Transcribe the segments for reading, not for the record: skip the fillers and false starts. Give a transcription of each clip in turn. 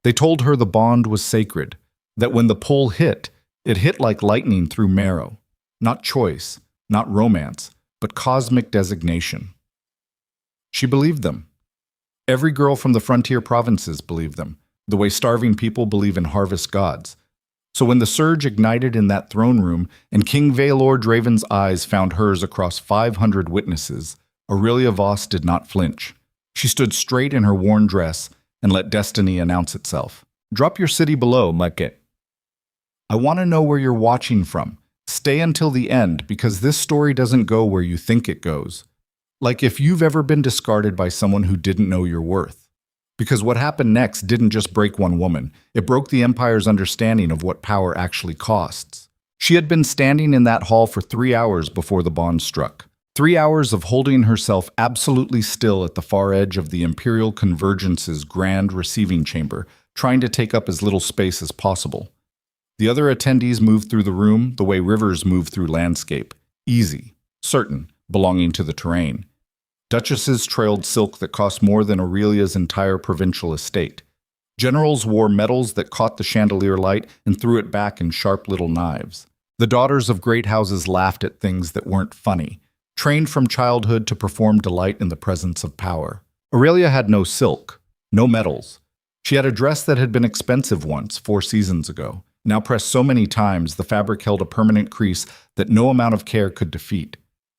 They told her the bond was sacred, that when the pull hit, it hit like lightning through marrow. Not choice, not romance, but cosmic designation. She believed them. Every girl from the frontier provinces believed them, the way starving people believe in harvest gods. So when the surge ignited in that throne room and King Vaelor Draven's eyes found hers across 500 witnesses, Aurelia Voss did not flinch. She stood straight in her worn dress and let destiny announce itself. Drop your city below, Mucket. I want to know where you're watching from. Stay until the end, because this story doesn't go where you think it goes. Like if you've ever been discarded by someone who didn't know your worth. Because what happened next didn't just break one woman, it broke the Empire's understanding of what power actually costs. She had been standing in that hall for 3 hours before the bond struck. 3 hours of holding herself absolutely still at the far edge of the Imperial Convergence's grand receiving chamber, trying to take up as little space as possible. The other attendees moved through the room the way rivers move through landscape, easy, certain, belonging to the terrain. Duchesses trailed silk that cost more than Aurelia's entire provincial estate. Generals wore medals that caught the chandelier light and threw it back in sharp little knives. The daughters of great houses laughed at things that weren't funny, trained from childhood to perform delight in the presence of power. Aurelia had no silk, no medals. She had a dress that had been expensive once, 4 seasons ago. Now pressed so many times, the fabric held a permanent crease that no amount of care could defeat.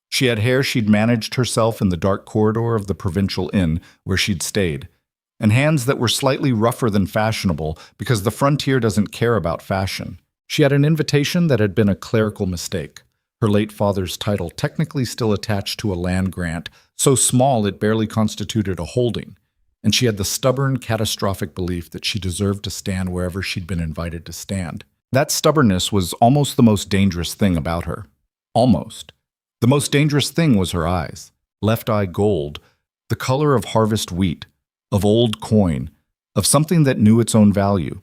She had hair she'd managed herself in the dark corridor of the provincial inn where she'd stayed, and hands that were slightly rougher than fashionable because the frontier doesn't care about fashion. She had an invitation that had been a clerical mistake, her late father's title technically still attached to a land grant, so small it barely constituted a holding, and she had the stubborn, catastrophic belief that she deserved to stand wherever she'd been invited to stand. That stubbornness was almost the most dangerous thing about her. Almost. The most dangerous thing was her eyes. Left eye gold, the color of harvest wheat, of old coin, of something that knew its own value.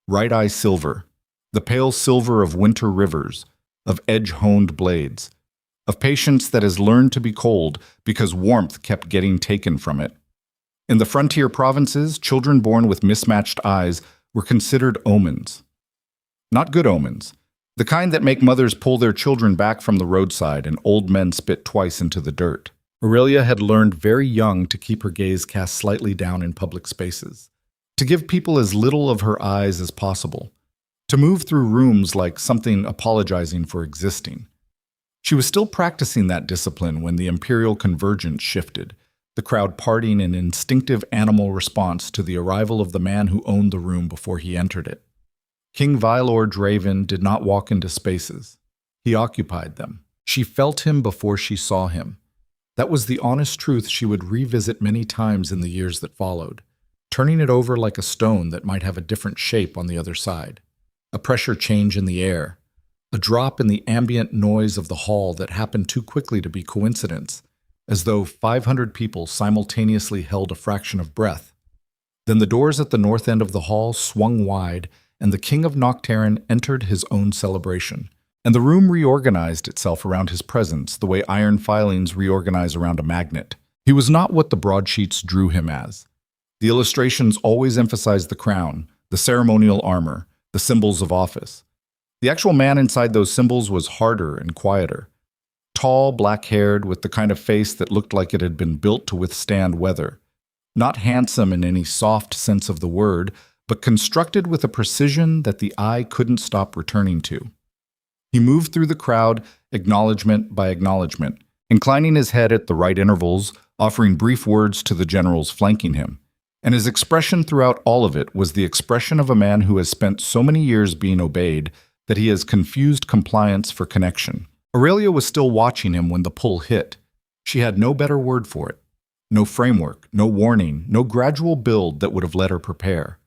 Right eye silver, the pale silver of winter rivers, of edge-honed blades, of patience that has learned to be cold because warmth kept getting taken from it. In the frontier provinces, children born with mismatched eyes were considered omens. Not good omens. The kind that make mothers pull their children back from the roadside and old men spit twice into the dirt. Aurelia had learned very young to keep her gaze cast slightly down in public spaces, to give people as little of her eyes as possible, to move through rooms like something apologizing for existing. She was still practicing that discipline when the Imperial Convergence shifted, the crowd partying in instinctive animal response to the arrival of the man who owned the room before he entered it. King Vaelor Draven did not walk into spaces. He occupied them. She felt him before she saw him. That was the honest truth she would revisit many times in the years that followed, turning it over like a stone that might have a different shape on the other side. A pressure change in the air, a drop in the ambient noise of the hall that happened too quickly to be coincidence, as though 500 people simultaneously held a fraction of breath. Then the doors at the north end of the hall swung wide, and the King of Nocturne entered his own celebration. And the room reorganized itself around his presence the way iron filings reorganize around a magnet. He was not what the broadsheets drew him as. The illustrations always emphasized the crown, the ceremonial armor, the symbols of office. The actual man inside those symbols was harder and quieter. Tall, black-haired, with the kind of face that looked like it had been built to withstand weather. Not handsome in any soft sense of the word, but constructed with a precision that the eye couldn't stop returning to. He moved through the crowd, acknowledgement by acknowledgement, inclining his head at the right intervals, offering brief words to the generals flanking him. And his expression throughout all of it was the expression of a man who has spent so many years being obeyed that he has confused compliance for connection. Aurelia was still watching him when the pull hit. She had no better word for it. No framework, no warning, no gradual build that would have let her prepare.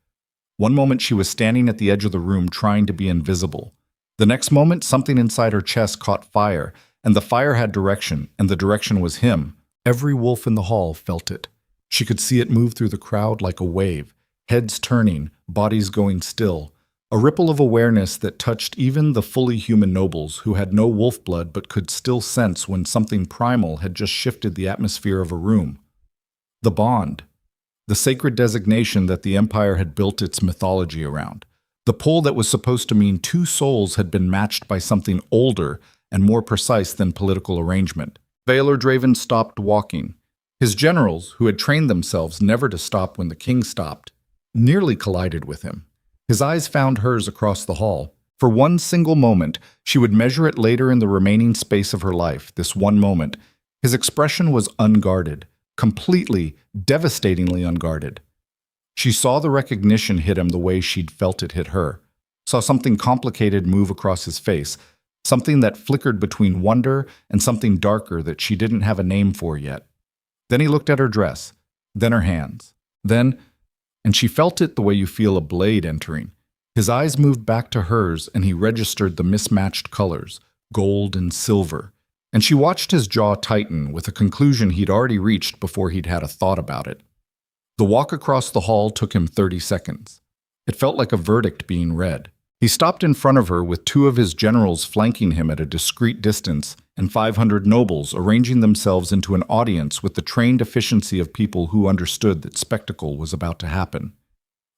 One moment she was standing at the edge of the room trying to be invisible. The next moment, something inside her chest caught fire, and the fire had direction, and the direction was him. Every wolf in the hall felt it. She could see it move through the crowd like a wave, heads turning, bodies going still, a ripple of awareness that touched even the fully human nobles who had no wolf blood but could still sense when something primal had just shifted the atmosphere of a room. The bond. the sacred designation that the Empire had built its mythology around. The pole that was supposed to mean two souls had been matched by something older and more precise than political arrangement. Vaelor Draven stopped walking. His generals, who had trained themselves never to stop when the king stopped, nearly collided with him. His eyes found hers across the hall. For one single moment, she would measure it later in the remaining space of her life, this one moment. His expression was unguarded, completely, devastatingly unguarded. She saw the recognition hit him the way she'd felt it hit her, saw something complicated move across his face, something that flickered between wonder and something darker that she didn't have a name for yet. Then he looked at her dress, then her hands, and she felt it the way you feel a blade entering. His eyes moved back to hers and he registered the mismatched colors, gold and silver, and she watched his jaw tighten with a conclusion he'd already reached before he'd had a thought about it. The walk across the hall took him 30 seconds. It felt like a verdict being read. He stopped in front of her with two of his generals flanking him at a discreet distance and 500 nobles arranging themselves into an audience with the trained efficiency of people who understood that spectacle was about to happen.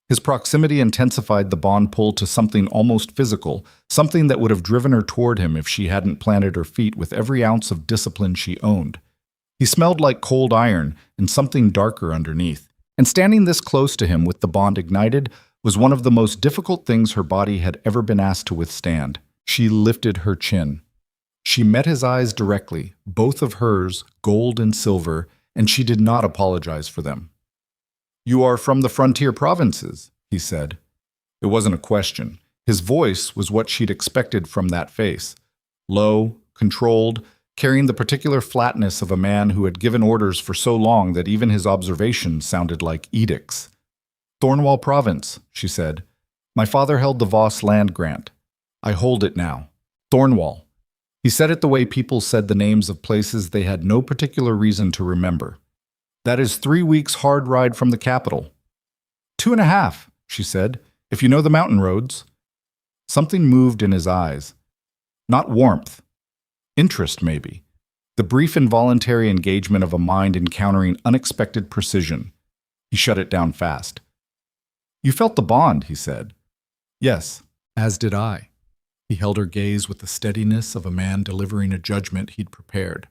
His proximity intensified the bond pull to something almost physical, something that would have driven her toward him if she hadn't planted her feet with every ounce of discipline she owned. He smelled like cold iron and something darker underneath. And standing this close to him with the bond ignited was one of the most difficult things her body had ever been asked to withstand. She lifted her chin. She met his eyes directly, both of hers, gold and silver, and she did not apologize for them. "You are from the frontier provinces," he said. It wasn't a question. His voice was what she'd expected from that face. Low, controlled, carrying the particular flatness of a man who had given orders for so long that even his observations sounded like edicts. "Thornwall Province," she said. "My father held the Voss land grant. I hold it now. Thornwall." He said it the way people said the names of places they had no particular reason to remember. "That is 3 weeks' hard ride from the capital." 2.5, she said, "if you know the mountain roads." Something moved in his eyes. Not warmth. Interest, maybe. The brief involuntary engagement of a mind encountering unexpected precision. He shut it down fast. "You felt the bond," he said. "Yes, as did I." He held her gaze with the steadiness of a man delivering a judgment he'd prepared.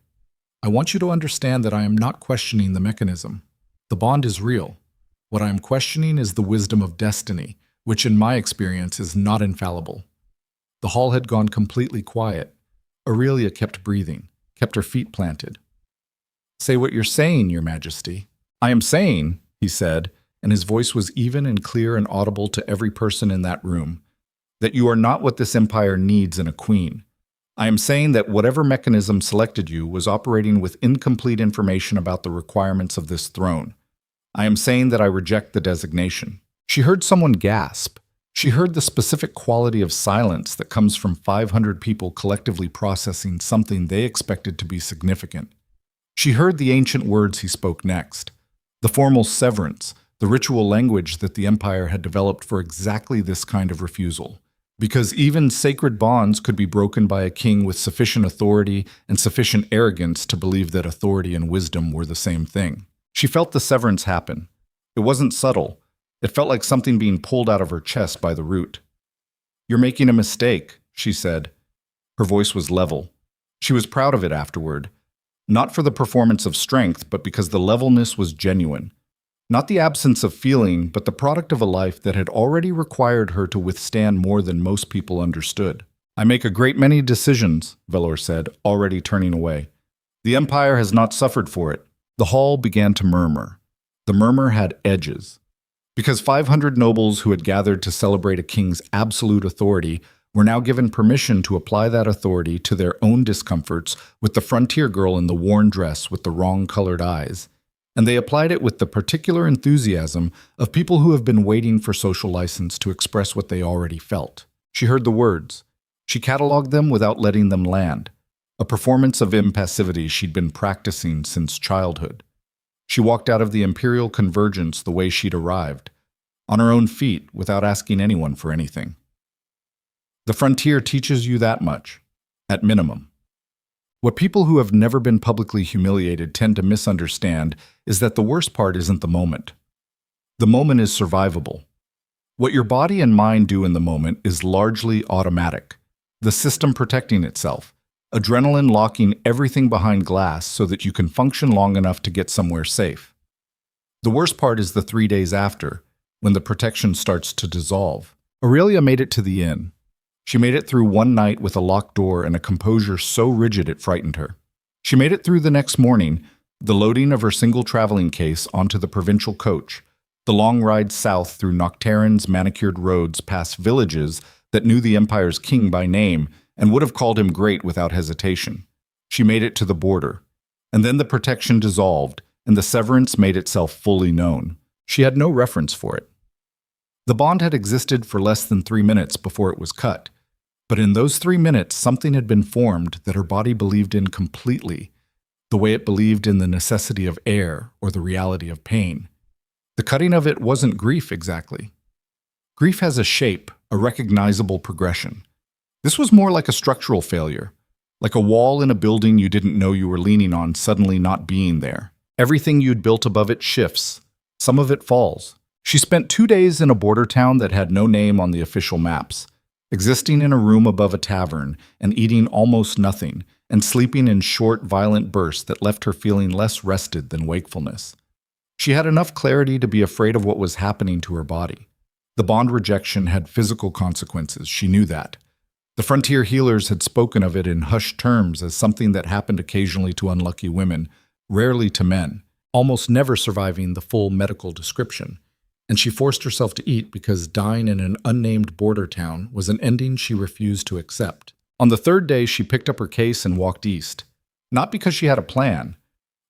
"I want you to understand that I am not questioning the mechanism. The bond is real. What I am questioning is the wisdom of destiny, which in my experience is not infallible." The hall had gone completely quiet. Aurelia kept breathing, kept her feet planted. "Say what you're saying, Your Majesty." "I am saying," he said, and his voice was even and clear and audible to every person in that room, "that you are not what this empire needs in a queen. I am saying that whatever mechanism selected you was operating with incomplete information about the requirements of this throne. I am saying that I reject the designation." She heard someone gasp. She heard the specific quality of silence that comes from 500 people collectively processing something they expected to be significant. She heard the ancient words he spoke next, the formal severance, the ritual language that the Empire had developed for exactly this kind of refusal. Because even sacred bonds could be broken by a king with sufficient authority and sufficient arrogance to believe that authority and wisdom were the same thing. She felt the severance happen. It wasn't subtle. It felt like something being pulled out of her chest by the root. "You're making a mistake," she said. Her voice was level. She was proud of it afterward. Not for the performance of strength, but because the levelness was genuine. Not the absence of feeling, but the product of a life that had already required her to withstand more than most people understood. "I make a great many decisions," Vaelor said, already turning away. "The Empire has not suffered for it." The hall began to murmur. The murmur had edges. Because 500 nobles who had gathered to celebrate a king's absolute authority were now given permission to apply that authority to their own discomforts with the frontier girl in the worn dress with the wrong-colored eyes. And they applied it with the particular enthusiasm of people who have been waiting for social license to express what they already felt. She heard the words. She cataloged them without letting them land, a performance of impassivity she'd been practicing since childhood. She walked out of the Imperial Convergence the way she'd arrived, on her own feet without asking anyone for anything. The frontier teaches you that much, at minimum. What people who have never been publicly humiliated tend to misunderstand is that the worst part isn't the moment. The moment is survivable. What your body and mind do in the moment is largely automatic. The system protecting itself, adrenaline locking everything behind glass so that you can function long enough to get somewhere safe. The worst part is the 3 days after, when the protection starts to dissolve. Aurelia made it to the inn. She made it through one night with a locked door and a composure so rigid it frightened her. She made it through the next morning, the loading of her single traveling case onto the provincial coach, the long ride south through Nocterran's manicured roads past villages that knew the Empire's king by name and would have called him great without hesitation. She made it to the border. And then the protection dissolved, and the severance made itself fully known. She had no reference for it. The bond had existed for less than 3 minutes before it was cut. But in those 3 minutes, something had been formed that her body believed in completely, the way it believed in the necessity of air or the reality of pain. The cutting of it wasn't grief exactly. Grief has a shape, a recognizable progression. This was more like a structural failure, like a wall in a building you didn't know you were leaning on suddenly not being there. Everything you'd built above it shifts. Some of it falls. She spent 2 days in a border town that had no name on the official maps, existing in a room above a tavern and eating almost nothing, and sleeping in short, violent bursts that left her feeling less rested than wakefulness. She had enough clarity to be afraid of what was happening to her body. The bond rejection had physical consequences, she knew that. The frontier healers had spoken of it in hushed terms as something that happened occasionally to unlucky women, rarely to men, almost never surviving the full medical description. And she forced herself to eat because dying in an unnamed border town was an ending she refused to accept. On the 3rd day, she picked up her case and walked east. Not because she had a plan.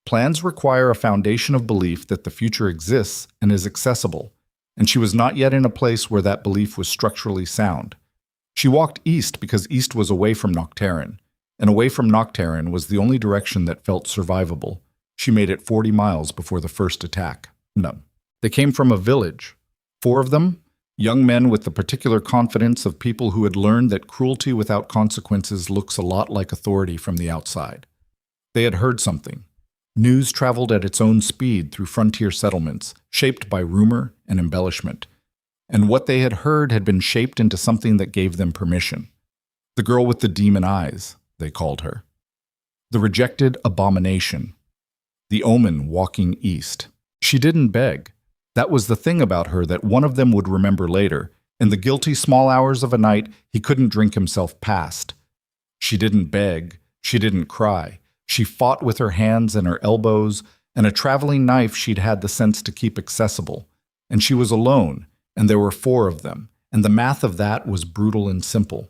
Plans require a foundation of belief that the future exists and is accessible, and she was not yet in a place where that belief was structurally sound. She walked east because east was away from Nocterran, and away from Nocterran was the only direction that felt survivable. She made it 40 miles before the first attack. No. They came from a village. 4 of them, young men with the particular confidence of people who had learned that cruelty without consequences looks a lot like authority from the outside. They had heard something. News traveled at its own speed through frontier settlements, shaped by rumor and embellishment. And what they had heard had been shaped into something that gave them permission. The girl with the demon eyes, they called her. The rejected abomination. The omen walking east. She didn't beg. That was the thing about her that one of them would remember later. In the guilty small hours of a night he couldn't drink himself past. She didn't beg. She didn't cry. She fought with her hands and her elbows, and a traveling knife she'd had the sense to keep accessible. And she was alone, and there were 4 of them, and the math of that was brutal and simple.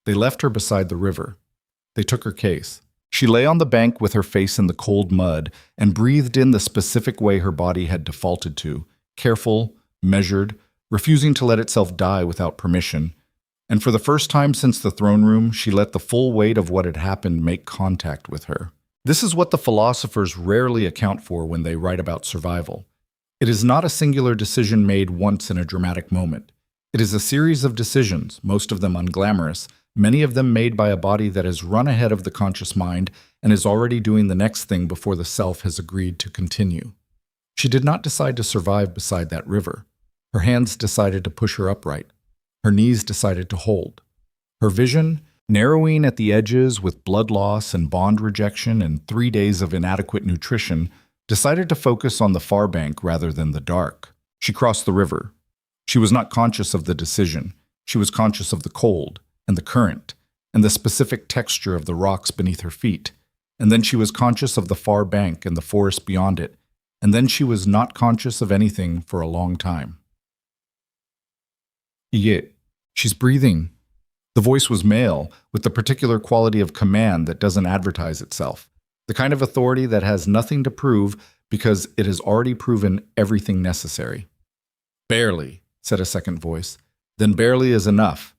They left her beside the river. They took her case. She lay on the bank with her face in the cold mud and breathed in the specific way her body had defaulted to, careful, measured, refusing to let itself die without permission. And for the first time since the throne room, she let the full weight of what had happened make contact with her. This is what the philosophers rarely account for when they write about survival. It is not a singular decision made once in a dramatic moment. It is a series of decisions, most of them unglamorous, many of them made by a body that has run ahead of the conscious mind and is already doing the next thing before the self has agreed to continue. She did not decide to survive beside that river. Her hands decided to push her upright. Her knees decided to hold. Her vision, narrowing at the edges with blood loss and bond rejection and 3 days of inadequate nutrition, decided to focus on the far bank rather than the dark. She crossed the river. She was not conscious of the decision. She was conscious of the cold and the current and the specific texture of the rocks beneath her feet. And then she was conscious of the far bank and the forest beyond it. And then she was not conscious of anything for a long time. Yet, she's breathing. The voice was male, with the particular quality of command that doesn't advertise itself. The kind of authority that has nothing to prove because it has already proven everything necessary. Barely, said a second voice. Then barely is enough.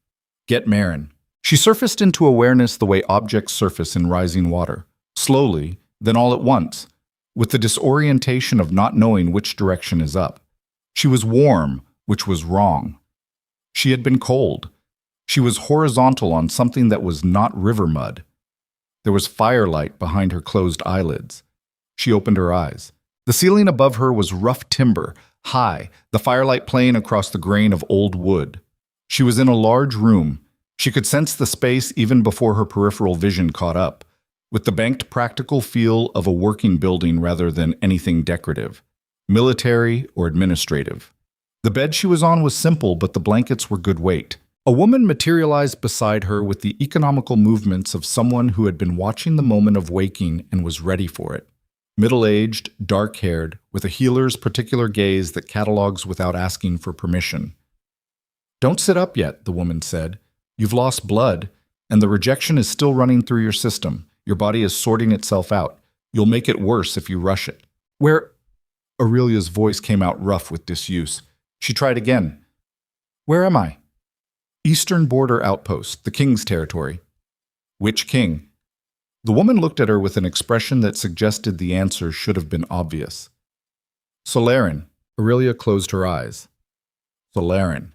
Get Marin. She surfaced into awareness the way objects surface in rising water. Slowly, then all at once, with the disorientation of not knowing which direction is up. She was warm, which was wrong. She had been cold. She was horizontal on something that was not river mud. There was firelight behind her closed eyelids. She opened her eyes. The ceiling above her was rough timber, high, the firelight playing across the grain of old wood. She was in a large room. She could sense the space even before her peripheral vision caught up, with the banked practical feel of a working building rather than anything decorative, military or administrative. The bed she was on was simple, but the blankets were good weight. A woman materialized beside her with the economical movements of someone who had been watching the moment of waking and was ready for it. Middle-aged, dark-haired, with a healer's particular gaze that catalogs without asking for permission. "Don't sit up yet," the woman said. "You've lost blood, and the rejection is still running through your system. Your body is sorting itself out. You'll make it worse if you rush it." "Where?" Aurelia's voice came out rough with disuse. She tried again. "Where am I?" "Eastern Border Outpost, the King's territory." "Which king?" The woman looked at her with an expression that suggested the answer should have been obvious. "Solarin." Aurelia closed her eyes. Solarin.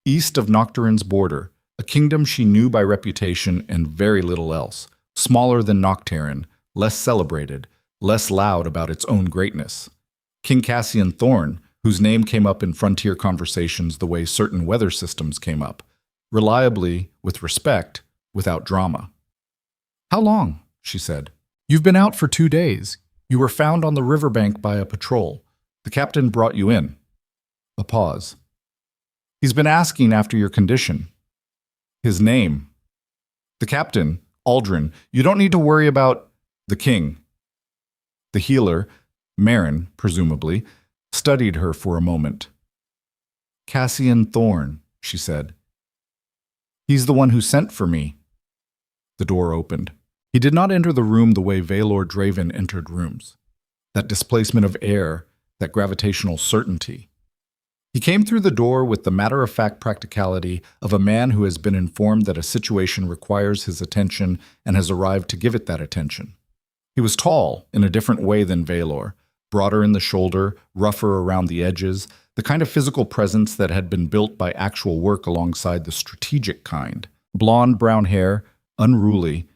East of Nocturne's border, a kingdom she knew by reputation and very little else. Smaller than Nocturne, less celebrated, less loud about its own greatness. King Cassian Thorn, whose name came up in frontier conversations the way certain weather systems came up, reliably, with respect, without drama. "How long?" she said. "You've been out for 2 days. You were found on the riverbank by a patrol. The captain brought you in." A pause. "He's been asking after your condition." "His name?" "The captain, Aldrin. You don't need to worry about—" "The king." The healer, Marin, presumably, studied her for a moment. "Cassian Thorn," she said. "He's the one who sent for me." The door opened. He did not enter the room the way Vaelor Draven entered rooms. That displacement of air, that gravitational certainty. He came through the door with the matter-of-fact practicality of a man who has been informed that a situation requires his attention and has arrived to give it that attention. He was tall, in a different way than Vaelor, broader in the shoulder, rougher around the edges, the kind of physical presence that had been built by actual work alongside the strategic kind. Blonde brown hair, unruly,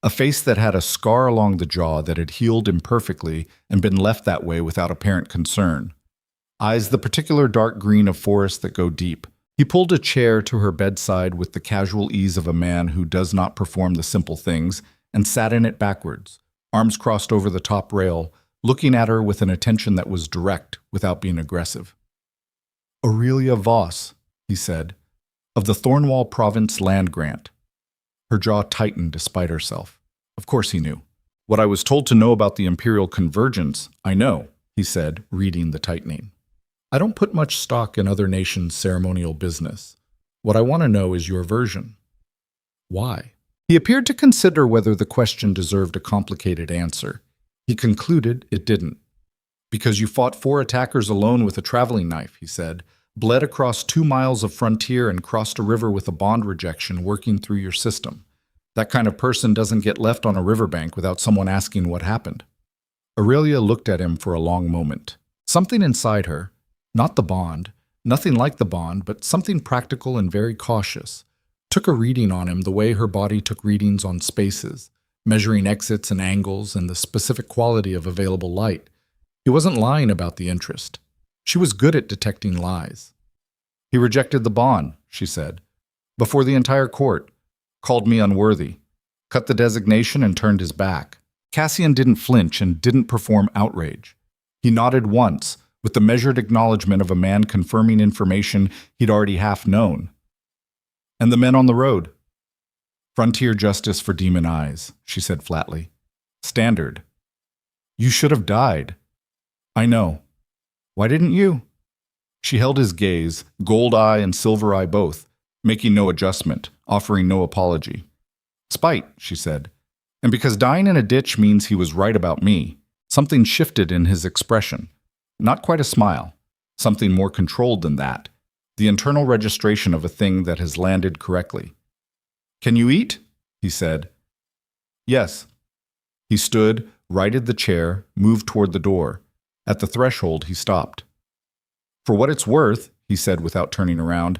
a face that had a scar along the jaw that had healed imperfectly and been left that way without apparent concern. Eyes the particular dark green of forests that go deep. He pulled a chair to her bedside with the casual ease of a man who does not perform the simple things and sat in it backwards, arms crossed over the top rail, looking at her with an attention that was direct without being aggressive. "Aurelia Voss," he said, "of the Thornwall Province land grant." Her jaw tightened despite herself. Of course he knew. "What I was told to know about the Imperial Convergence, I know," he said, reading the tightening. "I don't put much stock in other nations' ceremonial business. What I want to know is your version." "Why?" He appeared to consider whether the question deserved a complicated answer. He concluded it didn't. "Because you fought 4 attackers alone with a traveling knife," he said, "bled across 2 miles of frontier and crossed a river with a bond rejection working through your system. That kind of person doesn't get left on a riverbank without someone asking what happened." Aurelia looked at him for a long moment. Something inside her, not the bond, nothing like the bond, but something practical and very cautious, took a reading on him the way her body took readings on spaces, measuring exits and angles and the specific quality of available light. He wasn't lying about the interest. She was good at detecting lies. "He rejected the bond," she said, "before the entire court, called me unworthy, cut the designation and turned his back." Cassian didn't flinch and didn't perform outrage. He nodded once, with the measured acknowledgement of a man confirming information he'd already half known. "And the men on the road?" "Frontier justice for demon eyes," she said flatly. "Standard." "You should have died." "I know. Why didn't you?" She held his gaze, gold eye and silver eye both, making no adjustment, offering no apology. "Spite," she said. "And because dying in a ditch means he was right about me." Something shifted in his expression. Not quite a smile. Something more controlled than that. The internal registration of a thing that has landed correctly. "Can you eat?" he said. "Yes." He stood, righted the chair, moved toward the door. At the threshold, he stopped. "For what it's worth," he said without turning around,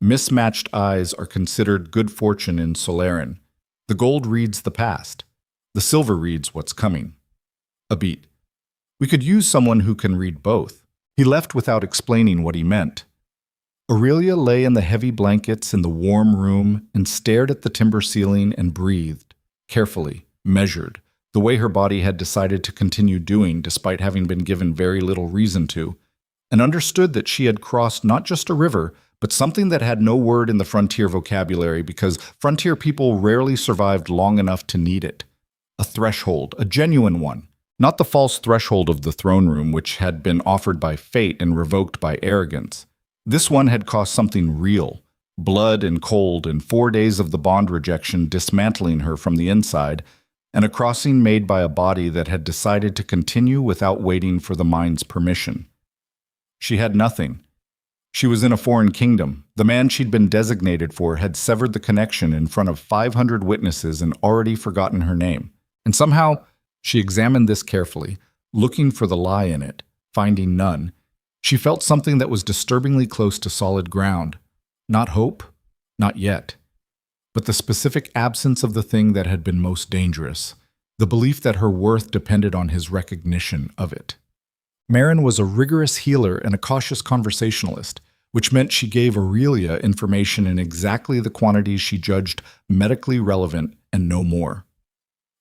"mismatched eyes are considered good fortune in Solarin. The gold reads the past. The silver reads what's coming." A beat. We could use someone who can read both. He left without explaining what he meant. Aurelia lay in the heavy blankets in the warm room and stared at the timber ceiling and breathed, carefully, measured, the way her body had decided to continue doing despite having been given very little reason to, and understood that she had crossed not just a river, but something that had no word in the frontier vocabulary because frontier people rarely survived long enough to need it. A threshold, a genuine one, not the false threshold of the throne room which had been offered by fate and revoked by arrogance. This one had cost something real, blood and cold and 4 days of the bond rejection dismantling her from the inside, and a crossing made by a body that had decided to continue without waiting for the mind's permission. She had nothing. She was in a foreign kingdom. The man she'd been designated for had severed the connection in front of 500 witnesses and already forgotten her name. And somehow, she examined this carefully, looking for the lie in it, finding none. She felt something that was disturbingly close to solid ground. Not hope, not yet, but the specific absence of the thing that had been most dangerous, the belief that her worth depended on his recognition of it. Marin was a rigorous healer and a cautious conversationalist, which meant she gave Aurelia information in exactly the quantities she judged medically relevant and no more.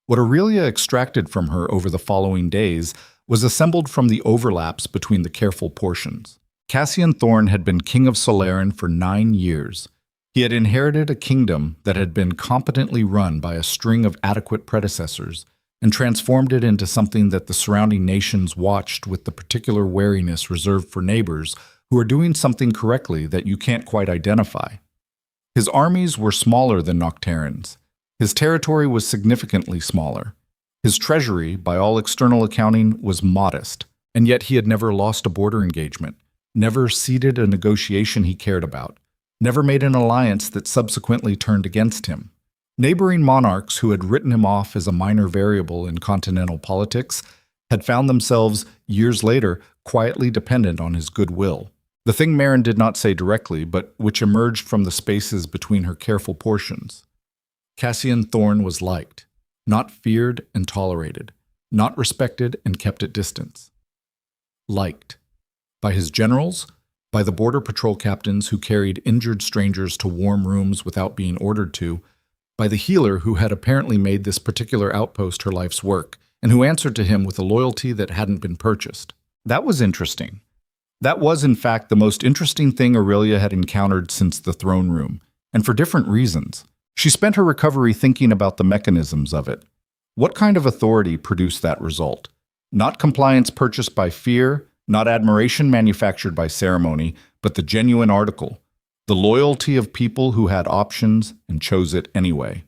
What Aurelia extracted from her over the following days was assembled from the overlaps between the careful portions. Cassian Thorn had been king of Solaren for 9 years. He had inherited a kingdom that had been competently run by a string of adequate predecessors, and transformed it into something that the surrounding nations watched with the particular wariness reserved for neighbors who are doing something correctly that you can't quite identify. His armies were smaller than Nocterran's. His territory was significantly smaller. His treasury, by all external accounting, was modest, and yet he had never lost a border engagement, never ceded a negotiation he cared about, never made an alliance that subsequently turned against him. Neighboring monarchs who had written him off as a minor variable in continental politics had found themselves, years later, quietly dependent on his goodwill. The thing Marin did not say directly, but which emerged from the spaces between her careful portions. Cassian Thorn was liked, not feared and tolerated, not respected and kept at distance. Liked. By his generals, by the border patrol captains who carried injured strangers to warm rooms without being ordered to, by the healer who had apparently made this particular outpost her life's work, and who answered to him with a loyalty that hadn't been purchased. That was interesting. That was, in fact, the most interesting thing Aurelia had encountered since the throne room, and for different reasons. She spent her recovery thinking about the mechanisms of it. What kind of authority produced that result? Not compliance purchased by fear, not admiration manufactured by ceremony, but the genuine article. The loyalty of people who had options and chose it anyway.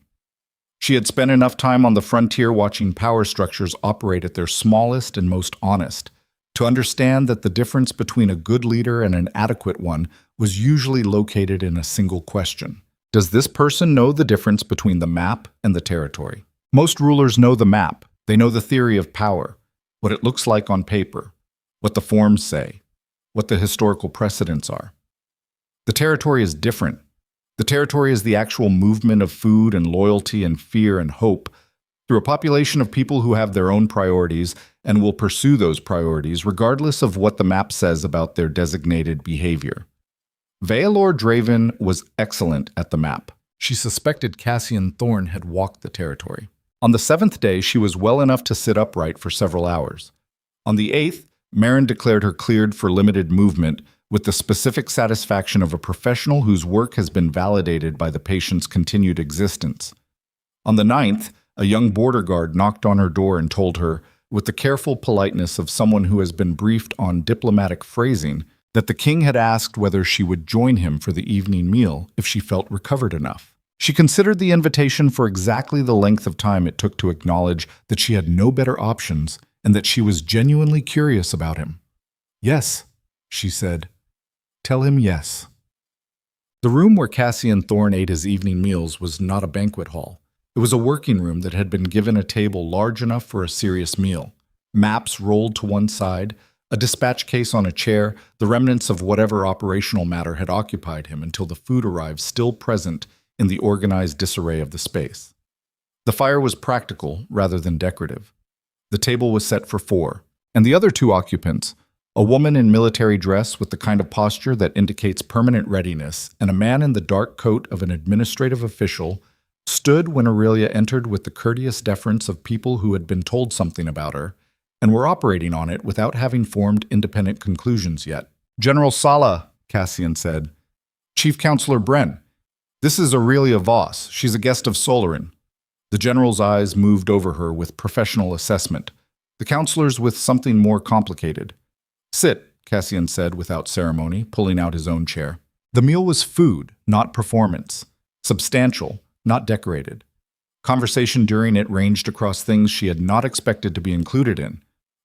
She had spent enough time on the frontier watching power structures operate at their smallest and most honest, to understand that the difference between a good leader and an adequate one was usually located in a single question. Does this person know the difference between the map and the territory? Most rulers know the map. They know the theory of power, what it looks like on paper, what the forms say, what the historical precedents are. The territory is different. The territory is the actual movement of food and loyalty and fear and hope through a population of people who have their own priorities and will pursue those priorities regardless of what the map says about their designated behavior. Vaelor Draven was excellent at the map. She suspected Cassian Thorn had walked the territory. On the 7th day, she was well enough to sit upright for several hours. On the 8th, Marin declared her cleared for limited movement with the specific satisfaction of a professional whose work has been validated by the patient's continued existence. On the 9th, a young border guard knocked on her door and told her, with the careful politeness of someone who has been briefed on diplomatic phrasing, that the king had asked whether she would join him for the evening meal if she felt recovered enough. She considered the invitation for exactly the length of time it took to acknowledge that she had no better options and that she was genuinely curious about him. "Yes," she said. "Tell him yes." The room where Cassian Thorn ate his evening meals was not a banquet hall. It was a working room that had been given a table large enough for a serious meal. Maps rolled to one side, a dispatch case on a chair, the remnants of whatever operational matter had occupied him until the food arrived still present in the organized disarray of the space. The fire was practical rather than decorative. The table was set for 4. And the other two occupants, a woman in military dress with the kind of posture that indicates permanent readiness, and a man in the dark coat of an administrative official, stood when Aurelia entered with the courteous deference of people who had been told something about her, and were operating on it without having formed independent conclusions yet. "General Sala," Cassian said. "Chief Counselor Bren. This is Aurelia Voss. She's a guest of Solarin." The general's eyes moved over her with professional assessment. The counselor's with something more complicated. "Sit," Cassian said without ceremony, pulling out his own chair. The meal was food, not performance. Substantial, not decorated. Conversation during it ranged across things she had not expected to be included in.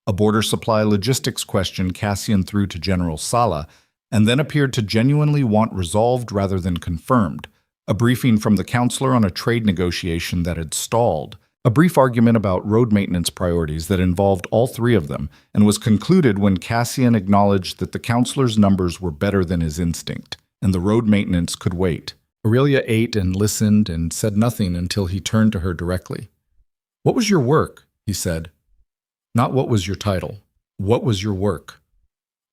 A border supply logistics question Cassian threw to General Sala, and then appeared to genuinely want resolved rather than confirmed. A briefing from the counselor on a trade negotiation that had stalled. A brief argument about road maintenance priorities that involved all three of them, and was concluded when Cassian acknowledged that the counselor's numbers were better than his instinct, and the road maintenance could wait. Aurelia ate and listened and said nothing until he turned to her directly. "What was your work?" he said. "Not what was your title. What was your work?"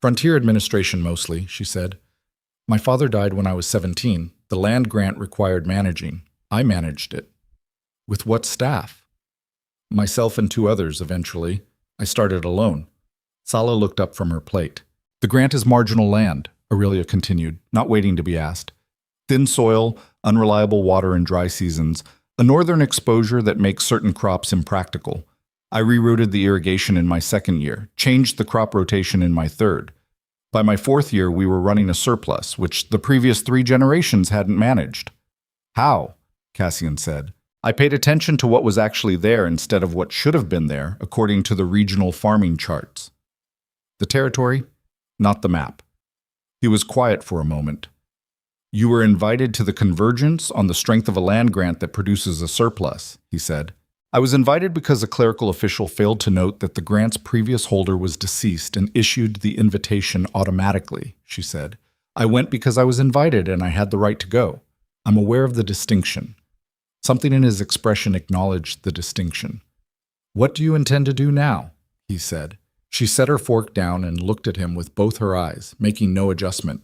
"Frontier administration mostly," she said. "My father died when I was 17. The land grant required managing. I managed it." "With what staff?" "Myself and two others, eventually. I started alone." Sala looked up from her plate. "The grant is marginal land," Aurelia continued, not waiting to be asked. "Thin soil, unreliable water in dry seasons, a northern exposure that makes certain crops impractical. I rerouted the irrigation in my second year, changed the crop rotation in my third. By my fourth year, we were running a surplus, which the previous 3 generations hadn't managed." "How?" Cassian said. "I paid attention to what was actually there instead of what should have been there, according to the regional farming charts." "The territory, not the map." He was quiet for a moment. "You were invited to the convergence on the strength of a land grant that produces a surplus," he said. "I was invited because a clerical official failed to note that the grant's previous holder was deceased and issued the invitation automatically," she said. "I went because I was invited and I had the right to go. I'm aware of the distinction." Something in his expression acknowledged the distinction. "What do you intend to do now?" he said. She set her fork down and looked at him with both her eyes, making no adjustment.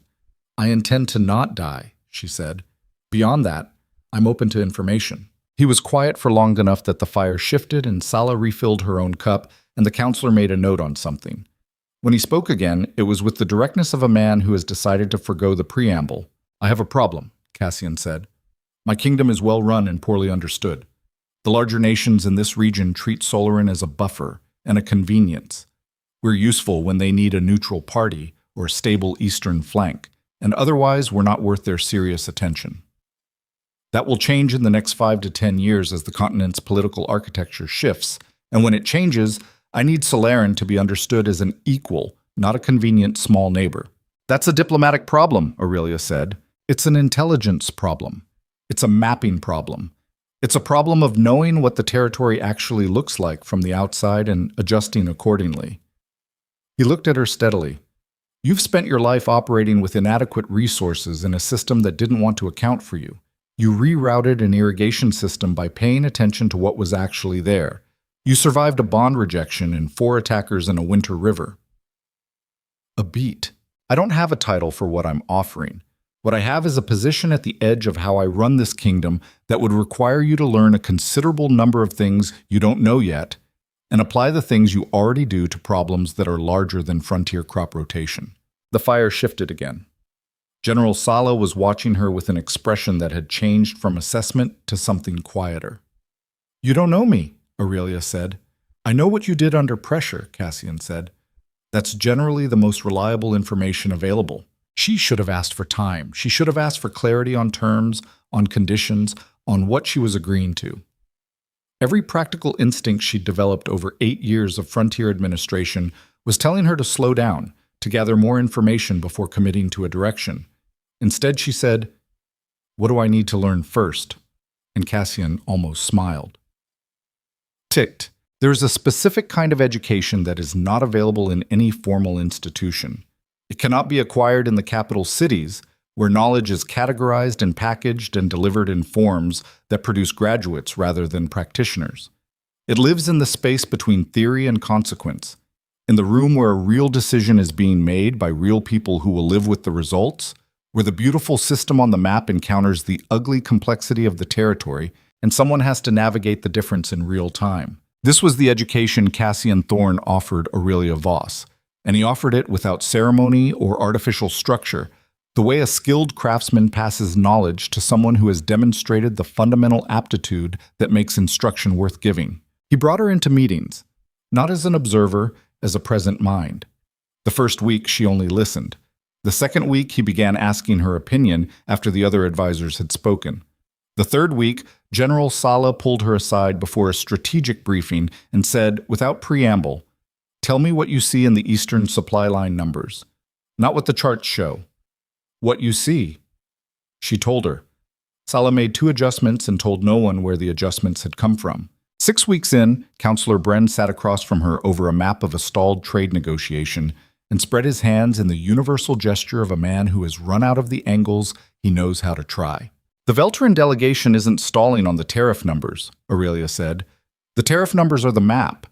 "I intend to not die," she said. "Beyond that, I'm open to information." He was quiet for long enough that the fire shifted and Sala refilled her own cup, and the counselor made a note on something. When he spoke again, it was with the directness of a man who has decided to forgo the preamble. "I have a problem," Cassian said. "My kingdom is well run and poorly understood. The larger nations in this region treat Solarin as a buffer and a convenience. We're useful when they need a neutral party or a stable eastern flank, and otherwise we're not worth their serious attention. That will change in the next 5 to 10 years as the continent's political architecture shifts, and when it changes, I need Solarin to be understood as an equal, not a convenient small neighbor." "That's a diplomatic problem," Aurelia said. "It's an intelligence problem. It's a mapping problem. It's a problem of knowing what the territory actually looks like from the outside and adjusting accordingly." He looked at her steadily. "You've spent your life operating with inadequate resources in a system that didn't want to account for you. You rerouted an irrigation system by paying attention to what was actually there. You survived a bond rejection and 4 attackers in a winter river." "A beat. I don't have a title for what I'm offering. What I have is a position at the edge of how I run this kingdom that would require you to learn a considerable number of things you don't know yet, and apply the things you already do to problems that are larger than frontier crop rotation." The fire shifted again. General Sala was watching her with an expression that had changed from assessment to something quieter. "You don't know me," Aurelia said. "I know what you did under pressure," Cassian said. "That's generally the most reliable information available." She should have asked for time. She should have asked for clarity on terms, on conditions, on what she was agreeing to. Every practical instinct she'd developed over 8 years of frontier administration was telling her to slow down, to gather more information before committing to a direction. Instead, she said, "What do I need to learn first?" And Cassian almost smiled. Ticked. There is a specific kind of education that is not available in any formal institution. It cannot be acquired in the capital cities, where knowledge is categorized and packaged and delivered in forms that produce graduates rather than practitioners. It lives in the space between theory and consequence. In the room where a real decision is being made by real people who will live with the results, where the beautiful system on the map encounters the ugly complexity of the territory, and someone has to navigate the difference in real time. This was the education Cassian Thorne offered Aurelia Voss, and he offered it without ceremony or artificial structure, the way a skilled craftsman passes knowledge to someone who has demonstrated the fundamental aptitude that makes instruction worth giving. He brought her into meetings, not as an observer, as a present mind. The first week, she only listened. The second week, he began asking her opinion after the other advisors had spoken. The third week, General Sala pulled her aside before a strategic briefing and said, without preamble, "Tell me what you see in the Eastern supply line numbers. Not what the charts show. What you see." She told her. Sala made 2 adjustments and told no one where the adjustments had come from. 6 weeks in, Counselor Bren sat across from her over a map of a stalled trade negotiation and spread his hands in the universal gesture of a man who has run out of the angles he knows how to try. "The Veltran delegation isn't stalling on the tariff numbers," Aurelia said. "The tariff numbers are the map.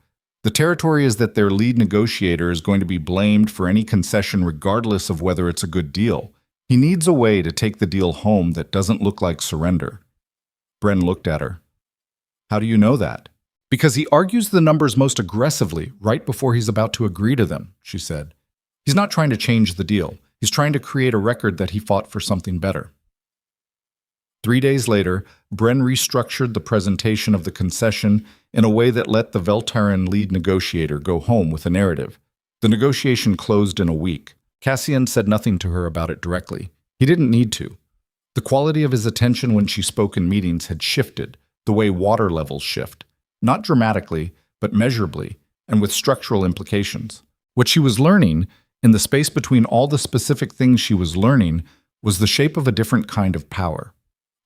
The territory is that their lead negotiator is going to be blamed for any concession regardless of whether it's a good deal. He needs a way to take the deal home that doesn't look like surrender." Bren looked at her. "How do you know that?" "Because he argues the numbers most aggressively right before he's about to agree to them," she said. "He's not trying to change the deal. He's trying to create a record that he fought for something better." 3 days later, Bren restructured the presentation of the concession in a way that let the Veltaran lead negotiator go home with a narrative. The negotiation closed in a week. Cassian said nothing to her about it directly. He didn't need to. The quality of his attention when she spoke in meetings had shifted, the way water levels shift, not dramatically, but measurably, and with structural implications. What she was learning, in the space between all the specific things she was learning, was the shape of a different kind of power.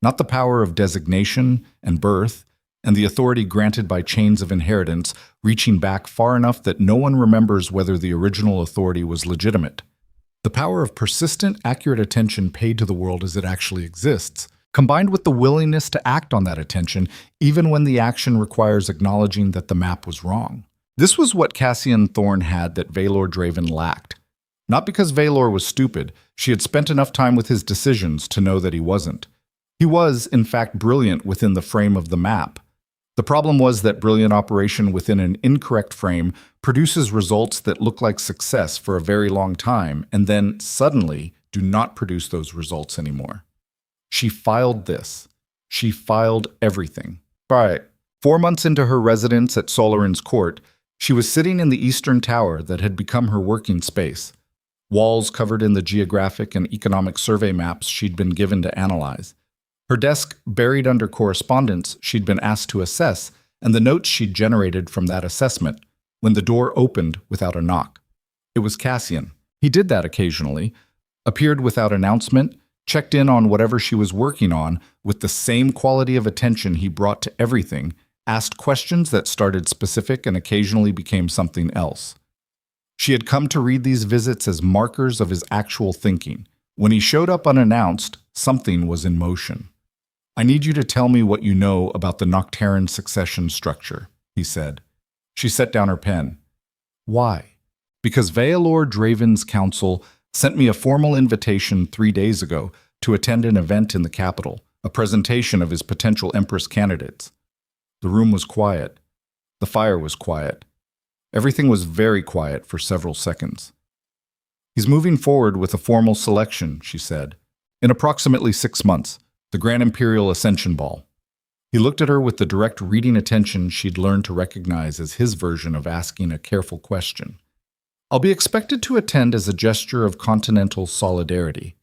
Not the power of designation and birth, and the authority granted by chains of inheritance reaching back far enough that no one remembers whether the original authority was legitimate. The power of persistent, accurate attention paid to the world as it actually exists, combined with the willingness to act on that attention, even when the action requires acknowledging that the map was wrong. This was what Cassian Thorne had that Vaelor Draven lacked. Not because Vaelor was stupid, she had spent enough time with his decisions to know that he wasn't. He was, in fact, brilliant within the frame of the map. The problem was that brilliant operation within an incorrect frame produces results that look like success for a very long time and then, suddenly, do not produce those results anymore. She filed this. She filed everything. Right. 4 months into her residence at Solarin's court, she was sitting in the eastern tower that had become her working space. Walls covered in the geographic and economic survey maps she'd been given to analyze. Her desk buried under correspondence she'd been asked to assess and the notes she'd generated from that assessment when the door opened without a knock. It was Cassian. He did that occasionally, appeared without announcement, checked in on whatever she was working on with the same quality of attention he brought to everything, asked questions that started specific and occasionally became something else. She had come to read these visits as markers of his actual thinking. When he showed up unannounced, something was in motion. "I need you to tell me what you know about the Noctaran succession structure," he said. She set down her pen. "Why?" "Because Vaelor Draven's council sent me a formal invitation 3 days ago to attend an event in the capital, a presentation of his potential Empress candidates." The room was quiet. The fire was quiet. Everything was very quiet for several seconds. "He's moving forward with a formal selection," she said. "In approximately 6 months. The Grand Imperial Ascension Ball." He looked at her with the direct reading attention she'd learned to recognize as his version of asking a careful question. "I'll be expected to attend as a gesture of continental solidarity.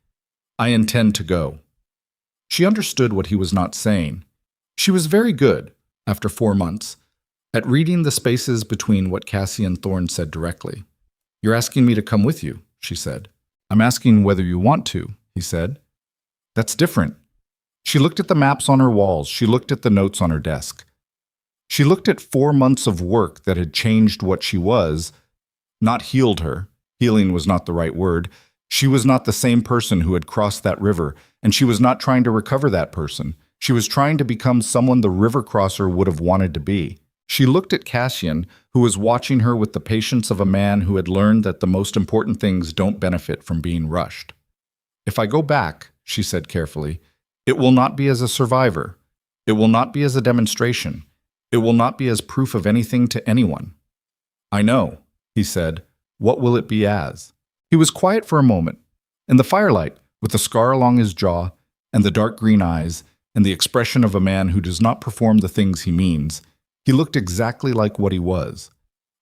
I intend to go." She understood what he was not saying. She was very good, after 4 months, at reading the spaces between what Cassian Thorne said directly. "You're asking me to come with you," she said. "I'm asking whether you want to," he said. "That's different." She looked at the maps on her walls. She looked at the notes on her desk. She looked at 4 months of work that had changed what she was, not healed her. Healing was not the right word. She was not the same person who had crossed that river, and she was not trying to recover that person. She was trying to become someone the river crosser would have wanted to be. She looked at Cassian, who was watching her with the patience of a man who had learned that the most important things don't benefit from being rushed. "If I go back," she said carefully, "it will not be as a survivor. It will not be as a demonstration. It will not be as proof of anything to anyone." "I know," he said. "What will it be as?" He was quiet for a moment. In the firelight, with the scar along his jaw, and the dark green eyes, and the expression of a man who does not perform the things he means, he looked exactly like what he was.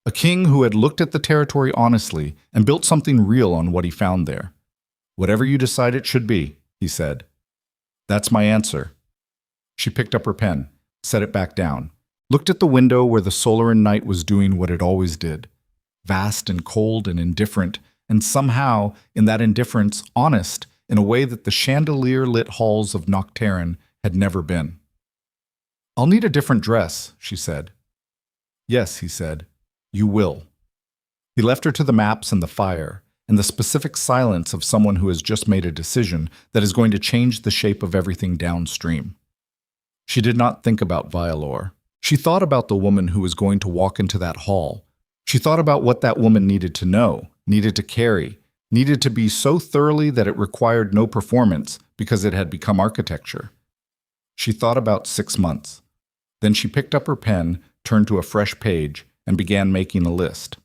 A king who had looked at the territory honestly and built something real on what he found there. "Whatever you decide it should be," he said. "That's my answer." She picked up her pen, set it back down, looked at the window where the Solaran night was doing what it always did, vast and cold and indifferent, and somehow, in that indifference, honest in a way that the chandelier-lit halls of Nocturne had never been. "I'll need a different dress," she said. "Yes," he said, "you will." He left her to the maps and the fire, and the specific silence of someone who has just made a decision that is going to change the shape of everything downstream. She did not think about Vaelor. She thought about the woman who was going to walk into that hall. She thought about what that woman needed to know, needed to carry, needed to be so thoroughly that it required no performance because it had become architecture. She thought about 6 months. Then she picked up her pen, turned to a fresh page, and began making a list.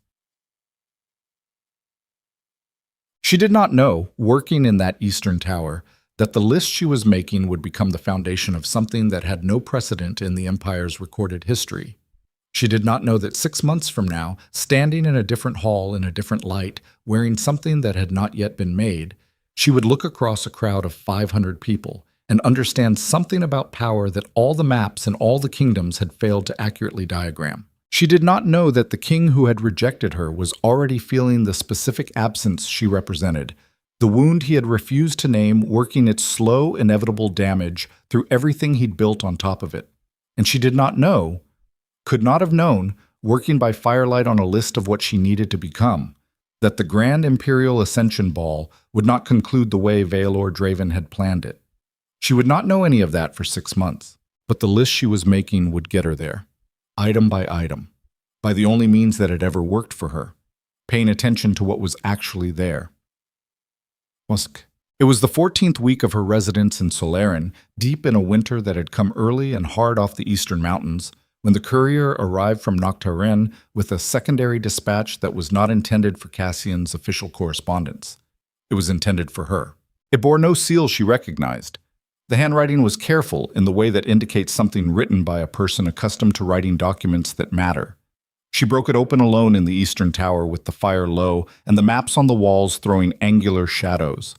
She did not know, working in that eastern tower, that the list she was making would become the foundation of something that had no precedent in the Empire's recorded history. She did not know that 6 months from now, standing in a different hall in a different light, wearing something that had not yet been made, she would look across a crowd of 500 people and understand something about power that all the maps in all the kingdoms had failed to accurately diagram. She did not know that the king who had rejected her was already feeling the specific absence she represented, the wound he had refused to name working its slow, inevitable damage through everything he'd built on top of it. And she did not know, could not have known, working by firelight on a list of what she needed to become, that the Grand Imperial Ascension Ball would not conclude the way Vaelor Draven had planned it. She would not know any of that for 6 months, but the list she was making would get her there, item by item, by the only means that had ever worked for her, paying attention to what was actually there. It was the 14th week of her residence in Solaran, deep in a winter that had come early and hard off the eastern mountains, when the courier arrived from Nocturne with a secondary dispatch that was not intended for Cassian's official correspondence. It was intended for her. It bore no seal she recognized. The handwriting was careful in the way that indicates something written by a person accustomed to writing documents that matter. She broke it open alone in the eastern tower with the fire low and the maps on the walls throwing angular shadows.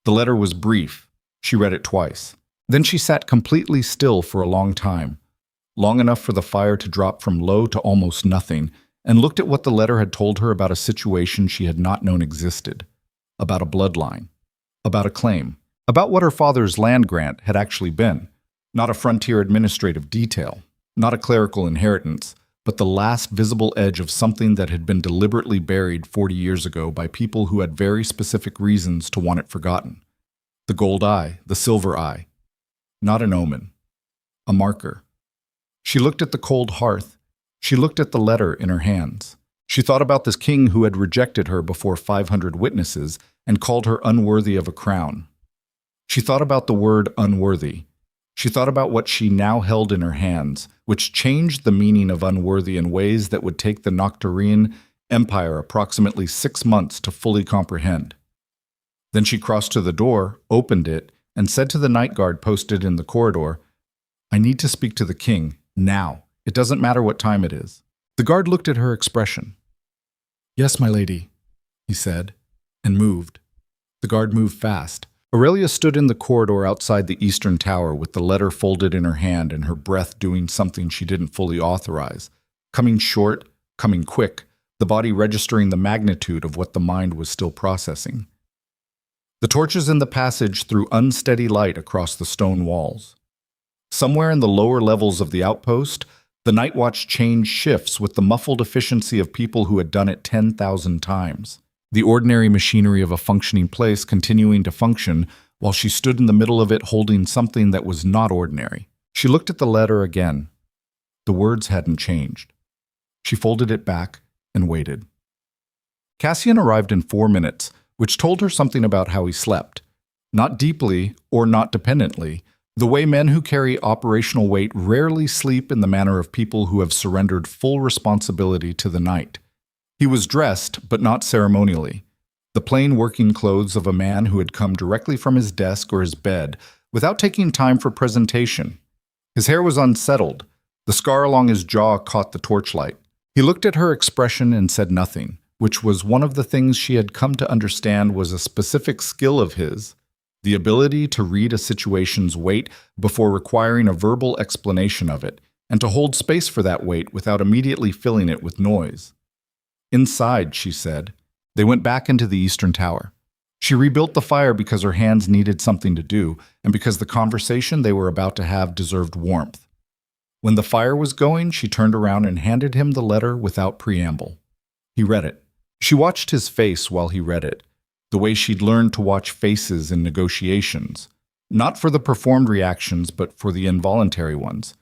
The letter was brief. She read it twice. Then she sat completely still for a long time, long enough for the fire to drop from low to almost nothing, and looked at what the letter had told her about a situation she had not known existed, about a bloodline, about a claim, about what her father's land grant had actually been, not a frontier administrative detail, not a clerical inheritance, but the last visible edge of something that had been deliberately buried 40 years ago by people who had very specific reasons to want it forgotten. The gold eye, the silver eye. Not an omen. A marker. She looked at the cold hearth. She looked at the letter in her hands. She thought about this king who had rejected her before 500 witnesses and called her unworthy of a crown. She thought about the word unworthy. She thought about what she now held in her hands, which changed the meaning of unworthy in ways that would take the Nocturne Empire approximately 6 months to fully comprehend. Then she crossed to the door, opened it, and said to the night guard posted in the corridor, "I need to speak to the king, now. It doesn't matter what time it is." The guard looked at her expression. "Yes, my lady," he said, and moved. The guard moved fast. Aurelia stood in the corridor outside the eastern tower with the letter folded in her hand and her breath doing something she didn't fully authorize, coming short, coming quick, the body registering the magnitude of what the mind was still processing. The torches in the passage threw unsteady light across the stone walls. Somewhere in the lower levels of the outpost, the night watch changed shifts with the muffled efficiency of people who had done it 10,000 times. The ordinary machinery of a functioning place continuing to function while she stood in the middle of it holding something that was not ordinary. She looked at the letter again. The words hadn't changed. She folded it back and waited. Cassian arrived in 4 minutes, which told her something about how he slept. Not deeply or not dependently, the way men who carry operational weight rarely sleep in the manner of people who have surrendered full responsibility to the night. He was dressed, but not ceremonially. The plain working clothes of a man who had come directly from his desk or his bed, without taking time for presentation. His hair was unsettled. The scar along his jaw caught the torchlight. He looked at her expression and said nothing, which was one of the things she had come to understand was a specific skill of his, the ability to read a situation's weight before requiring a verbal explanation of it, and to hold space for that weight without immediately filling it with noise. Inside, she said, they went back into the Eastern Tower. She rebuilt the fire because her hands needed something to do, and because the conversation they were about to have deserved warmth. When the fire was going, she turned around and handed him the letter without preamble. He read it. She watched his face while he read it, the way she'd learned to watch faces in negotiations, not for the performed reactions, but for the involuntary ones,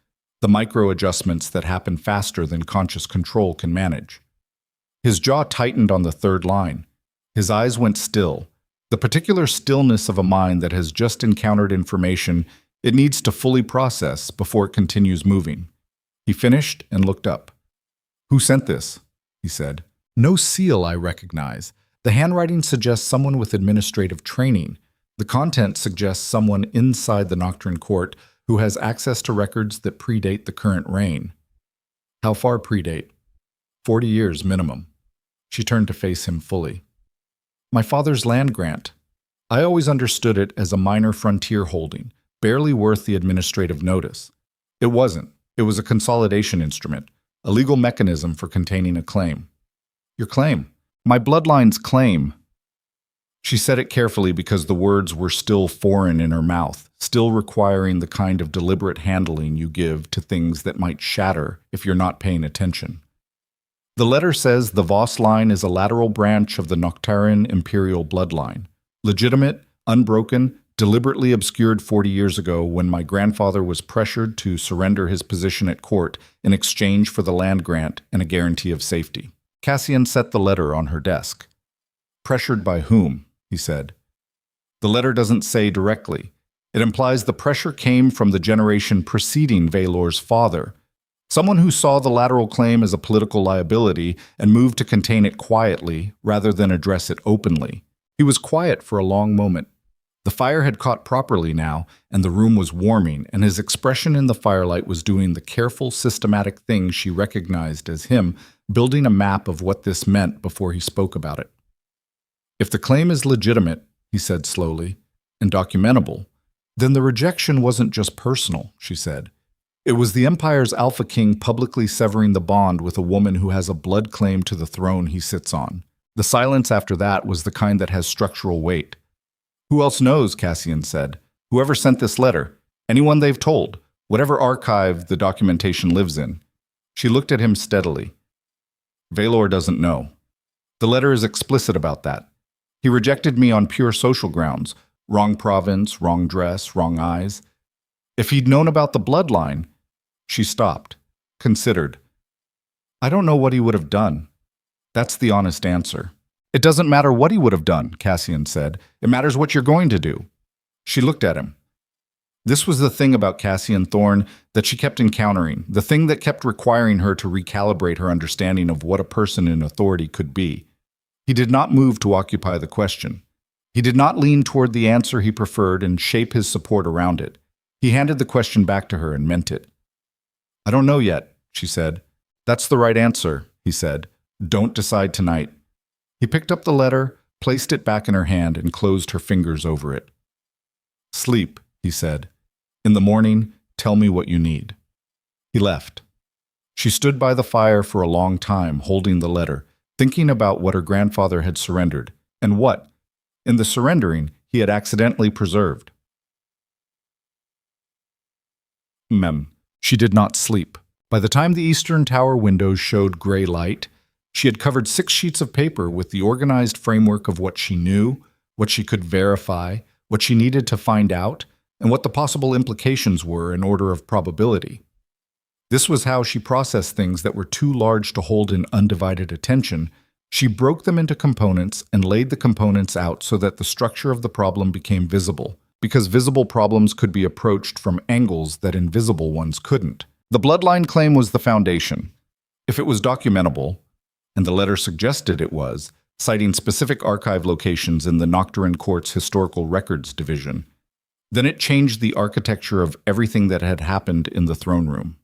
the micro-adjustments that happen faster than conscious control can manage. His jaw tightened on the third line. His eyes went still, the particular stillness of a mind that has just encountered information it needs to fully process before it continues moving. He finished and looked up. "Who sent this?" he said. "No seal I recognize. The handwriting suggests someone with administrative training. The content suggests someone inside the Nocturne Court who has access to records that predate the current reign." "How far predate?" 40 years minimum. She turned to face him fully. "My father's land grant. I always understood it as a minor frontier holding, barely worth the administrative notice. It wasn't. It was a consolidation instrument, a legal mechanism for containing a claim." "Your claim?" "My bloodline's claim." She said it carefully because the words were still foreign in her mouth, still requiring the kind of deliberate handling you give to things that might shatter if you're not paying attention. "The letter says the Voss line is a lateral branch of the Noctarian imperial bloodline, legitimate, unbroken, deliberately obscured 40 years ago when my grandfather was pressured to surrender his position at court in exchange for the land grant and a guarantee of safety." Cassian set the letter on her desk. "Pressured by whom?" he said. "The letter doesn't say directly. It implies the pressure came from the generation preceding Vaelor's father, someone who saw the lateral claim as a political liability and moved to contain it quietly rather than address it openly. He was quiet for a long moment. The fire had caught properly now, and the room was warming, and his expression in the firelight was doing the careful, systematic thing she recognized as him building a map of what this meant before he spoke about it. "If the claim is legitimate," he said slowly, "and documentable, then the rejection wasn't just personal," she said. "It was the Empire's Alpha King publicly severing the bond with a woman who has a blood claim to the throne he sits on. The silence after that was the kind that has structural weight. Who else knows, Cassian said. Whoever sent this letter, anyone they've told, whatever archive the documentation lives in. She looked at him steadily. Vaelor doesn't know. The letter is explicit about that. He rejected me on pure social grounds, wrong province, wrong dress, wrong eyes. If he'd known about the bloodline, she stopped, considered. I don't know what he would have done. That's the honest answer. It doesn't matter what he would have done, Cassian said. It matters what you're going to do. She looked at him. This was the thing about Cassian Thorne that she kept encountering, the thing that kept requiring her to recalibrate her understanding of what a person in authority could be. He did not move to occupy the question. He did not lean toward the answer he preferred and shape his support around it. He handed the question back to her and meant it. I don't know yet, she said. That's the right answer, he said. Don't decide tonight. He picked up the letter, placed it back in her hand, and closed her fingers over it. Sleep, he said. In the morning, tell me what you need. He left. She stood by the fire for a long time, holding the letter, thinking about what her grandfather had surrendered, and what, in the surrendering, he had accidentally preserved. She did not sleep. By the time the Eastern Tower windows showed gray light, she had covered 6 sheets of paper with the organized framework of what she knew, what she could verify, what she needed to find out, and what the possible implications were in order of probability. This was how she processed things that were too large to hold in undivided attention. She broke them into components and laid the components out so that the structure of the problem became visible, because visible problems could be approached from angles that invisible ones couldn't. The bloodline claim was the foundation. If it was documentable, and the letter suggested it was, citing specific archive locations in the Nocturne Court's Historical Records Division, then it changed the architecture of everything that had happened in the throne room.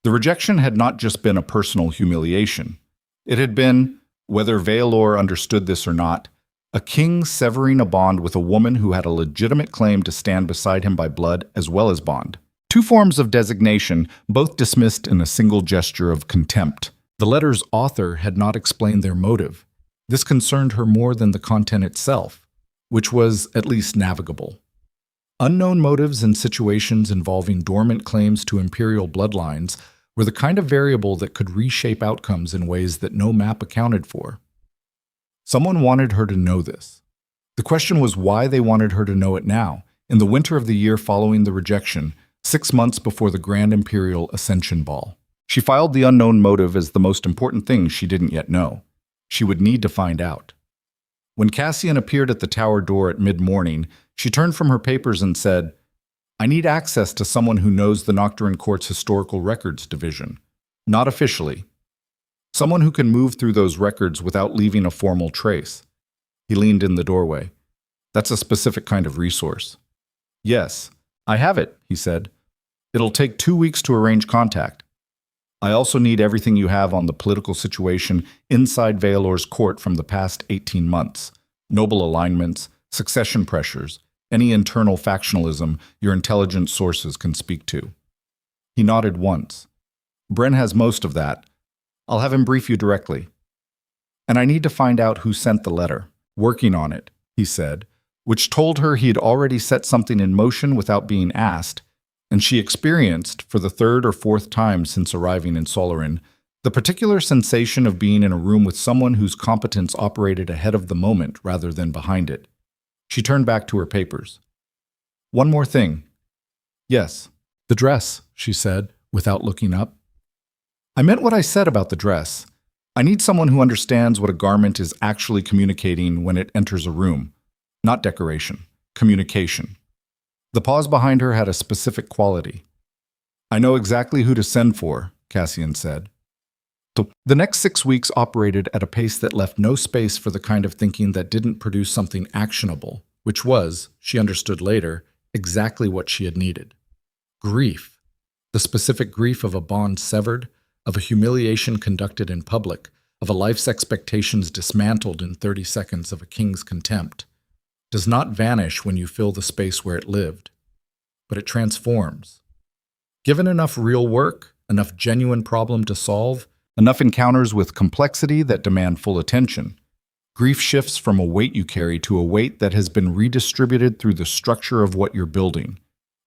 The rejection had not just been a personal humiliation. It had been, whether Vaelor understood this or not, a king severing a bond with a woman who had a legitimate claim to stand beside him by blood as well as bond. Two forms of designation, both dismissed in a single gesture of contempt. The letter's author had not explained their motive. This concerned her more than the content itself, which was at least navigable. Unknown motives in situations involving dormant claims to imperial bloodlines were the kind of variable that could reshape outcomes in ways that no map accounted for. Someone wanted her to know this. The question was why they wanted her to know it now, in the winter of the year following the rejection, 6 months before the Grand Imperial Ascension Ball. She filed the unknown motive as the most important thing she didn't yet know. She would need to find out. When Cassian appeared at the tower door at mid-morning, she turned from her papers and said, "I need access to someone who knows the Nocturne Court's Historical Records Division. Not officially. Someone who can move through those records without leaving a formal trace." He leaned in the doorway. "That's a specific kind of resource." "Yes, I have it," he said. "It'll take 2 weeks to arrange contact. I also need everything you have on the political situation inside Vaelor's court from the past 18 months. Noble alignments, succession pressures, any internal factionalism your intelligence sources can speak to." He nodded once. "Bren has most of that. I'll have him brief you directly. And I need to find out who sent the letter. Working on it," he said, which told her he'd already set something in motion without being asked, and she experienced, for the 3rd or 4th time since arriving in Solarin, the particular sensation of being in a room with someone whose competence operated ahead of the moment rather than behind it. She turned back to her papers. "One more thing." "Yes." "The dress," she said, without looking up. "I meant what I said about the dress. I need someone who understands what a garment is actually communicating when it enters a room. Not decoration, communication." The pause behind her had a specific quality. "I know exactly who to send for," Cassian said. The next 6 weeks operated at a pace that left no space for the kind of thinking that didn't produce something actionable, which was, she understood later, exactly what she had needed. Grief. The specific grief of a bond severed, of a humiliation conducted in public, of a life's expectations dismantled in 30 seconds of a king's contempt, does not vanish when you fill the space where it lived, but it transforms. Given enough real work, enough genuine problem to solve, enough encounters with complexity that demand full attention, grief shifts from a weight you carry to a weight that has been redistributed through the structure of what you're building.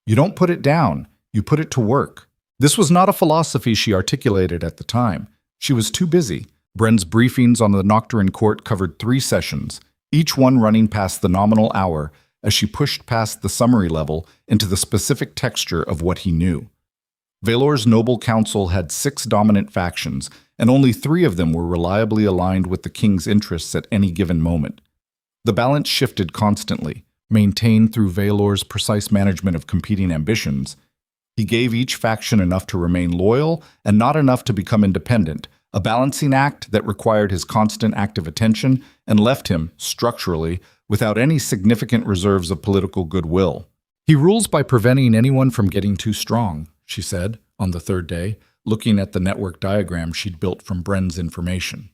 You don't put it down, you put it to work. This was not a philosophy she articulated at the time. She was too busy. Bren's briefings on the Nocturne Court covered 3 sessions, each one running past the nominal hour as she pushed past the summary level into the specific texture of what he knew. Vaelor's noble council had 6 dominant factions, and only 3 of them were reliably aligned with the king's interests at any given moment. The balance shifted constantly, maintained through Vaelor's precise management of competing ambitions. He gave each faction enough to remain loyal and not enough to become independent, a balancing act that required his constant active attention and left him, structurally, without any significant reserves of political goodwill. "He rules by preventing anyone from getting too strong," she said, on the 3rd day, looking at the network diagram she'd built from Bren's information.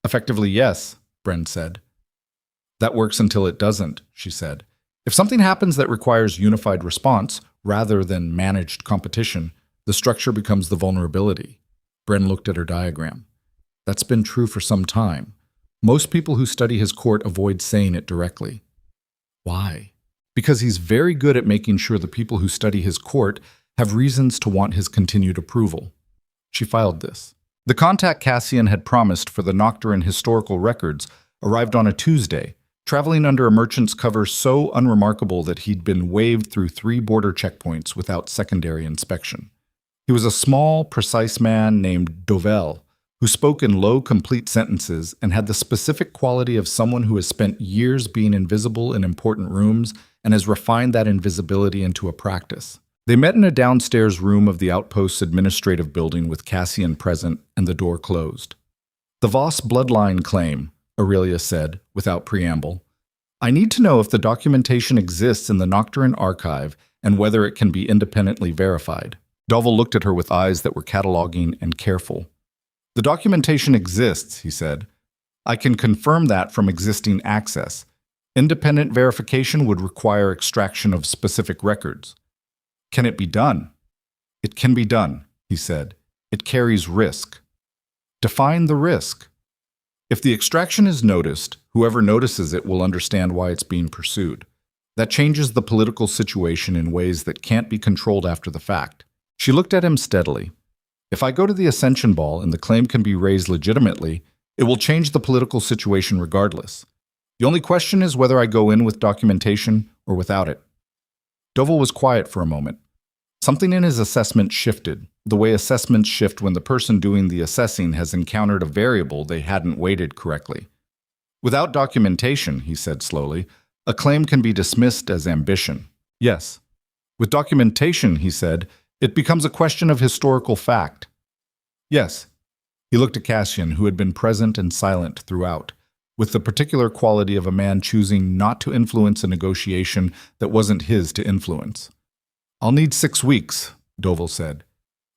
"Effectively, yes," Bren said. "That works until it doesn't," she said. "If something happens that requires unified response, rather than managed competition, the structure becomes the vulnerability." Bren looked at her diagram. "That's been true for some time. Most people who study his court avoid saying it directly." "Why?" "Because he's very good at making sure the people who study his court have reasons to want his continued approval." She filed this. The contact Cassian had promised for the Nocturne historical records arrived on a Tuesday, traveling under a merchant's cover so unremarkable that he'd been waved through 3 border checkpoints without secondary inspection. He was a small, precise man named Dovel, who spoke in low, complete sentences and had the specific quality of someone who has spent years being invisible in important rooms and has refined that invisibility into a practice. They met in a downstairs room of the outpost's administrative building with Cassian present and the door closed. "The Voss Bloodline claim," Aurelia said, without preamble. "I need to know if the documentation exists in the Nocturne archive and whether it can be independently verified." Dovel looked at her with eyes that were cataloging and careful. "The documentation exists," he said. "I can confirm that from existing access. Independent verification would require extraction of specific records." "Can it be done?" "It can be done," he said. "It carries risk." "Define the risk." "If the extraction is noticed, whoever notices it will understand why it's being pursued. That changes the political situation in ways that can't be controlled after the fact." She looked at him steadily. "If I go to the Ascension Ball and the claim can be raised legitimately, it will change the political situation regardless. The only question is whether I go in with documentation or without it." Dovel was quiet for a moment. Something in his assessment shifted, the way assessments shift when the person doing the assessing has encountered a variable they hadn't weighted correctly. "Without documentation," he said slowly, "a claim can be dismissed as ambition." "Yes." "With documentation," he said, "it becomes a question of historical fact." "Yes." He looked at Cassian, who had been present and silent throughout, with the particular quality of a man choosing not to influence a negotiation that wasn't his to influence. "I'll need 6 weeks," Dovel said,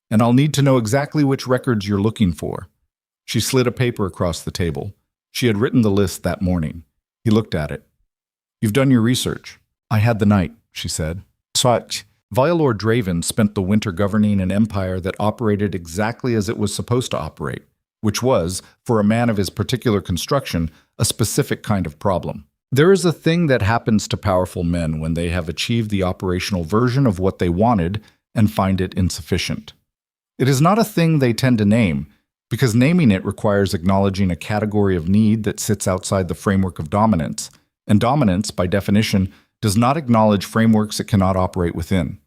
"and I'll need to know exactly which records you're looking for." She slid a paper across the table. She had written the list that morning. He looked at it. "You've done your research." "I had the night," she said. "Swat." Vaelor Draven spent the winter governing an empire that operated exactly as it was supposed to operate, which was, for a man of his particular construction, a specific kind of problem. There is a thing that happens to powerful men when they have achieved the operational version of what they wanted and find it insufficient. It is not a thing they tend to name, because naming it requires acknowledging a category of need that sits outside the framework of dominance, and dominance, by definition, does not acknowledge frameworks it cannot operate within.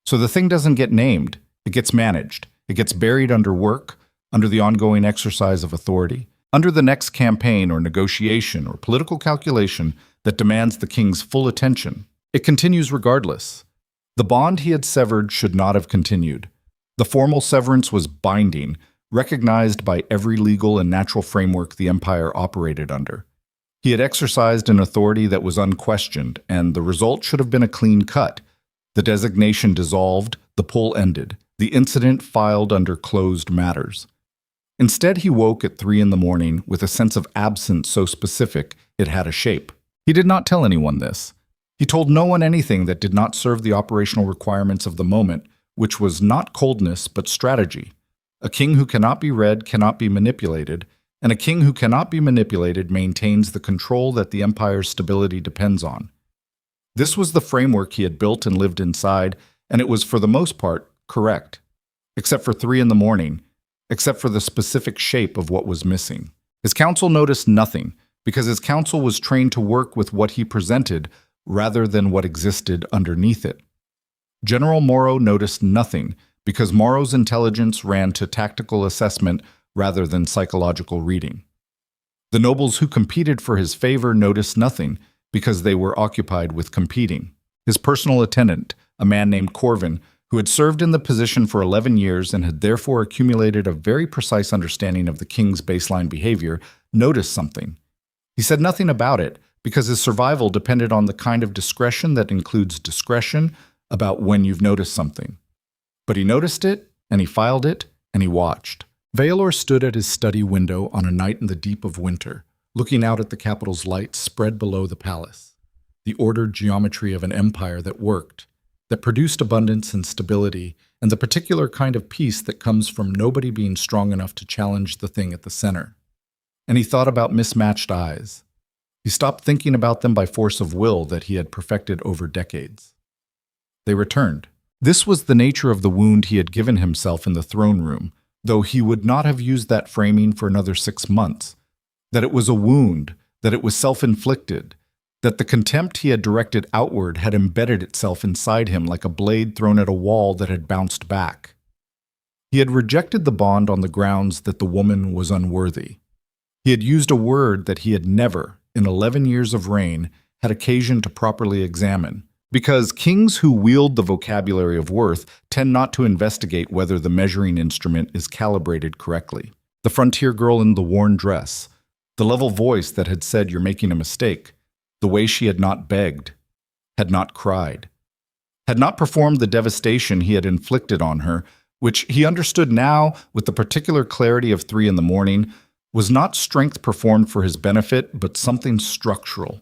So the thing doesn't get named, it gets managed, it gets buried under work, under the ongoing exercise of authority, under the next campaign or negotiation or political calculation that demands the king's full attention. It continues regardless. The bond he had severed should not have continued. The formal severance was binding, recognized by every legal and natural framework the empire operated under. He had exercised an authority that was unquestioned, and the result should have been a clean cut. The designation dissolved, the poll ended, the incident filed under closed matters. Instead, he woke at 3 a.m. with a sense of absence so specific it had a shape. He did not tell anyone this. He told no one anything that did not serve the operational requirements of the moment, which was not coldness but strategy. A king who cannot be read cannot be manipulated, and a king who cannot be manipulated maintains the control that the empire's stability depends on. This was the framework he had built and lived inside, and it was for the most part correct, except for 3 a.m., except for the specific shape of what was missing. His council noticed nothing, because his council was trained to work with what he presented rather than what existed underneath it. General Morrow noticed nothing, because Morrow's intelligence ran to tactical assessment rather than psychological reading. The nobles who competed for his favor noticed nothing, because they were occupied with competing. His personal attendant, a man named Corvin, who had served in the position for 11 years and had therefore accumulated a very precise understanding of the king's baseline behavior, noticed something. He said nothing about it, because his survival depended on the kind of discretion that includes discretion about when you've noticed something. But he noticed it, and he filed it, and he watched. Vaelor stood at his study window on a night in the deep of winter, looking out at the capital's lights spread below the palace, the ordered geometry of an empire that worked, that produced abundance and stability, and the particular kind of peace that comes from nobody being strong enough to challenge the thing at the center. And he thought about mismatched eyes. He stopped thinking about them by force of will that he had perfected over decades. They returned. This was the nature of the wound he had given himself in the throne room, though he would not have used that framing for another 6 months. That it was a wound, that it was self-inflicted, that the contempt he had directed outward had embedded itself inside him like a blade thrown at a wall that had bounced back. He had rejected the bond on the grounds that the woman was unworthy. He had used a word that he had never, in 11 years of reign, had occasion to properly examine, because kings who wield the vocabulary of worth tend not to investigate whether the measuring instrument is calibrated correctly. The frontier girl in the worn dress, the level voice that had said you're making a mistake, the way she had not begged, had not cried, had not performed the devastation he had inflicted on her, which he understood now with the particular clarity of 3 a.m, was not strength performed for his benefit, but something structural,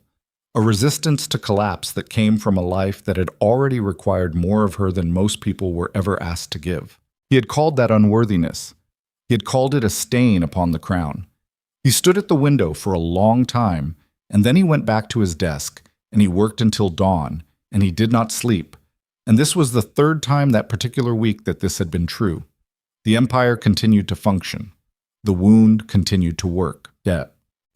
a resistance to collapse that came from a life that had already required more of her than most people were ever asked to give. He had called that unworthiness. He had called it a stain upon the crown. He stood at the window for a long time, and then he went back to his desk, and he worked until dawn, and he did not sleep. And this was the 3rd time that particular week that this had been true. The empire continued to function. The wound continued to work. The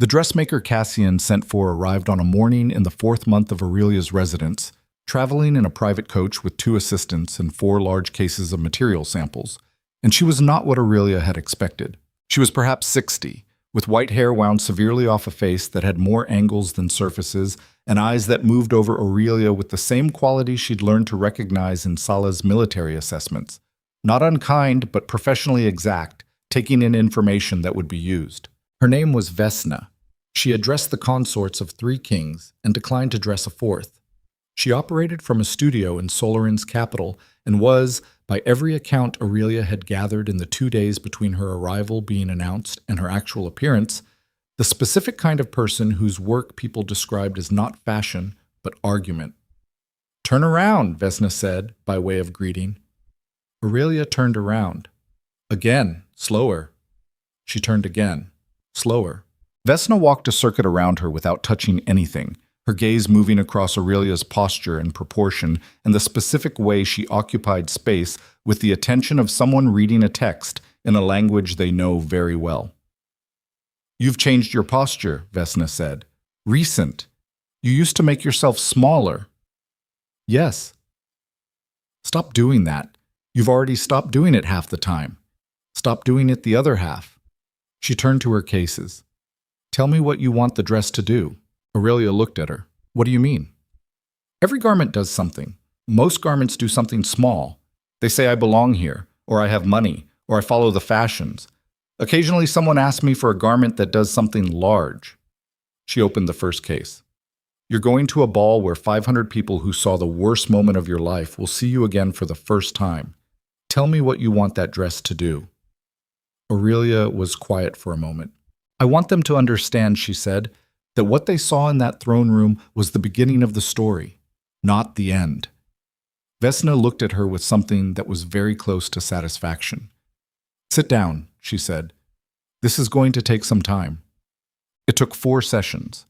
dressmaker Cassian sent for arrived on a morning in the 4th month of Aurelia's residence, traveling in a private coach with 2 assistants and 4 large cases of material samples. And she was not what Aurelia had expected. She was perhaps 60, with white hair wound severely off a face that had more angles than surfaces, and eyes that moved over Aurelia with the same quality she'd learned to recognize in Sala's military assessments. Not unkind, but professionally exact, taking in information that would be used. Her name was Vesna. She addressed the consorts of 3 kings and declined to dress a 4th. She operated from a studio in Solarin's capital and was, by every account Aurelia had gathered in the 2 days between her arrival being announced and her actual appearance, the specific kind of person whose work people described as not fashion, but argument. "Turn around," Vesna said, by way of greeting. Aurelia turned around. Again, slower. She turned again, slower. Vesna walked a circuit around her without touching anything, her gaze moving across Aurelia's posture and proportion and the specific way she occupied space with the attention of someone reading a text in a language they know very well. "You've changed your posture," Vesna said. "Recent. You used to make yourself smaller." "Yes." "Stop doing that. You've already stopped doing it half the time. Stop doing it the other half." She turned to her cases. "Tell me what you want the dress to do." Aurelia looked at her. "What do you mean?" "Every garment does something. Most garments do something small. They say I belong here, or I have money, or I follow the fashions. Occasionally someone asks me for a garment that does something large." She opened the first case. "You're going to a ball where 500 people who saw the worst moment of your life will see you again for the first time. Tell me what you want that dress to do." Aurelia was quiet for a moment. "I want them to understand," she said, "that what they saw in that throne room was the beginning of the story, not the end." Vesna looked at her with something that was very close to satisfaction. "Sit down," she said. "This is going to take some time." It took 4 sessions.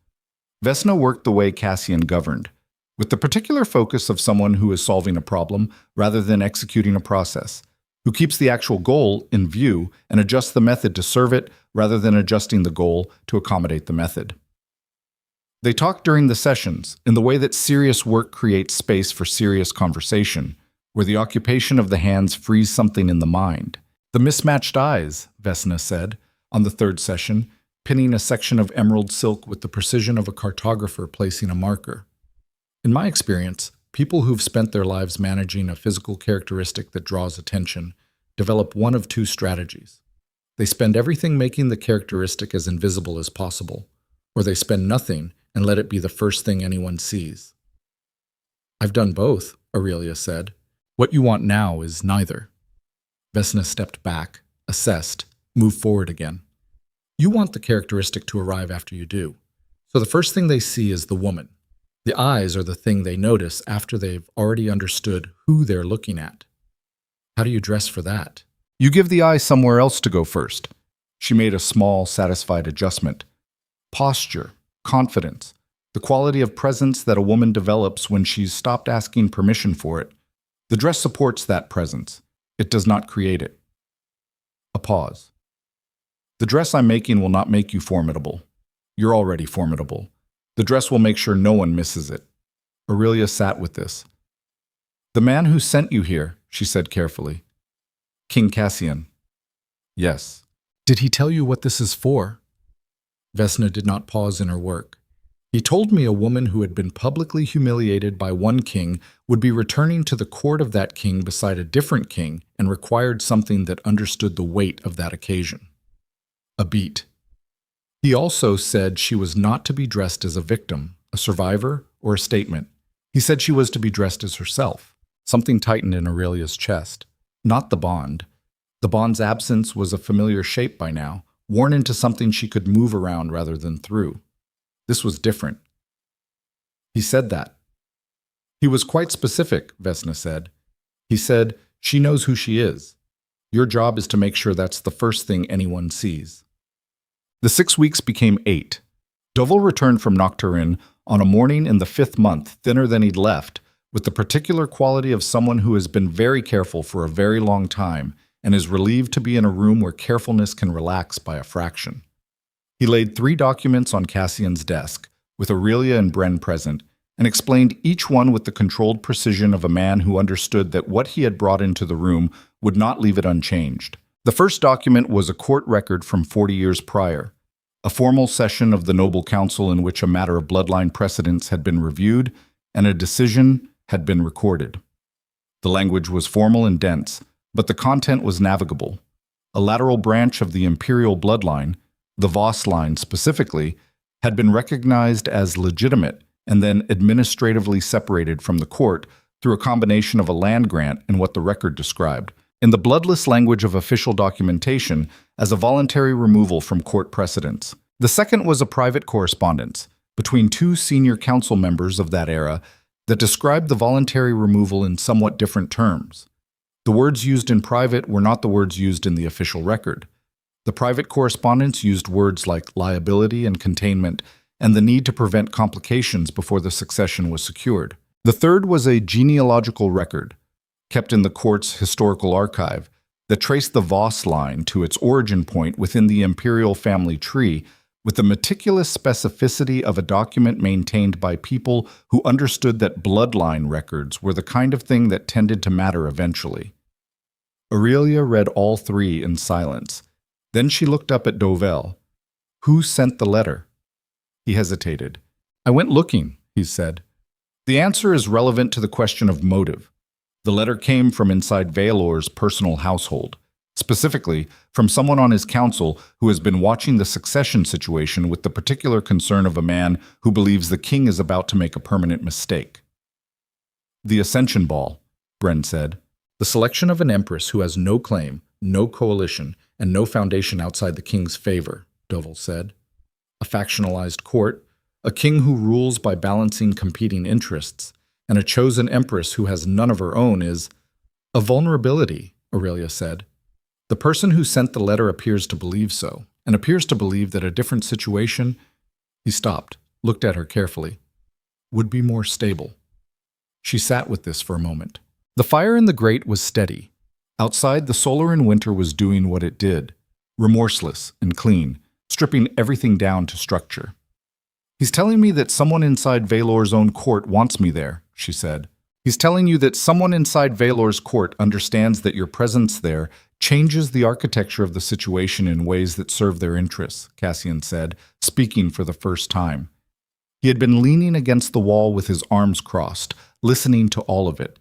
Vesna worked the way Cassian governed, with the particular focus of someone who is solving a problem rather than executing a process, who keeps the actual goal in view and adjusts the method to serve it rather than adjusting the goal to accommodate the method. They talked during the sessions in the way that serious work creates space for serious conversation, where the occupation of the hands frees something in the mind. "The mismatched eyes," Vesna said, on the 3rd session, pinning a section of emerald silk with the precision of a cartographer placing a marker. "In my experience, people who've spent their lives managing a physical characteristic that draws attention develop one of 2 strategies. They spend everything making the characteristic as invisible as possible, or they spend nothing and let it be the first thing anyone sees." "I've done both," Aurelia said. "What you want now is neither." Vesna stepped back, assessed, moved forward again. "You want the characteristic to arrive after you do. So the first thing they see is the woman. The eyes are the thing they notice after they've already understood who they're looking at. How do you dress for that?" "You give the eye somewhere else to go first." She made a small, satisfied adjustment. "Posture, confidence, the quality of presence that a woman develops when she's stopped asking permission for it. The dress supports that presence. It does not create it." A pause. "The dress I'm making will not make you formidable. You're already formidable. The dress will make sure no one misses it." Aurelia sat with this. "The man who sent you here," she said carefully. King Cassian. Yes. Did he tell you what this is for? Vesna did not pause in her work. He told me a woman who had been publicly humiliated by one king would be returning to the court of that king beside a different king and required something that understood the weight of that occasion. A beat. He also said she was not to be dressed as a victim, a survivor, or a statement. He said she was to be dressed as herself. Something tightened in Aurelia's chest. Not the bond. The bond's absence was a familiar shape by now, worn into something she could move around rather than through. This was different. He said that. He was quite specific, Vesna said. He said, she knows who she is. Your job is to make sure that's the first thing anyone sees. The 6 weeks became 8. Doval returned from Nocturne on a morning in the 5th month, thinner than he'd left, with the particular quality of someone who has been very careful for a very long time and is relieved to be in a room where carefulness can relax by a fraction. He laid 3 documents on Cassian's desk, with Aurelia and Bren present, and explained each one with the controlled precision of a man who understood that what he had brought into the room would not leave it unchanged. The first document was a court record from 40 years prior, a formal session of the Noble Council in which a matter of bloodline precedence had been reviewed and a decision had been recorded. The language was formal and dense, but the content was navigable. A lateral branch of the imperial bloodline, the Voss line specifically, had been recognized as legitimate and then administratively separated from the court through a combination of a land grant and what the record described, in the bloodless language of official documentation, as a voluntary removal from court precedents. The second was a private correspondence between 2 senior council members of that era that described the voluntary removal in somewhat different terms. The words used in private were not the words used in the official record. The private correspondence used words like liability and containment and the need to prevent complications before the succession was secured. The third was a genealogical record, kept in the court's historical archive, that traced the Voss line to its origin point within the imperial family tree with the meticulous specificity of a document maintained by people who understood that bloodline records were the kind of thing that tended to matter eventually. Aurelia read all 3 in silence. Then she looked up at Doval. Who sent the letter? He hesitated. I went looking, he said. The answer is relevant to the question of motive. The letter came from inside Vaelor's personal household, specifically from someone on his council who has been watching the succession situation with the particular concern of a man who believes the king is about to make a permanent mistake. The Ascension Ball, Bren said. The selection of an empress who has no claim, no coalition, and no foundation outside the king's favor, Doval said. A factionalized court, a king who rules by balancing competing interests, and a chosen empress who has none of her own is a vulnerability, Aurelia said. The person who sent the letter appears to believe so, and appears to believe that a different situation, he stopped, looked at her carefully, would be more stable. She sat with this for a moment. The fire in the grate was steady. Outside, the solar in winter was doing what it did, remorseless and clean, stripping everything down to structure. He's telling me that someone inside Vaelor's own court wants me there, she said. He's telling you that someone inside Vaelor's court understands that your presence there changes the architecture of the situation in ways that serve their interests, Cassian said, speaking for the first time. He had been leaning against the wall with his arms crossed, listening to all of it.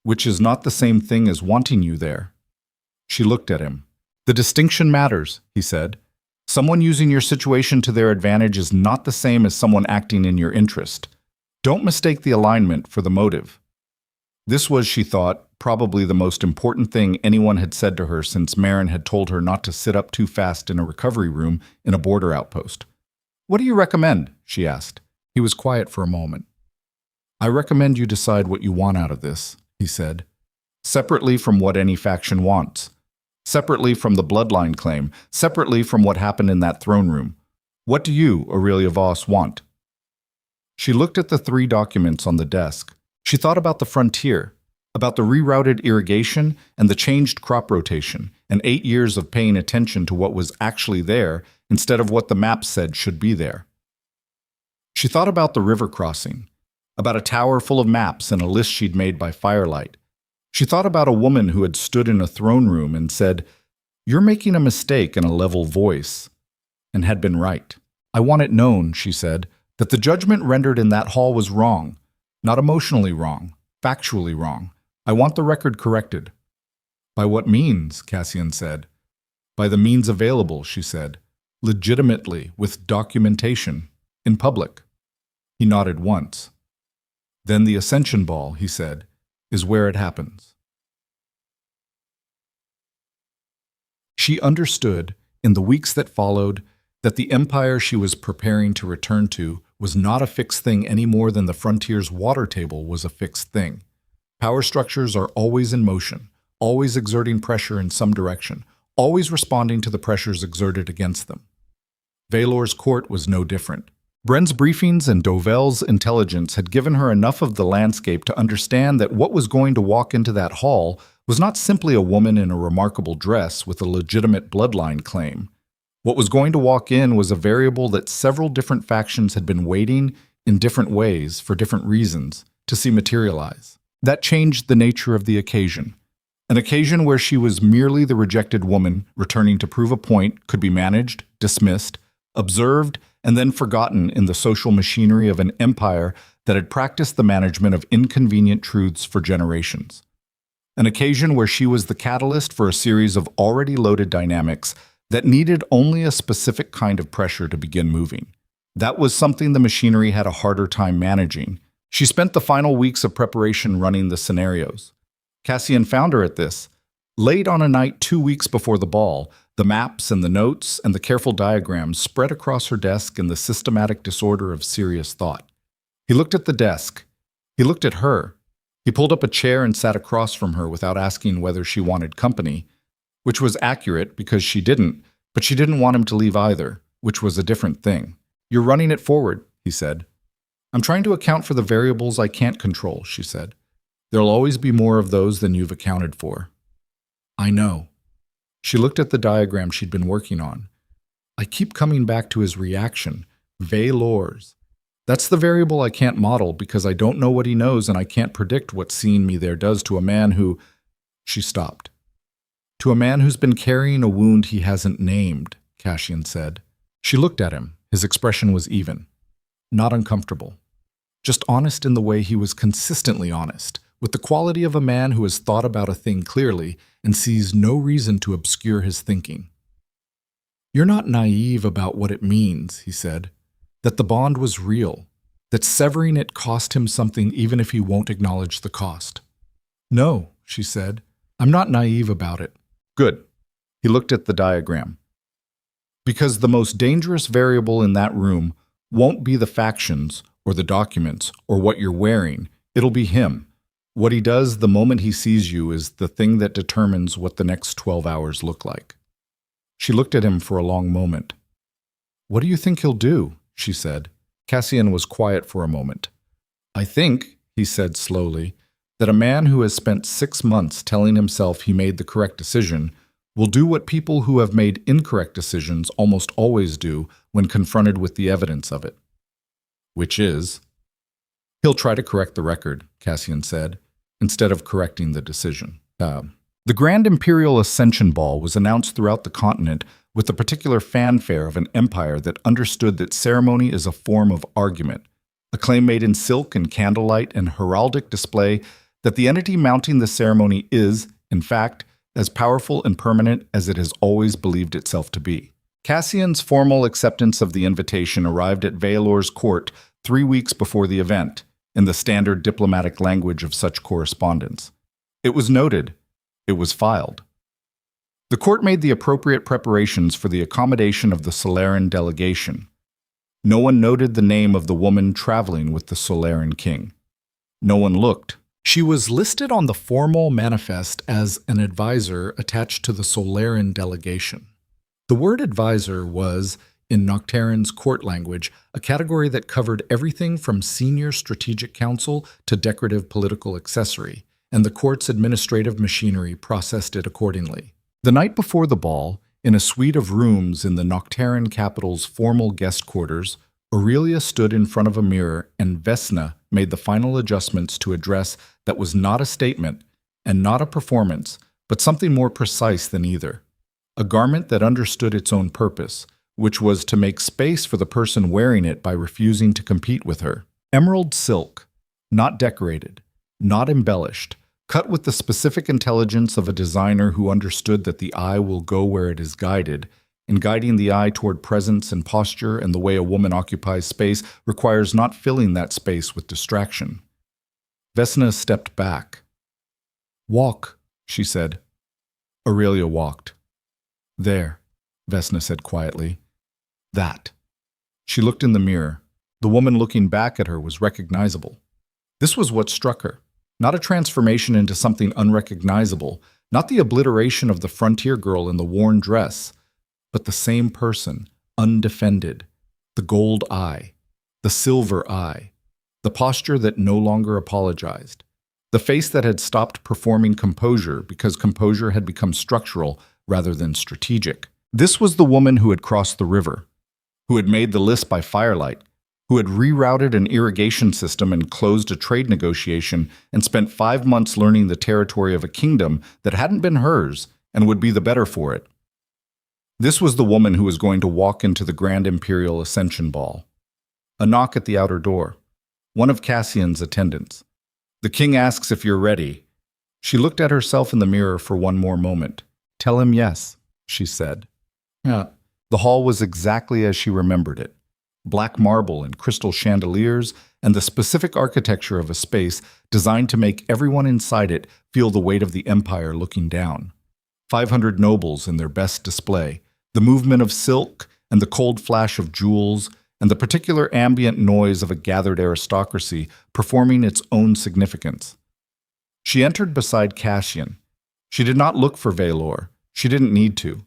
Which is not the same thing as wanting you there. She looked at him. The distinction matters, he said. Someone using your situation to their advantage is not the same as someone acting in your interest. Don't mistake the alignment for the motive. This was, she thought, probably the most important thing anyone had said to her since Marin had told her not to sit up too fast in a recovery room in a border outpost. What do you recommend? She asked. He was quiet for a moment. I recommend you decide what you want out of this, he said, separately from what any faction wants, separately from the bloodline claim, separately from what happened in that throne room. What do you, Aurelia Voss, want? She looked at the 3 documents on the desk. She thought about the frontier, about the rerouted irrigation and the changed crop rotation, and 8 years of paying attention to what was actually there instead of what the map said should be there. She thought about the river crossing, about a tower full of maps and a list she'd made by firelight. She thought about a woman who had stood in a throne room and said, "You're making a mistake," in a level voice, and had been right. "I want it known," she said, "that the judgment rendered in that hall was wrong, not emotionally wrong, factually wrong. I want the record corrected." "By what means?" Cassian said. "By the means available," she said, "legitimately, with documentation, in public." He nodded once. "Then the Ascension Ball," he said, "is where it happens." She understood, in the weeks that followed, that the empire she was preparing to return to was not a fixed thing any more than the frontier's water table was a fixed thing. Power structures are always in motion, always exerting pressure in some direction, always responding to the pressures exerted against them. Vaelor's court was no different. Bren's briefings and Dovel's intelligence had given her enough of the landscape to understand that what was going to walk into that hall was not simply a woman in a remarkable dress with a legitimate bloodline claim. What was going to walk in was a variable that several different factions had been waiting, in different ways, for different reasons, to see materialize. That changed the nature of the occasion. An occasion where she was merely the rejected woman returning to prove a point could be managed, dismissed, observed, and then forgotten in the social machinery of an empire that had practiced the management of inconvenient truths for generations. An occasion where she was the catalyst for a series of already loaded dynamics that needed only a specific kind of pressure to begin moving. That was something the machinery had a harder time managing. She spent the final weeks of preparation running the scenarios. Cassian found her at this. Late on a night 2 weeks before the ball, the maps and the notes and the careful diagrams spread across her desk in the systematic disorder of serious thought. He looked at the desk. He looked at her. He pulled up a chair and sat across from her without asking whether she wanted company, which was accurate because she didn't, but she didn't want him to leave either, which was a different thing. "You're running it forward," he said. "I'm trying to account for the variables I can't control," she said. "There'll always be more of those than you've accounted for." "I know." She looked at the diagram she'd been working on. "I keep coming back to his reaction, Vaelor's. That's the variable I can't model because I don't know what he knows and I can't predict what seeing me there does to a man who—" She stopped. "To a man who's been carrying a wound he hasn't named," Cassian said. She looked at him. His expression was even. Not uncomfortable. Just honest in the way he was consistently honest, with the quality of a man who has thought about a thing clearly and sees no reason to obscure his thinking. "You're not naive about what it means," he said. "That the bond was real. That severing it cost him something even if he won't acknowledge the cost." "No," she said. "I'm not naive about it." "Good." He looked at the diagram. "Because the most dangerous variable in that room won't be the factions or the documents or what you're wearing. It'll be him. What he does the moment he sees you is the thing that determines what the next 12 hours look like." She looked at him for a long moment. "What do you think he'll do?" she said. Cassian was quiet for a moment. "I think," he said slowly, "that a man who has spent 6 months telling himself he made the correct decision will do what people who have made incorrect decisions almost always do when confronted with the evidence of it. Which is—" "He'll try to correct the record," Cassian said, "instead of correcting the decision." The Grand Imperial Ascension Ball was announced throughout the continent with the particular fanfare of an empire that understood that ceremony is a form of argument, a claim made in silk and candlelight and heraldic display that the entity mounting the ceremony is, in fact, as powerful and permanent as it has always believed itself to be. Cassian's formal acceptance of the invitation arrived at Vaelor's court 3 weeks before the event, in the standard diplomatic language of such correspondence. It was noted. It was filed. The court made the appropriate preparations for the accommodation of the Solaran delegation. No one noted the name of the woman traveling with the Solaran king. No one looked. She was listed on the formal manifest as an advisor attached to the Solaran delegation. The word advisor was, in Noctaran's court language, a category that covered everything from senior strategic counsel to decorative political accessory, and the court's administrative machinery processed it accordingly. The night before the ball, in a suite of rooms in the Noctaran capital's formal guest quarters, Aurelia stood in front of a mirror and Vesna made the final adjustments to a dress that was not a statement and not a performance, but something more precise than either. A garment that understood its own purpose, which was to make space for the person wearing it by refusing to compete with her. Emerald silk, not decorated, not embellished, cut with the specific intelligence of a designer who understood that the eye will go where it is guided, and guiding the eye toward presence and posture and the way a woman occupies space requires not filling that space with distraction. Vesna stepped back. "Walk," she said. Aurelia walked. "There," Vesna said quietly. "That." She looked in the mirror. The woman looking back at her was recognizable. This was what struck her. Not a transformation into something unrecognizable, not the obliteration of the frontier girl in the worn dress, but the same person, undefended, the gold eye, the silver eye, the posture that no longer apologized, the face that had stopped performing composure because composure had become structural rather than strategic. This was the woman who had crossed the river, who had made the list by firelight, who had rerouted an irrigation system and closed a trade negotiation and spent 5 months learning the territory of a kingdom that hadn't been hers and would be the better for it. This was the woman who was going to walk into the Grand Imperial Ascension Ball. A knock at the outer door. One of Cassian's attendants. "The king asks if you're ready." She looked at herself in the mirror for one more moment. "Tell him yes," she said. Yeah. The hall was exactly as she remembered it. Black marble and crystal chandeliers, and the specific architecture of a space designed to make everyone inside it feel the weight of the empire looking down. 500 nobles in their best display, the movement of silk and the cold flash of jewels, and the particular ambient noise of a gathered aristocracy performing its own significance. She entered beside Cassian. She did not look for Vaelor. She didn't need to.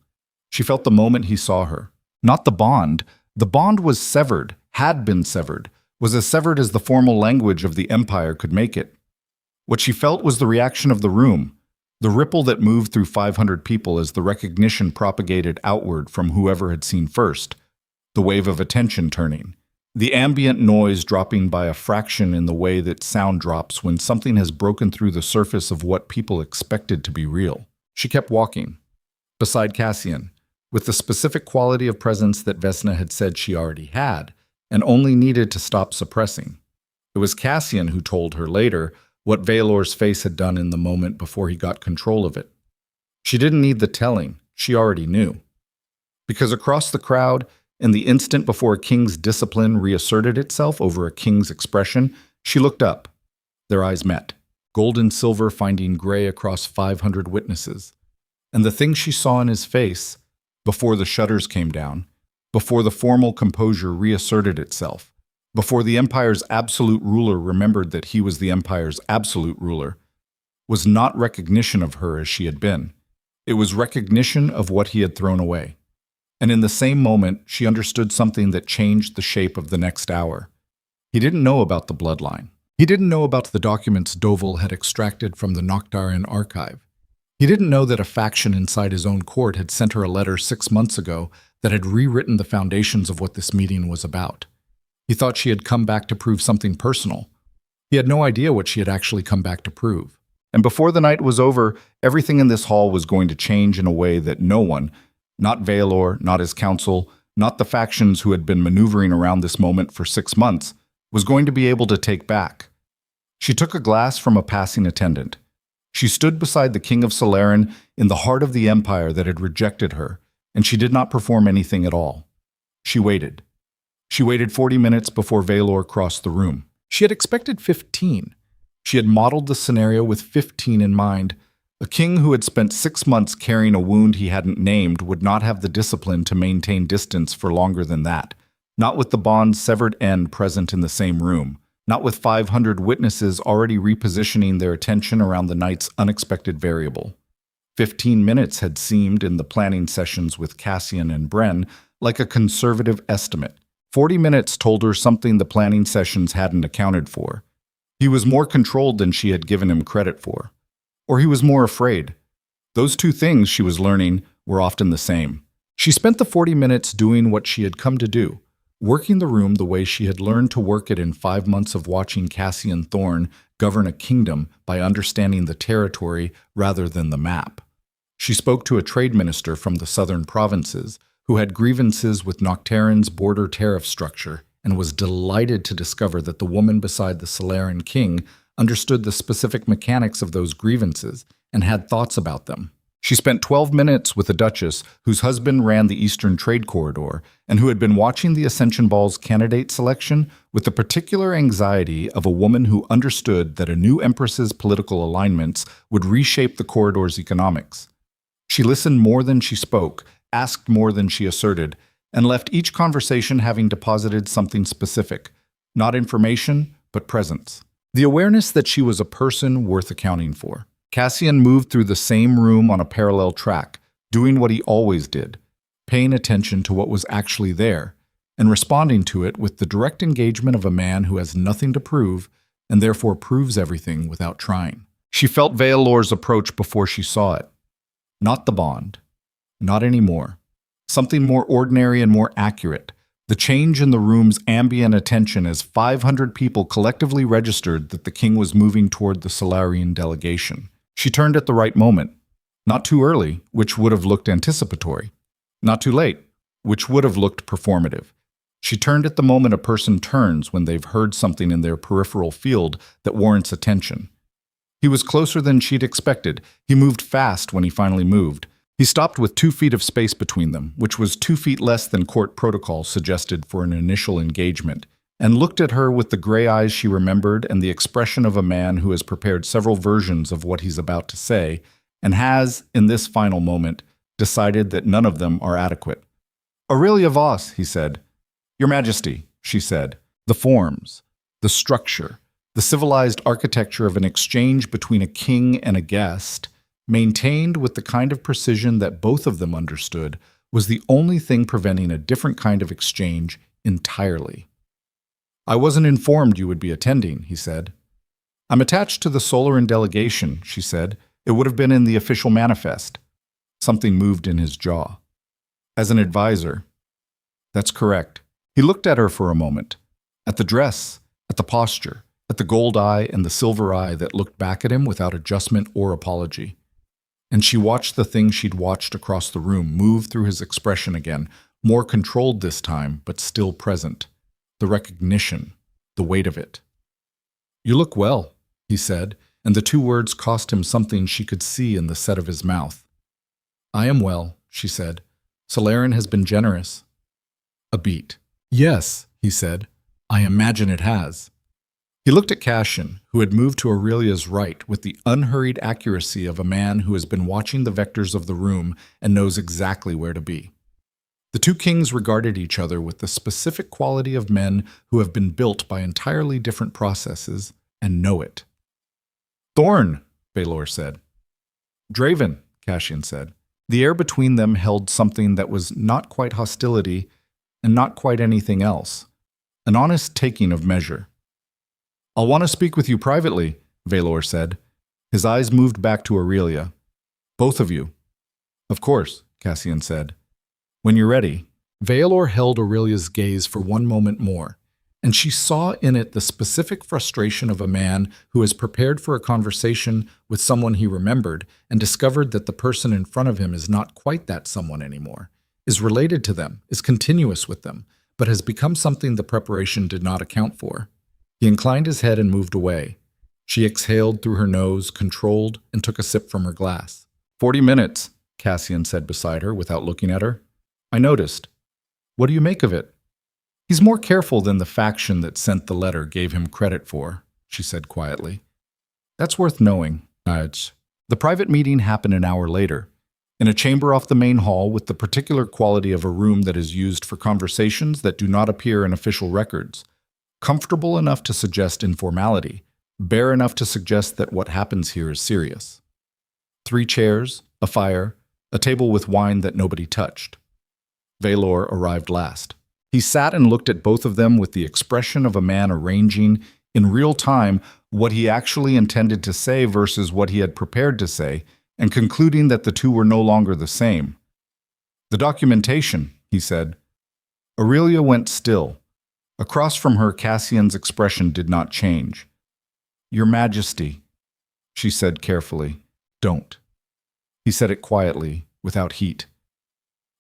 She felt the moment he saw her. Not the bond. The bond was severed, had been severed, was as severed as the formal language of the empire could make it. What she felt was the reaction of the room, the ripple that moved through 500 people as the recognition propagated outward from whoever had seen first, the wave of attention turning, the ambient noise dropping by a fraction in the way that sound drops when something has broken through the surface of what people expected to be real. She kept walking, beside Cassian, with the specific quality of presence that Vesna had said she already had, and only needed to stop suppressing. It was Cassian who told her later what Vaelor's face had done in the moment before he got control of it. She didn't need the telling, she already knew. Because across the crowd, in the instant before a king's discipline reasserted itself over a king's expression, she looked up. Their eyes met, gold and silver finding gray across 500 witnesses. And the thing she saw in his face, before the shutters came down, before the formal composure reasserted itself, before the empire's absolute ruler remembered that he was the empire's absolute ruler, was not recognition of her as she had been. It was recognition of what he had thrown away. And in the same moment, she understood something that changed the shape of the next hour. He didn't know about the bloodline. He didn't know about the documents Doval had extracted from the Noctaran archive. He didn't know that a faction inside his own court had sent her a letter 6 months ago that had rewritten the foundations of what this meeting was about. He thought she had come back to prove something personal. He had no idea what she had actually come back to prove. And before the night was over, everything in this hall was going to change in a way that no one, not Vaelor, not his council, not the factions who had been maneuvering around this moment for 6 months, was going to be able to take back. She took a glass from a passing attendant. She stood beside the king of Solaran in the heart of the empire that had rejected her, and she did not perform anything at all. She waited. She waited 40 minutes before Vaelor crossed the room. She had expected 15. She had modeled the scenario with 15 in mind. A king who had spent 6 months carrying a wound he hadn't named would not have the discipline to maintain distance for longer than that, not with the bond's severed end present in the same room. Not with 500 witnesses already repositioning their attention around the night's unexpected variable. 15 minutes had seemed, in the planning sessions with Cassian and Bren, like a conservative estimate. 40 minutes told her something the planning sessions hadn't accounted for. He was more controlled than she had given him credit for. Or he was more afraid. Those two things, she was learning, were often the same. She spent the 40 minutes doing what she had come to do, working the room the way she had learned to work it in 5 months of watching Cassian Thorne govern a kingdom by understanding the territory rather than the map. She spoke to a trade minister from the southern provinces who had grievances with Nocteran's border tariff structure and was delighted to discover that the woman beside the Solarian king understood the specific mechanics of those grievances and had thoughts about them. She spent 12 minutes with a duchess whose husband ran the Eastern Trade Corridor and who had been watching the Ascension Ball's candidate selection with the particular anxiety of a woman who understood that a new empress's political alignments would reshape the corridor's economics. She listened more than she spoke, asked more than she asserted, and left each conversation having deposited something specific, not information, but presence. The awareness that she was a person worth accounting for. Cassian moved through the same room on a parallel track, doing what he always did, paying attention to what was actually there, and responding to it with the direct engagement of a man who has nothing to prove and therefore proves everything without trying. She felt Vaelor's approach before she saw it. Not the bond. Not anymore. Something more ordinary and more accurate. The change in the room's ambient attention as 500 people collectively registered that the king was moving toward the Solarian delegation. She turned at the right moment. Not too early, which would have looked anticipatory. Not too late, which would have looked performative. She turned at the moment a person turns when they've heard something in their peripheral field that warrants attention. He was closer than she'd expected. He moved fast when he finally moved. He stopped with 2 feet of space between them, which was 2 feet less than court protocol suggested for an initial engagement, and looked at her with the gray eyes she remembered and the expression of a man who has prepared several versions of what he's about to say and has, in this final moment, decided that none of them are adequate. "Aurelia Voss," he said. "Your Majesty," she said. The forms, the structure, the civilized architecture of an exchange between a king and a guest, maintained with the kind of precision that both of them understood, was the only thing preventing a different kind of exchange entirely. "I wasn't informed you would be attending," he said. "I'm attached to the Solarian delegation," she said. "It would have been in the official manifest." Something moved in his jaw. "As an advisor." "That's correct." He looked at her for a moment. At the dress, at the posture, at the gold eye and the silver eye that looked back at him without adjustment or apology. And she watched the thing she'd watched across the room move through his expression again, more controlled this time, but still present. The recognition, the weight of it. "You look well," he said, and the 2 words cost him something she could see in the set of his mouth. "I am well," she said. "Solarian has been generous." A beat. "Yes," he said. "I imagine it has." He looked at Cassian, who had moved to Aurelia's right with the unhurried accuracy of a man who has been watching the vectors of the room and knows exactly where to be. The 2 kings regarded each other with the specific quality of men who have been built by entirely different processes and know it. "Thorn," Vaelor said. "Draven," Cassian said. The air between them held something that was not quite hostility and not quite anything else. An honest taking of measure. "I'll want to speak with you privately," Vaelor said. His eyes moved back to Aurelia. "Both of you." "Of course," Cassian said. "When you're ready." Vaelor held Aurelia's gaze for one moment more, and she saw in it the specific frustration of a man who has prepared for a conversation with someone he remembered and discovered that the person in front of him is not quite that someone anymore, is related to them, is continuous with them, but has become something the preparation did not account for. He inclined his head and moved away. She exhaled through her nose, controlled, and took a sip from her glass. 40 minutes, Cassian said beside her without looking at her. "I noticed. What do you make of it?" "He's more careful than the faction that sent the letter gave him credit for," she said quietly. "That's worth knowing." The private meeting happened an hour later, in a chamber off the main hall with the particular quality of a room that is used for conversations that do not appear in official records. Comfortable enough to suggest informality, bare enough to suggest that what happens here is serious. 3 chairs, a fire, a table with wine that nobody touched. Vaelor arrived last. He sat and looked at both of them with the expression of a man arranging, in real time, what he actually intended to say versus what he had prepared to say, and concluding that the two were no longer the same. "The documentation," he said. Aurelia went still. Across from her, Cassian's expression did not change. Your Majesty, she said carefully. Don't. He said it quietly, without heat.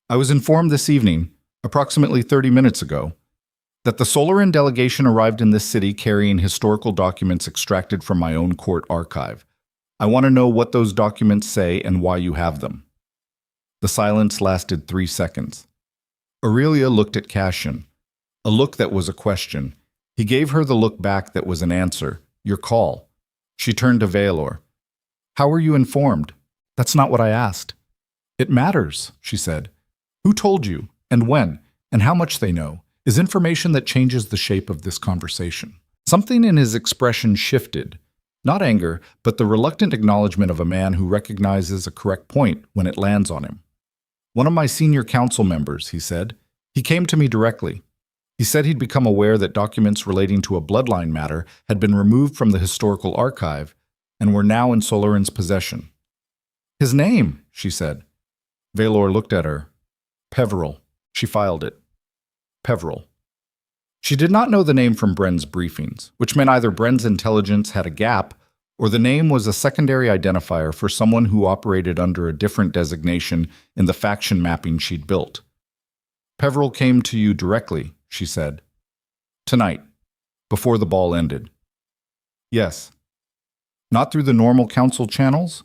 I was informed this evening, approximately 30 minutes ago, that the Solaran delegation arrived in this city carrying historical documents extracted from my own court archive. I want to know what those documents say and why you have them. The silence lasted 3 seconds. Aurelia looked at Cassian, a look that was a question. He gave her the look back that was an answer. Your call. She turned to Vaelor. How were you informed? That's not what I asked. It matters, she said. Who told you, and when, and how much they know, is information that changes the shape of this conversation. Something in his expression shifted. Not anger, but the reluctant acknowledgement of a man who recognizes a correct point when it lands on him. One of my senior council members, he said. He came to me directly. He said he'd become aware that documents relating to a bloodline matter had been removed from the historical archive and were now in Solaran's possession. His name, she said. Vaelor looked at her. Peveril. She filed it. Peveril. She did not know the name from Bren's briefings, which meant either Bren's intelligence had a gap or the name was a secondary identifier for someone who operated under a different designation in the faction mapping she'd built. Peveril came to you directly, she said. Tonight, before the ball ended. Yes. Not through the normal council channels?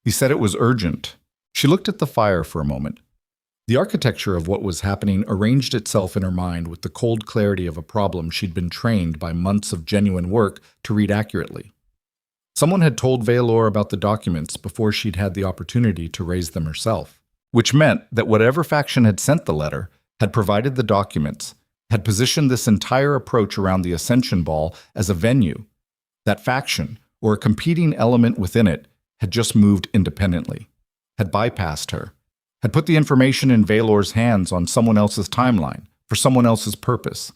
He said it was urgent. She looked at the fire for a moment. The architecture of what was happening arranged itself in her mind with the cold clarity of a problem she'd been trained by months of genuine work to read accurately. Someone had told Vaelor about the documents before she'd had the opportunity to raise them herself, which meant that whatever faction had sent the letter, had provided the documents, had positioned this entire approach around the Ascension Ball as a venue. That faction, or a competing element within it, had just moved independently, had bypassed her, had put the information in Vaelor's hands on someone else's timeline, for someone else's purpose,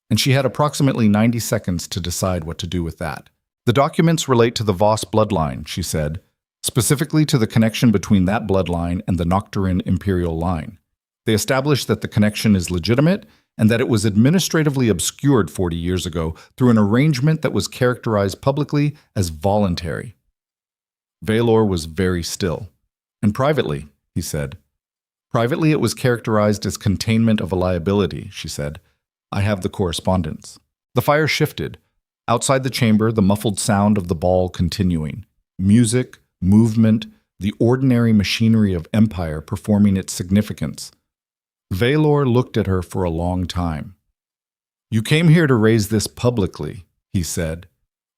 and she had approximately 90 seconds to decide what to do with that. The documents relate to the Voss bloodline, she said, specifically to the connection between that bloodline and the Nocturne Imperial line. They establish that the connection is legitimate and that it was administratively obscured 40 years ago through an arrangement that was characterized publicly as voluntary. Vaelor was very still. And privately, he said. Privately, it was characterized as containment of a liability, she said. I have the correspondence. The fire shifted. Outside the chamber, the muffled sound of the ball continuing. Music, movement, the ordinary machinery of empire performing its significance. Vaelor looked at her for a long time. You came here to raise this publicly, he said,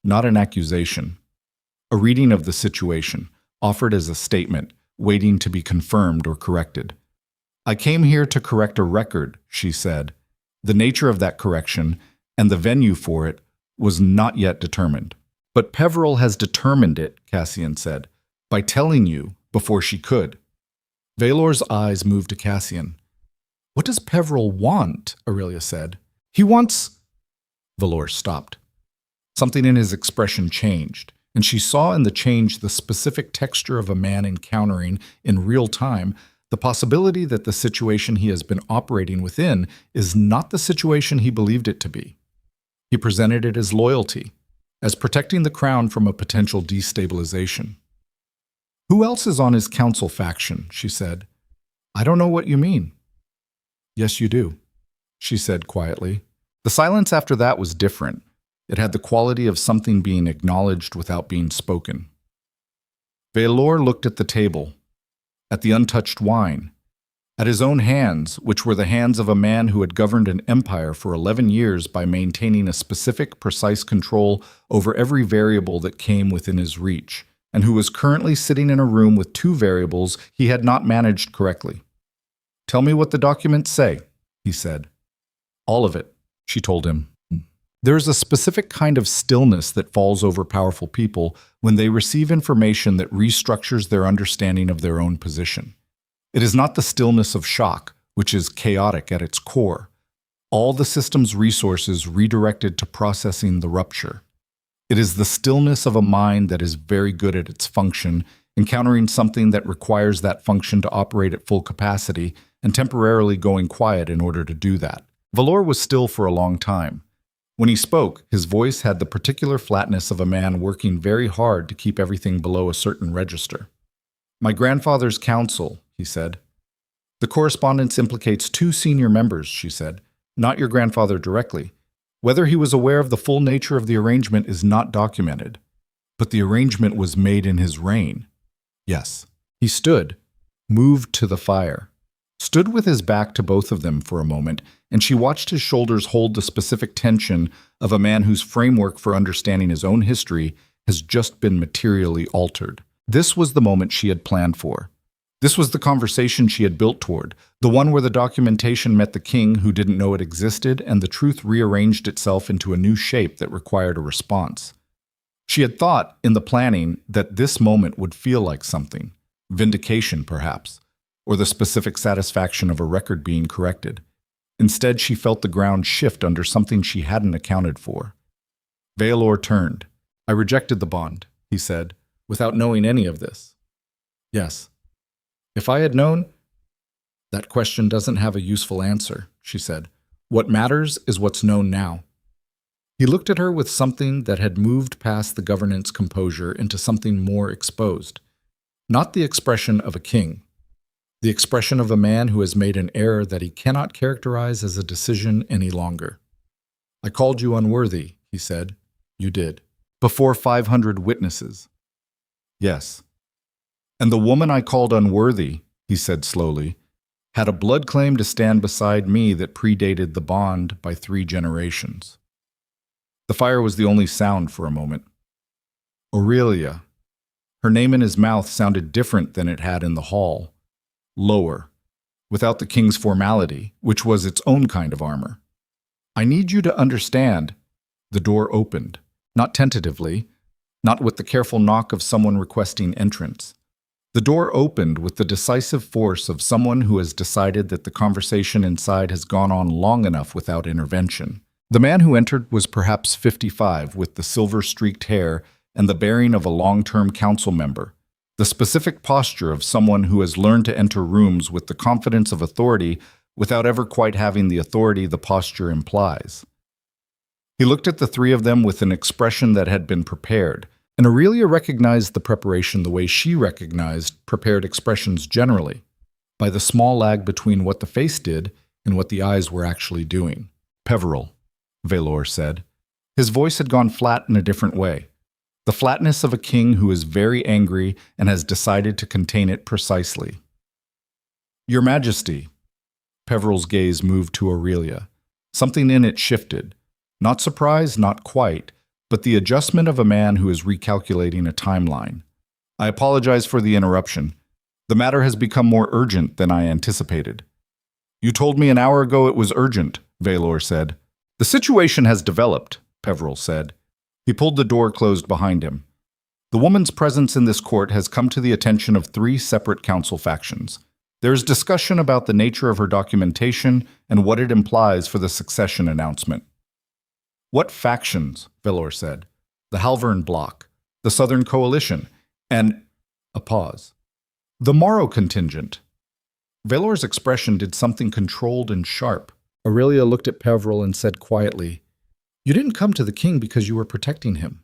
not an accusation. A reading of the situation, offered as a statement, waiting to be confirmed or corrected. I came here to correct a record, she said. The nature of that correction, and the venue for it, was not yet determined. But Peveril has determined it, Cassian said, by telling you before she could. Vaelor's eyes moved to Cassian. What does Peveril want? Aurelia said. He wants... Vaelor stopped. Something in his expression changed, and she saw in the change the specific texture of a man encountering, in real time, the possibility that the situation he has been operating within is not the situation he believed it to be. He presented it as loyalty, as protecting the crown from a potential destabilization. Who else is on his council faction? She said. I don't know what you mean. Yes, you do, she said quietly. The silence after that was different. It had the quality of something being acknowledged without being spoken. Vaelor looked at the table, at the untouched wine, at his own hands, which were the hands of a man who had governed an empire for 11 years by maintaining a specific, precise control over every variable that came within his reach, and who was currently sitting in a room with 2 variables he had not managed correctly. Tell me what the documents say, he said. All of it, she told him. There is a specific kind of stillness that falls over powerful people when they receive information that restructures their understanding of their own position. It is not the stillness of shock, which is chaotic at its core. All the system's resources redirected to processing the rupture. It is the stillness of a mind that is very good at its function, encountering something that requires that function to operate at full capacity and temporarily going quiet in order to do that. Vaelor was still for a long time. When he spoke, his voice had the particular flatness of a man working very hard to keep everything below a certain register. "My grandfather's counsel," he said. "The correspondence implicates 2 senior members," she said, "not your grandfather directly. Whether he was aware of the full nature of the arrangement is not documented. But the arrangement was made in his reign." "Yes." He stood, moved to the fire, stood with his back to both of them for a moment, and she watched his shoulders hold the specific tension of a man whose framework for understanding his own history has just been materially altered. This was the moment she had planned for. This was the conversation she had built toward, the one where the documentation met the king who didn't know it existed, and the truth rearranged itself into a new shape that required a response. She had thought, in the planning, that this moment would feel like something. Vindication, perhaps, or the specific satisfaction of a record being corrected. Instead, she felt the ground shift under something she hadn't accounted for. Vaelor turned. "I rejected the bond," he said, "without knowing any of this." "Yes. If I had known—" "That question doesn't have a useful answer," she said. "What matters is what's known now." He looked at her with something that had moved past the governance composure into something more exposed. Not the expression of a king. The expression of a man who has made an error that he cannot characterize as a decision any longer. "I called you unworthy," he said. "You did. Before 500 witnesses." "Yes." "And the woman I called unworthy," he said slowly, "had a blood claim to stand beside me that predated the bond by 3 generations." The fire was the only sound for a moment. Aurelia. Her name in his mouth sounded different than it had in the hall. Lower, without the king's formality, which was its own kind of armor. "I need you to understand." The door opened, not tentatively, not with the careful knock of someone requesting entrance. The door opened with the decisive force of someone who has decided that the conversation inside has gone on long enough without intervention. The man who entered was perhaps 55, with the silver-streaked hair and the bearing of a long-term council member, the specific posture of someone who has learned to enter rooms with the confidence of authority without ever quite having the authority the posture implies. He looked at the 3 of them with an expression that had been prepared, and Aurelia recognized the preparation the way she recognized prepared expressions generally, by the small lag between what the face did and what the eyes were actually doing. "Peveril," Vaelor said. His voice had gone flat in a different way. The flatness of a king who is very angry and has decided to contain it precisely. "Your Majesty." Peveril's gaze moved to Aurelia. Something in it shifted. Not surprise, not quite, but the adjustment of a man who is recalculating a timeline. "I apologize for the interruption. The matter has become more urgent than I anticipated." "You told me an hour ago it was urgent," Vaelor said. "The situation has developed," Peveril said. He pulled the door closed behind him. "The woman's presence in this court has come to the attention of 3 separate council factions. There is discussion about the nature of her documentation and what it implies for the succession announcement." "What factions?" Vaelor said. "The Halvern Bloc, the Southern Coalition, and—" a pause. "The Morrow contingent." Vaelor's expression did something controlled and sharp. Aurelia looked at Peveril and said quietly, "You didn't come to the king because you were protecting him."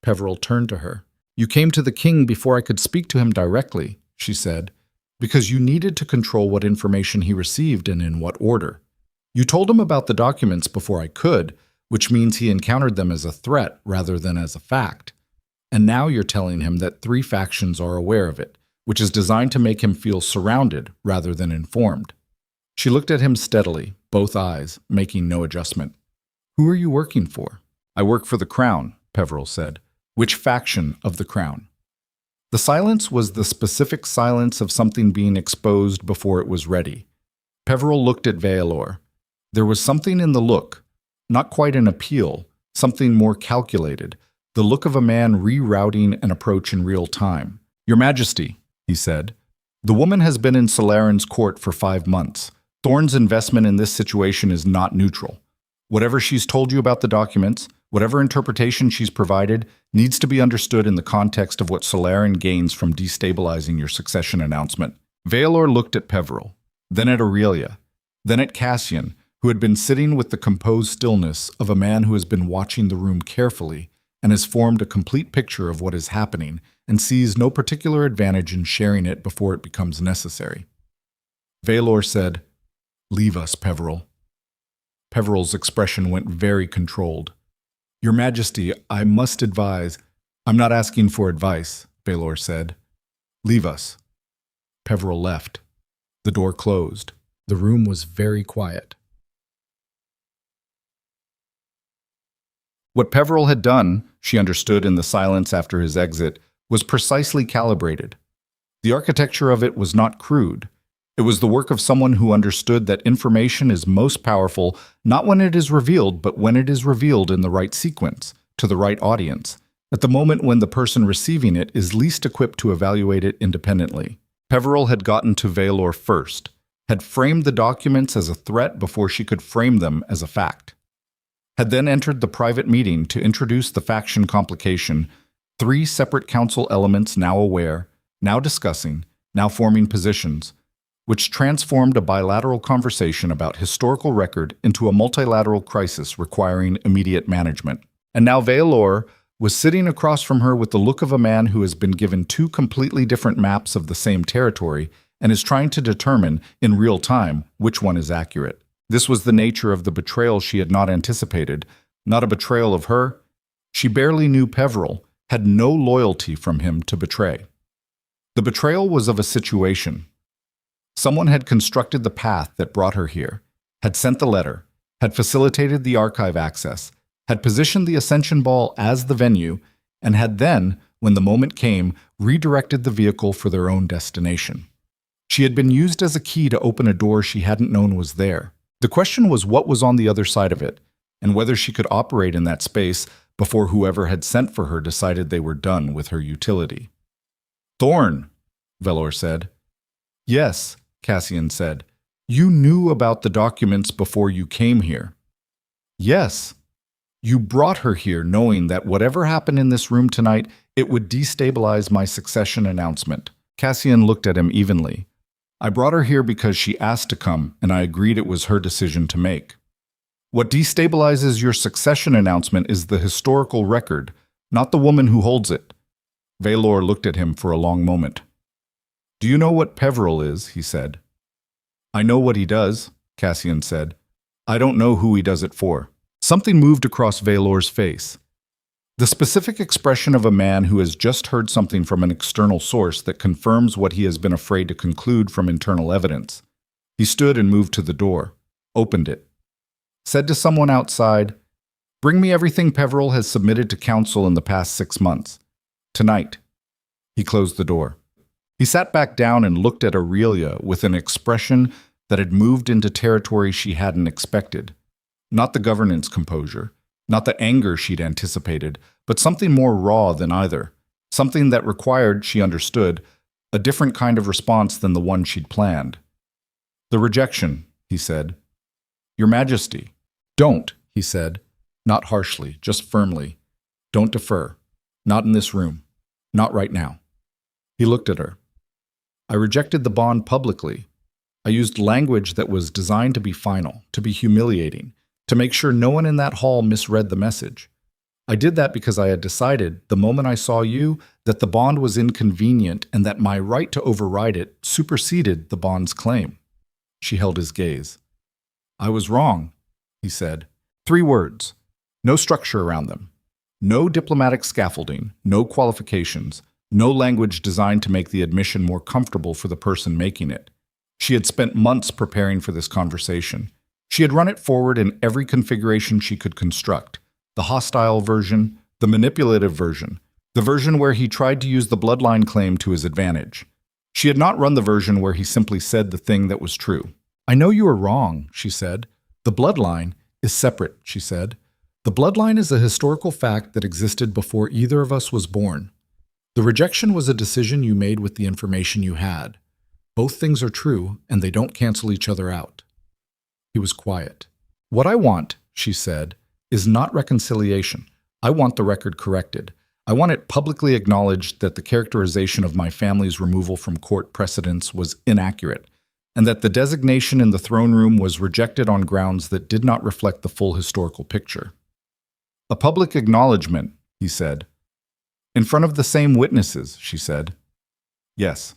Peveril turned to her. "You came to the king before I could speak to him directly," she said, "because you needed to control what information he received and in what order. You told him about the documents before I could, which means he encountered them as a threat rather than as a fact. And now you're telling him that 3 factions are aware of it, which is designed to make him feel surrounded rather than informed." She looked at him steadily, both eyes, making no adjustment. "Who are you working for?" "I work for the crown," Peveril said. "Which faction of the crown?" The silence was the specific silence of something being exposed before it was ready. Peveril looked at Vaelor. There was something in the look, not quite an appeal, something more calculated, the look of a man rerouting an approach in real time. "Your Majesty," he said, "the woman has been in Solarin's court for 5 months. Thorne's investment in this situation is not neutral. Whatever she's told you about the documents, whatever interpretation she's provided, needs to be understood in the context of what Solarin gains from destabilizing your succession announcement." Vaelor looked at Peveril, then at Aurelia, then at Cassian, who had been sitting with the composed stillness of a man who has been watching the room carefully and has formed a complete picture of what is happening and sees no particular advantage in sharing it before it becomes necessary. Vaelor said, "Leave us, Peveril." Peveril's expression went very controlled. "Your Majesty, I must advise—" "I'm not asking for advice," Vaelor said. "Leave us." Peveril left. The door closed. The room was very quiet. What Peveril had done, she understood in the silence after his exit, was precisely calibrated. The architecture of it was not crude. It was the work of someone who understood that information is most powerful not when it is revealed, but when it is revealed in the right sequence, to the right audience, at the moment when the person receiving it is least equipped to evaluate it independently. Peveril had gotten to Vaelor first, had framed the documents as a threat before she could frame them as a fact, had then entered the private meeting to introduce the faction complication, 3 separate council elements now aware, now discussing, now forming positions, which transformed a bilateral conversation about historical record into a multilateral crisis requiring immediate management. And now Vaelor was sitting across from her with the look of a man who has been given 2 completely different maps of the same territory and is trying to determine, in real time, which one is accurate. This was the nature of the betrayal she had not anticipated, not a betrayal of her. She barely knew Peveril, had no loyalty from him to betray. The betrayal was of a situation. Someone had constructed the path that brought her here, had sent the letter, had facilitated the archive access, had positioned the Ascension Ball as the venue, and had then, when the moment came, redirected the vehicle for their own destination. She had been used as a key to open a door she hadn't known was there. The question was what was on the other side of it, and whether she could operate in that space before whoever had sent for her decided they were done with her utility. "Thorn," Vaelor said. "Yes," Cassian said. "You knew about the documents before you came here." "Yes. You brought her here knowing that whatever happened in this room tonight, it would destabilize my succession announcement." Cassian looked at him evenly. "I brought her here because she asked to come, and I agreed it was her decision to make. What destabilizes your succession announcement is the historical record, not the woman who holds it." Vaelor looked at him for a long moment. "Do you know what Peveril is?" he said. "I know what he does," Cassian said. "I don't know who he does it for." Something moved across Vaelor's face. The specific expression of a man who has just heard something from an external source that confirms what he has been afraid to conclude from internal evidence. He stood and moved to the door, opened it, said to someone outside, "Bring me everything Peveril has submitted to council in the past 6 months. Tonight." He closed the door. He sat back down and looked at Aurelia with an expression that had moved into territory she hadn't expected. Not the governance composure, not the anger she'd anticipated, but something more raw than either. Something that required, she understood, a different kind of response than the one she'd planned. "The rejection," he said. "Your Majesty." "Don't," he said, not harshly, just firmly. "Don't defer. Not in this room. Not right now." He looked at her. "I rejected the bond publicly. I used language that was designed to be final, to be humiliating, to make sure no one in that hall misread the message. I did that because I had decided, the moment I saw you, that the bond was inconvenient and that my right to override it superseded the bond's claim." She held his gaze. "I was wrong," he said. 3 words. No structure around them. No diplomatic scaffolding, no qualifications, no language designed to make the admission more comfortable for the person making it. She had spent months preparing for this conversation. She had run it forward in every configuration she could construct. The hostile version, the manipulative version, the version where he tried to use the Bloodline claim to his advantage. She had not run the version where he simply said the thing that was true. "I know you are wrong," she said. "The Bloodline is separate," she said. "The Bloodline is a historical fact that existed before either of us was born. The rejection was a decision you made with the information you had. Both things are true, and they don't cancel each other out." He was quiet. "What I want," she said, "is not reconciliation. I want the record corrected. I want it publicly acknowledged that the characterization of my family's removal from court precedents was inaccurate, and that the designation in the throne room was rejected on grounds that did not reflect the full historical picture. A public acknowledgement, he said. In front of the same witnesses, she said. Yes.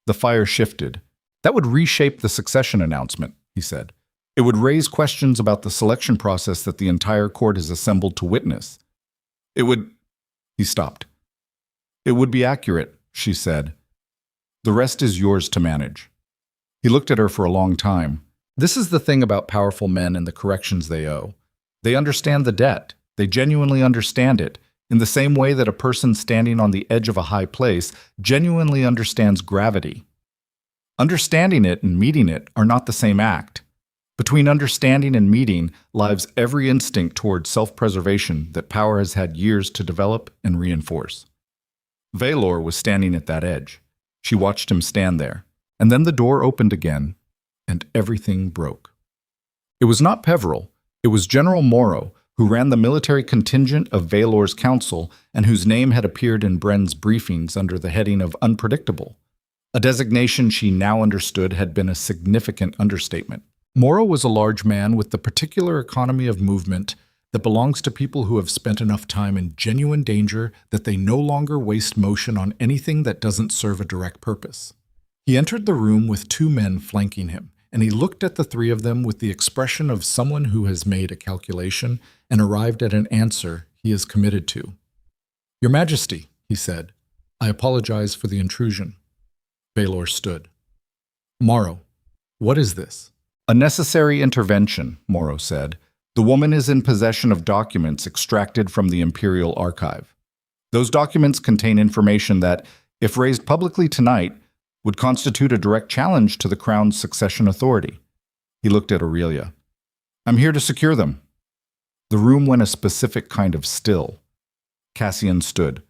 The fire shifted. That would reshape the succession announcement, he said. It would raise questions about the selection process that the entire court is assembled to witness. It would... He stopped. It would be accurate, she said. The rest is yours to manage. He looked at her for a long time. This is the thing about powerful men and the corrections they owe. They understand the debt. They genuinely understand it, in the same way that a person standing on the edge of a high place genuinely understands gravity. Understanding it and meeting it are not the same act. Between understanding and meeting lies every instinct toward self-preservation that power has had years to develop and reinforce. Vaelor was standing at that edge. She watched him stand there, and then the door opened again, and everything broke. It was not Peveril, it was General Morrow, who ran the military contingent of Vaelor's council and whose name had appeared in Bren's briefings under the heading of unpredictable, a designation she now understood had been a significant understatement. Morrow was a large man with the particular economy of movement that belongs to people who have spent enough time in genuine danger that they no longer waste motion on anything that doesn't serve a direct purpose. He entered the room with two men flanking him, and he looked at the three of them with the expression of someone who has made a calculation and arrived at an answer he is committed to. "Your Majesty," he said, "I apologize for the intrusion." Vaelor stood. "Morrow, what is this?" "A necessary intervention," Morrow said. "The woman is in possession of documents extracted from the Imperial Archive. Those documents contain information that, if raised publicly tonight, would constitute a direct challenge to the Crown's succession authority." He looked at Aurelia. "I'm here to secure them." The room went a specific kind of still. Cassian stood.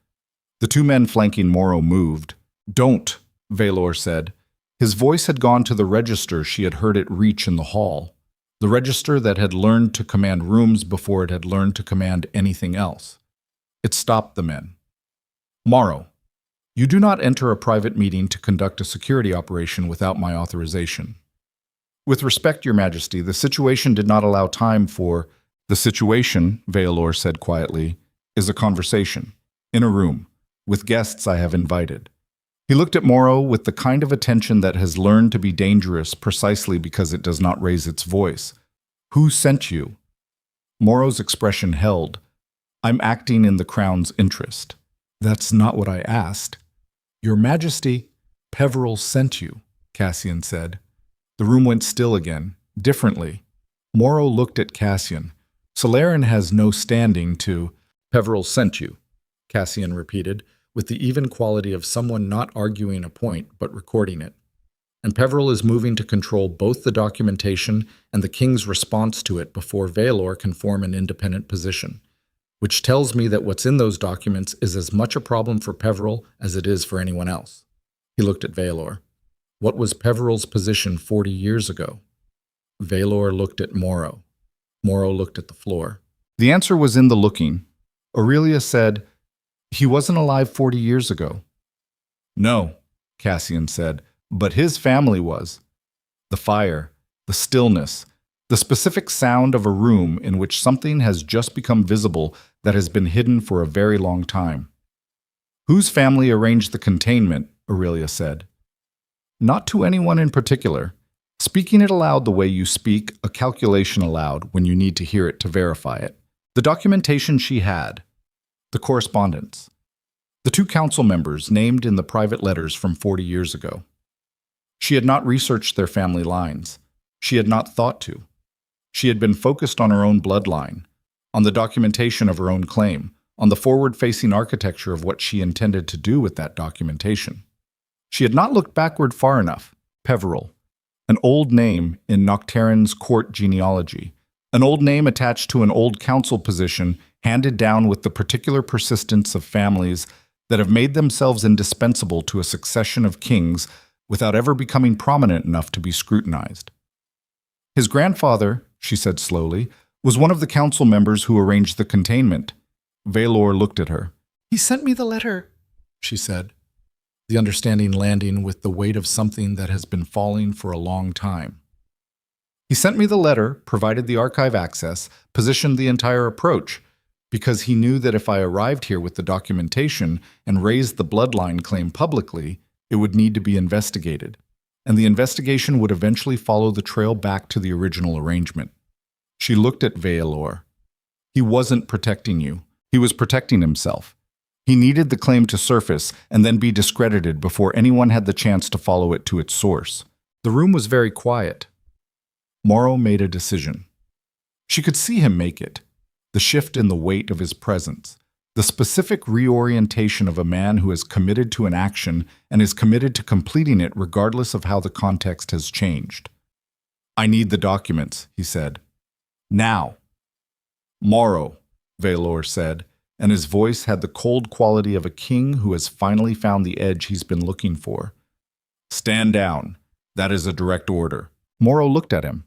The two men flanking Morrow moved. "Don't," Vaelor said. His voice had gone to the register she had heard it reach in the hall, the register that had learned to command rooms before it had learned to command anything else. It stopped the men. "Morrow, you do not enter a private meeting to conduct a security operation without my authorization." "With respect, Your Majesty, the situation did not allow time for—" "The situation," Vaelor said quietly, "is a conversation, in a room, with guests I have invited." He looked at Morrow with the kind of attention that has learned to be dangerous precisely because it does not raise its voice. "Who sent you?" Morrow's expression held. "I'm acting in the Crown's interest." "That's not what I asked." "Your Majesty, Peveril sent you," Cassian said. The room went still again, differently. Morrow looked at Cassian. "Solaren has no standing to—" "Peveril sent you," Cassian repeated, with the even quality of someone not arguing a point but recording it. "And Peveril is moving to control both the documentation and the king's response to it before Vaelor can form an independent position, which tells me that what's in those documents is as much a problem for Peveril as it is for anyone else." He looked at Vaelor. "What was Peveril's position 40 years ago?" Vaelor looked at Morrow. Morrow looked at the floor. The answer was in the looking. Aurelia said, "He wasn't alive 40 years ago." "No," Cassian said, "but his family was." The fire, the stillness, the specific sound of a room in which something has just become visible that has been hidden for a very long time. "Whose family arranged the containment?" Aurelia said. "Not to anyone in particular. Speaking it aloud the way you speak a calculation aloud when you need to hear it to verify it. The documentation she had. The correspondence. The two council members named in the private letters from 40 years ago. She had not researched their family lines. She had not thought to. She had been focused on her own bloodline, on the documentation of her own claim, on the forward-facing architecture of what she intended to do with that documentation. She had not looked backward far enough. Peveril, an old name in Noctarin's court genealogy, an old name attached to an old council position handed down with the particular persistence of families that have made themselves indispensable to a succession of kings without ever becoming prominent enough to be scrutinized. His grandfather, she said slowly, was one of the council members who arranged the containment. Vaelor looked at her. "He sent me the letter," she said. the understanding landing with the weight of something that has been falling for a long time. He sent me the letter, provided the archive access, positioned the entire approach, because he knew that if I arrived here with the documentation and raised the Bloodline claim publicly, it would need to be investigated, and the investigation would eventually follow the trail back to the original arrangement. She looked at Vaelor. He wasn't protecting you. He was protecting himself. He needed the claim to surface and then be discredited before anyone had the chance to follow it to its source. The room was very quiet. Morrow made a decision. She could see him make it. The shift in the weight of his presence. The specific reorientation of a man who is committed to an action and is committed to completing it regardless of how the context has changed. "I need the documents," he said. "Now." "Morrow," Vaelor said, and his voice had the cold quality of a king who has finally found the edge he's been looking for. "Stand down. That is a direct order." Morrow looked at him,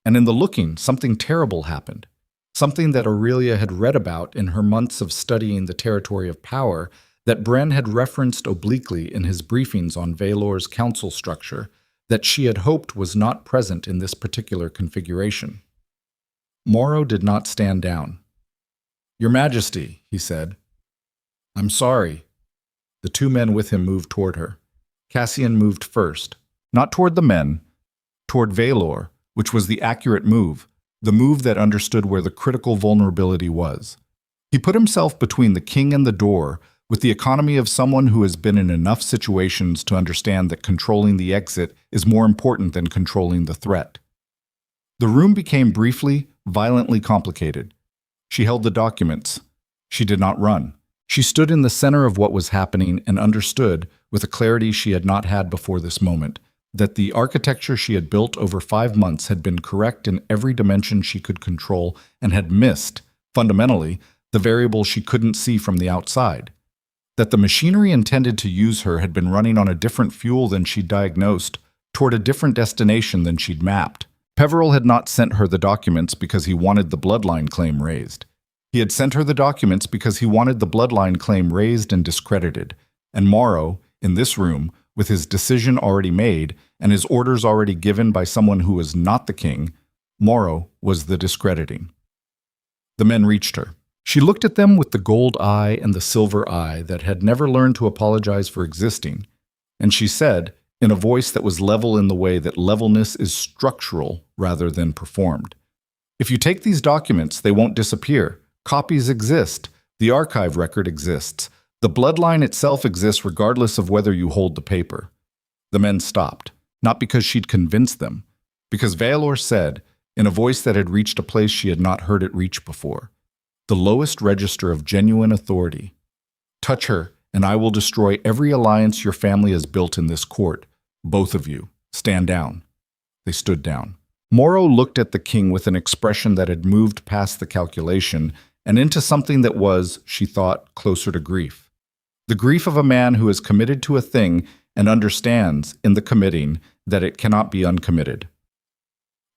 and in the looking, something terrible happened. Something that Aurelia had read about in her months of studying the territory of power, that Bren had referenced obliquely in his briefings on Vaelor's council structure, that she had hoped was not present in this particular configuration. Morrow did not stand down. "Your Majesty," he said. "I'm sorry." The two men with him moved toward her. Cassian moved first, not toward the men, toward Vaelor, which was the accurate move, the move that understood where the critical vulnerability was. He put himself between the king and the door, with the economy of someone who has been in enough situations to understand that controlling the exit is more important than controlling the threat. The room became briefly, violently complicated. She held the documents. She did not run. She stood in the center of what was happening and understood, with a clarity she had not had before this moment, that the architecture she had built over 5 months had been correct in every dimension she could control and had missed, fundamentally, the variable she couldn't see from the outside. That the machinery intended to use her had been running on a different fuel than she'd diagnosed, toward a different destination than she'd mapped. Peveril had not sent her the documents because he wanted the Bloodline claim raised. He had sent her the documents because he wanted the Bloodline claim raised and discredited. And Morrow, in this room, with his decision already made and his orders already given by someone who was not the king, Morrow was the discrediting. The men reached her. She looked at them with the gold eye and the silver eye that had never learned to apologize for existing, and she said, in a voice that was level in the way that levelness is structural rather than performed, "If you take these documents, they won't disappear. Copies exist. The archive record exists. The Bloodline itself exists regardless of whether you hold the paper." The men stopped, not because she'd convinced them, because Vaelor said, in a voice that had reached a place she had not heard it reach before, the lowest register of genuine authority, "Touch her, and I will destroy every alliance your family has built in this court. Both of you, stand down." They stood down. Morrow looked at the king with an expression that had moved past the calculation and into something that was, she thought, closer to grief. The grief of a man who is committed to a thing and understands, in the committing, that it cannot be uncommitted.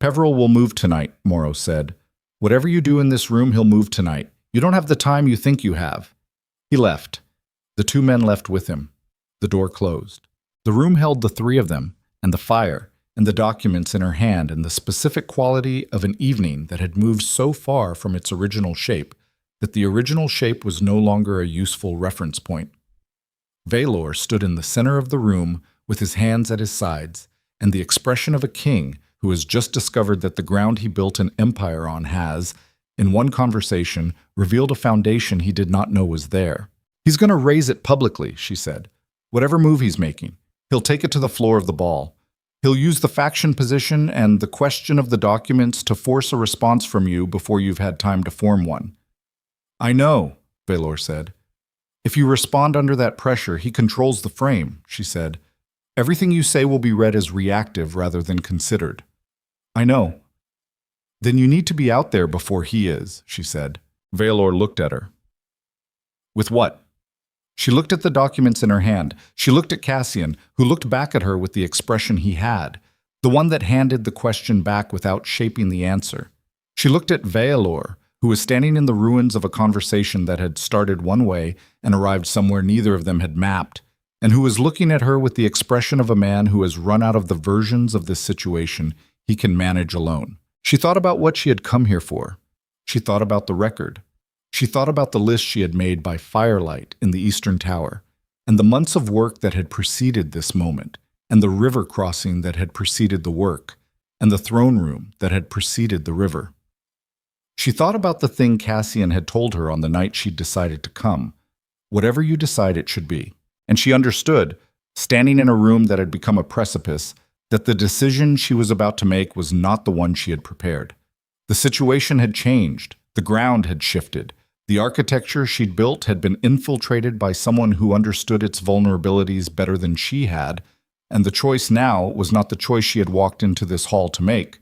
"Peveril will move tonight," Morrow said. "Whatever you do in this room, he'll move tonight. You don't have the time you think you have." He left. The two men left with him. The door closed. The room held the three of them, and the fire, and the documents in her hand, and the specific quality of an evening that had moved so far from its original shape that the original shape was no longer a useful reference point. Vaelor stood in the center of the room with his hands at his sides, and the expression of a king who has just discovered that the ground he built an empire on has, in one conversation, revealed a foundation he did not know was there. "He's going to raise it publicly," she said. "Whatever move he's making, he'll take it to the floor of the ball. He'll use the faction position and the question of the documents to force a response from you before you've had time to form one." "I know," Vaelor said. "If you respond under that pressure, he controls the frame," she said. "Everything you say will be read as reactive rather than considered." "I know." "Then you need to be out there before he is," she said. Vaelor looked at her. "With what?" She looked at the documents in her hand. She looked at Cassian, who looked back at her with the expression he had, the one that handed the question back without shaping the answer. She looked at Vaelor, who was standing in the ruins of a conversation that had started one way and arrived somewhere neither of them had mapped, and who was looking at her with the expression of a man who has run out of the versions of this situation he can manage alone. She thought about what she had come here for. She thought about the record. She thought about the list she had made by firelight in the Eastern Tower, and the months of work that had preceded this moment, and the river crossing that had preceded the work, and the throne room that had preceded the river. She thought about the thing Cassian had told her on the night she'd decided to come. Whatever you decide it should be. And she understood, standing in a room that had become a precipice, that the decision she was about to make was not the one she had prepared. The situation had changed. The ground had shifted. The architecture she'd built had been infiltrated by someone who understood its vulnerabilities better than she had, and the choice now was not the choice she had walked into this hall to make.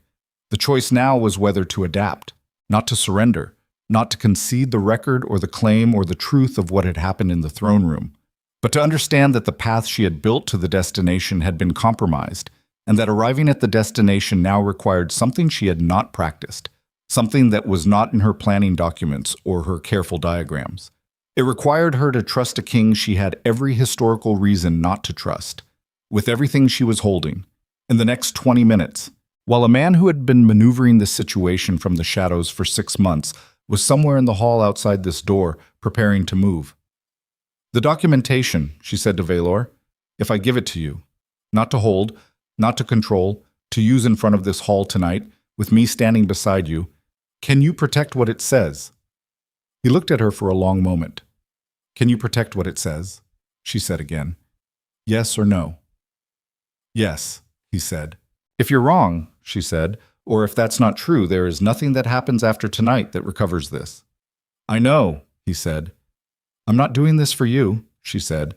The choice now was whether to adapt, not to surrender, not to concede the record or the claim or the truth of what had happened in the throne room, but to understand that the path she had built to the destination had been compromised, and that arriving at the destination now required something she had not practiced, something that was not in her planning documents or her careful diagrams. It required her to trust a king she had every historical reason not to trust, with everything she was holding. In the next 20 minutes, while a man who had been maneuvering this situation from the shadows for 6 months was somewhere in the hall outside this door, preparing to move. "The documentation," she said to Vaelor, "if I give it to you, not to hold, not to control, to use in front of this hall tonight, with me standing beside you, can you protect what it says?" He looked at her for a long moment. "Can you protect what it says?" she said again. "Yes or no?" "Yes," he said. "If you're wrong," she said, "or if that's not true, there is nothing that happens after tonight that recovers this." "I know," he said. "I'm not doing this for you," she said.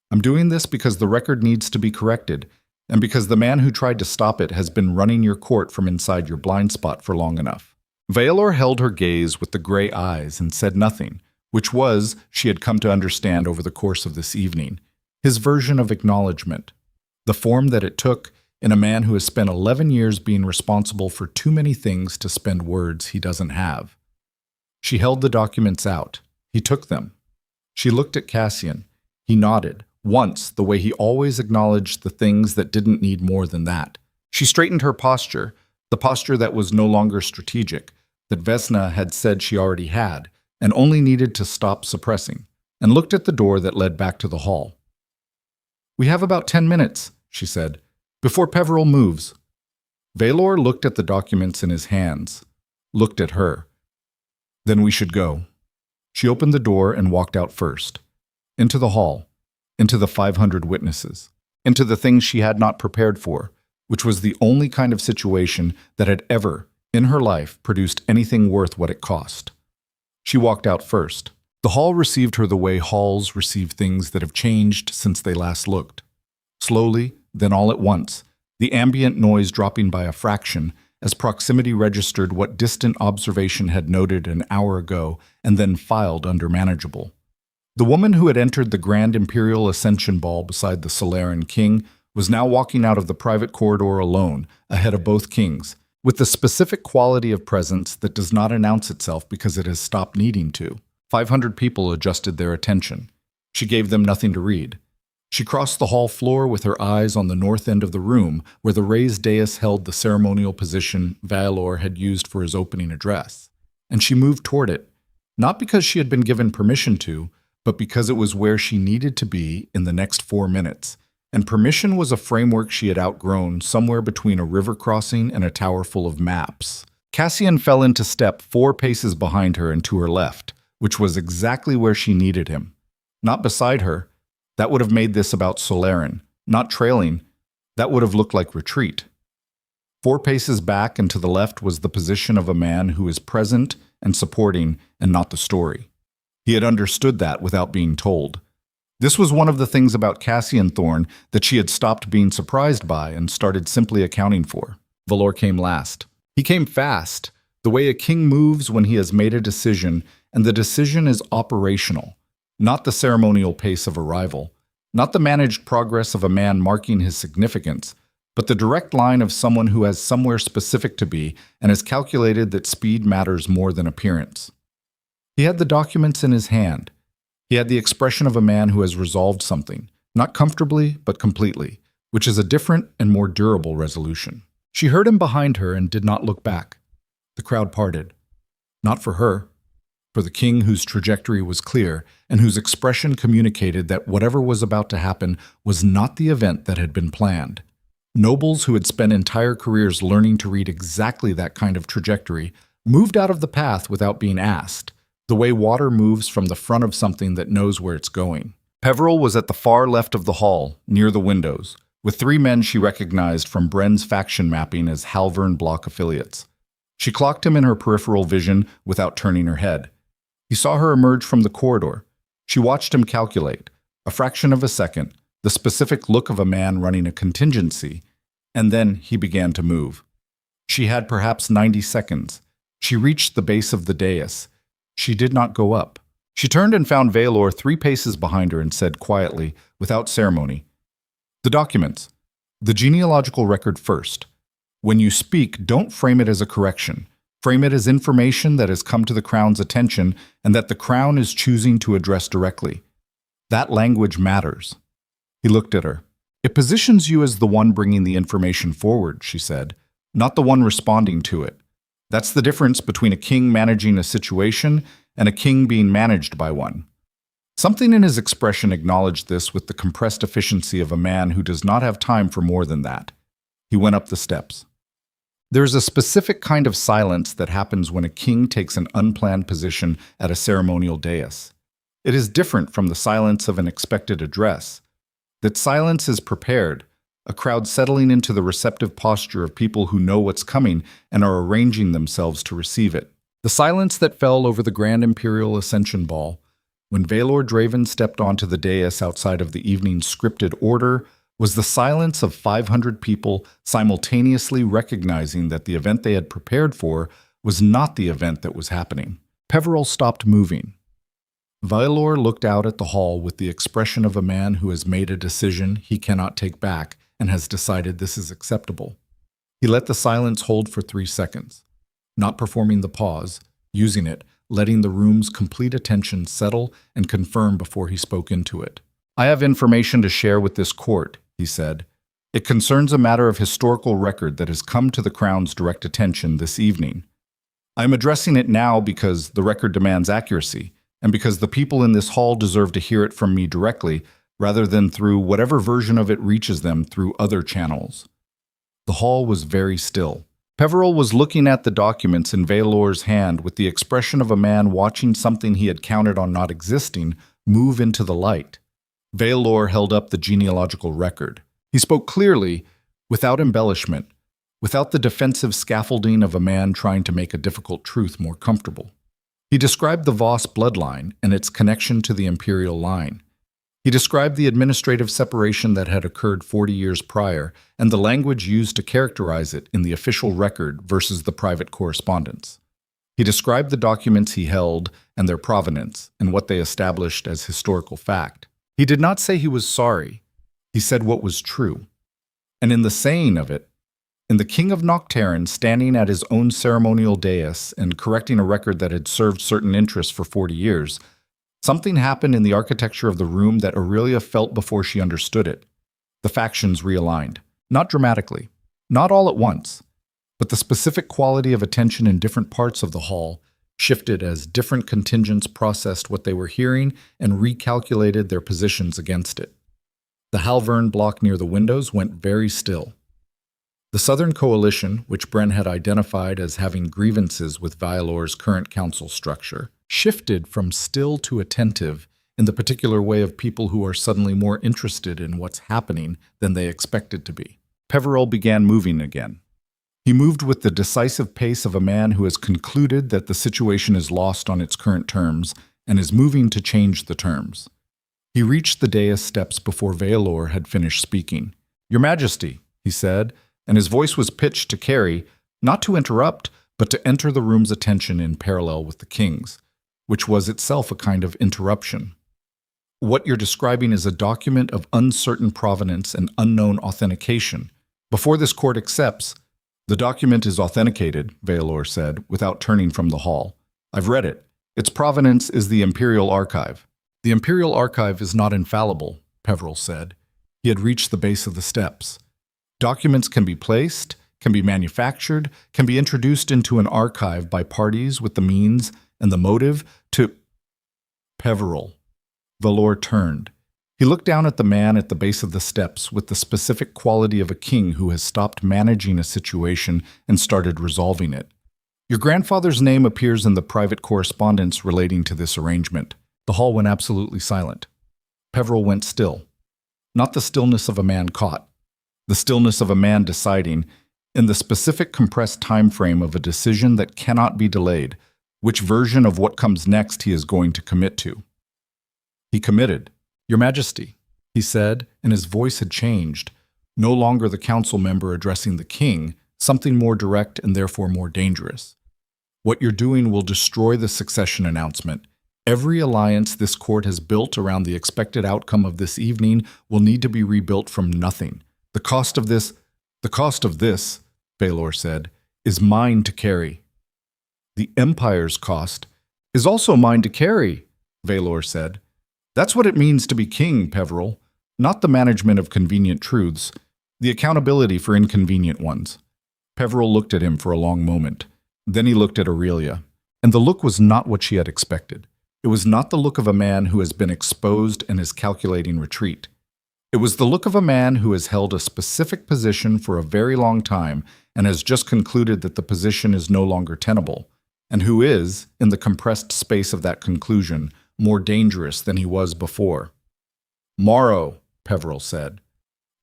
"I'm doing this because the record needs to be corrected, and because the man who tried to stop it has been running your court from inside your blind spot for long enough." Vaelor held her gaze with the gray eyes and said nothing, which was, she had come to understand over the course of this evening, his version of acknowledgement, the form that it took in a man who has spent 11 years being responsible for too many things to spend words he doesn't have. She held the documents out. He took them. She looked at Cassian. He nodded, once the way he always acknowledged the things that didn't need more than that. She straightened her posture, the posture that was no longer strategic, that Vesna had said she already had, and only needed to stop suppressing, and looked at the door that led back to the hall. "We have about 10 minutes, she said, "before Peveril moves." Vaelor looked at the documents in his hands, looked at her. "Then we should go." She opened the door and walked out first, into the hall, into the 500 witnesses, into the things she had not prepared for, which was the only kind of situation that had ever, in her life, produced anything worth what it cost. She walked out first. The hall received her the way halls receive things that have changed since they last looked. Slowly, then all at once, the ambient noise dropping by a fraction as proximity registered what distant observation had noted an hour ago and then filed under manageable. The woman who had entered the grand imperial ascension ball beside the Solaren king was now walking out of the private corridor alone, ahead of both kings, with the specific quality of presence that does not announce itself because it has stopped needing to. 500 people adjusted their attention. She gave them nothing to read. She crossed the hall floor with her eyes on the north end of the room, where the raised dais held the ceremonial position Vaelor had used for his opening address. And she moved toward it, not because she had been given permission to, but because it was where she needed to be in the next 4 minutes. And permission was a framework she had outgrown somewhere between a river crossing and a tower full of maps. Cassian fell into step 4 paces behind her and to her left, which was exactly where she needed him. Not beside her. That would have made this about Solaren. Not trailing. That would have looked like retreat. 4 paces back and to the left was the position of a man who is present and supporting and not the story. He had understood that without being told. This was one of the things about Cassian Thorne that she had stopped being surprised by and started simply accounting for. Vaelor came last. He came fast, the way a king moves when he has made a decision, and the decision is operational, not the ceremonial pace of arrival, not the managed progress of a man marking his significance, but the direct line of someone who has somewhere specific to be and has calculated that speed matters more than appearance. He had the documents in his hand. He had the expression of a man who has resolved something, Not comfortably, but completely, which is a different and more durable resolution. She heard him behind her and did not look back. The crowd parted. Not for her. For the king whose trajectory was clear and whose expression communicated that whatever was about to happen was not the event that had been planned. Nobles who had spent entire careers learning to read exactly that kind of trajectory moved out of the path without being asked, the way water moves from the front of something that knows where it's going. Peveril was at the far left of the hall, near the windows, with 3 men she recognized from Bren's faction mapping as Halvern Block affiliates. She clocked him in her peripheral vision without turning her head. He saw her emerge from the corridor. She watched him calculate, a fraction of a second, the specific look of a man running a contingency, and then he began to move. She had perhaps 90 seconds. She reached the base of the dais. She did not go up. She turned and found Vaelor 3 paces behind her and said quietly, without ceremony, "The documents. The genealogical record first. When you speak, don't frame it as a correction. Frame it as information that has come to the Crown's attention and that the Crown is choosing to address directly. That language matters." He looked at her. "It positions you as the one bringing the information forward," she said, "not the one responding to it. That's the difference between a king managing a situation and a king being managed by one." Something in his expression acknowledged this with the compressed efficiency of a man who does not have time for more than that. He went up the steps. There's a specific kind of silence that happens when a king takes an unplanned position at a ceremonial dais. It is different from the silence of an expected address. That silence is prepared, a crowd settling into the receptive posture of people who know what's coming and are arranging themselves to receive it. The silence that fell over the Grand Imperial Ascension Ball, when Vaelor Draven stepped onto the dais outside of the evening's scripted order, was the silence of 500 people simultaneously recognizing that the event they had prepared for was not the event that was happening. Peveril stopped moving. Vaelor looked out at the hall with the expression of a man who has made a decision he cannot take back and has decided this is acceptable. He let the silence hold for 3 seconds, not performing the pause, using it, letting the room's complete attention settle and confirm before he spoke into it. "I have information to share with this court," he said. "It concerns a matter of historical record that has come to the Crown's direct attention this evening. I am addressing it now because the record demands accuracy, and because the people in this hall deserve to hear it from me directly, rather than through whatever version of it reaches them through other channels." The hall was very still. Peveril was looking at the documents in Vaelor's hand with the expression of a man watching something he had counted on not existing move into the light. Vaelor held up the genealogical record. He spoke clearly, without embellishment, without the defensive scaffolding of a man trying to make a difficult truth more comfortable. He described the Voss bloodline and its connection to the imperial line. He described the administrative separation that had occurred 40 years prior and the language used to characterize it in the official record versus the private correspondence. He described the documents he held and their provenance and what they established as historical fact. He did not say he was sorry. He said what was true. And in the saying of it, in the King of Nocturne standing at his own ceremonial dais and correcting a record that had served certain interests for 40 years, something happened in the architecture of the room that Aurelia felt before she understood it. The factions realigned, not dramatically, not all at once, but the specific quality of attention in different parts of the hall shifted as different contingents processed what they were hearing and recalculated their positions against it. The Halvern block near the windows went very still. The Southern Coalition, which Bren had identified as having grievances with Vaelor's current council structure, shifted from still to attentive in the particular way of people who are suddenly more interested in what's happening than they expected to be. Peveril began moving again. He moved with the decisive pace of a man who has concluded that the situation is lost on its current terms and is moving to change the terms. He reached the dais steps before Vaelor had finished speaking. "Your Majesty," he said, and his voice was pitched to carry, not to interrupt, but to enter the room's attention in parallel with the king's, which was itself a kind of interruption. "What you're describing is a document of uncertain provenance and unknown authentication. Before this court accepts, the document is authenticated," Vaelor said, without turning from the hall. "I've read it. Its provenance is the Imperial Archive. The Imperial Archive is not infallible. Peveril said. He had reached the base of the steps. Documents can be placed, can be manufactured, can be introduced into an archive by parties with the means and the motive to... Peveril. Vaelor turned. He looked down at the man at the base of the steps with the specific quality of a king who has stopped managing a situation and started resolving it. Your grandfather's name appears in the private correspondence relating to this arrangement. The hall went absolutely silent. Peveril went still. Not the stillness of a man caught. The stillness of a man deciding, in the specific compressed time frame of a decision that cannot be delayed, which version of what comes next he is going to commit to. He committed. Your Majesty, he said, and his voice had changed. No longer the council member addressing the king, something more direct and therefore more dangerous. What you're doing will destroy the succession announcement. Every alliance this court has built around the expected outcome of this evening will need to be rebuilt from nothing. The cost of this, Vaelor said, is mine to carry. The Empire's cost is also mine to carry, Vaelor said. That's what it means to be king, Peveril, not the management of convenient truths, the accountability for inconvenient ones. Peveril looked at him for a long moment. Then he looked at Aurelia, and the look was not what she had expected. It was not the look of a man who has been exposed and is calculating retreat. It was the look of a man who has held a specific position for a very long time and has just concluded that the position is no longer tenable, and who is, in the compressed space of that conclusion, more dangerous than he was before. Morrow, Peveril said.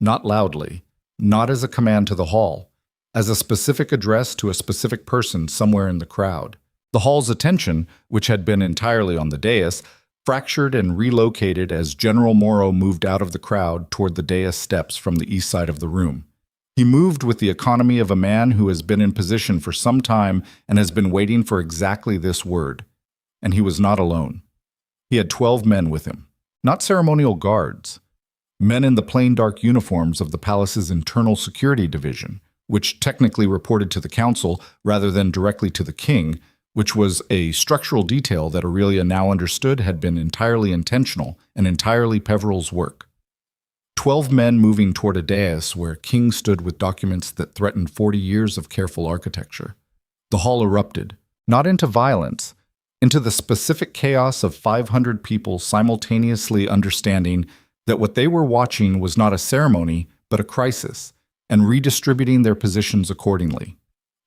Not loudly, not as a command to the hall, as a specific address to a specific person somewhere in the crowd. The hall's attention, which had been entirely on the dais, fractured and relocated as General Morrow moved out of the crowd toward the dais steps from the east side of the room. He moved with the economy of a man who has been in position for some time and has been waiting for exactly this word. And he was not alone. He had 12 men with him, not ceremonial guards, men in the plain dark uniforms of the palace's internal security division, which technically reported to the council rather than directly to the king, which was a structural detail that Aurelia now understood had been entirely intentional and entirely Peveril's work. 12 men moving toward a dais where King stood with documents that threatened 40 years of careful architecture. The hall erupted, not into violence, into the specific chaos of 500 people simultaneously understanding that what they were watching was not a ceremony, but a crisis, and redistributing their positions accordingly.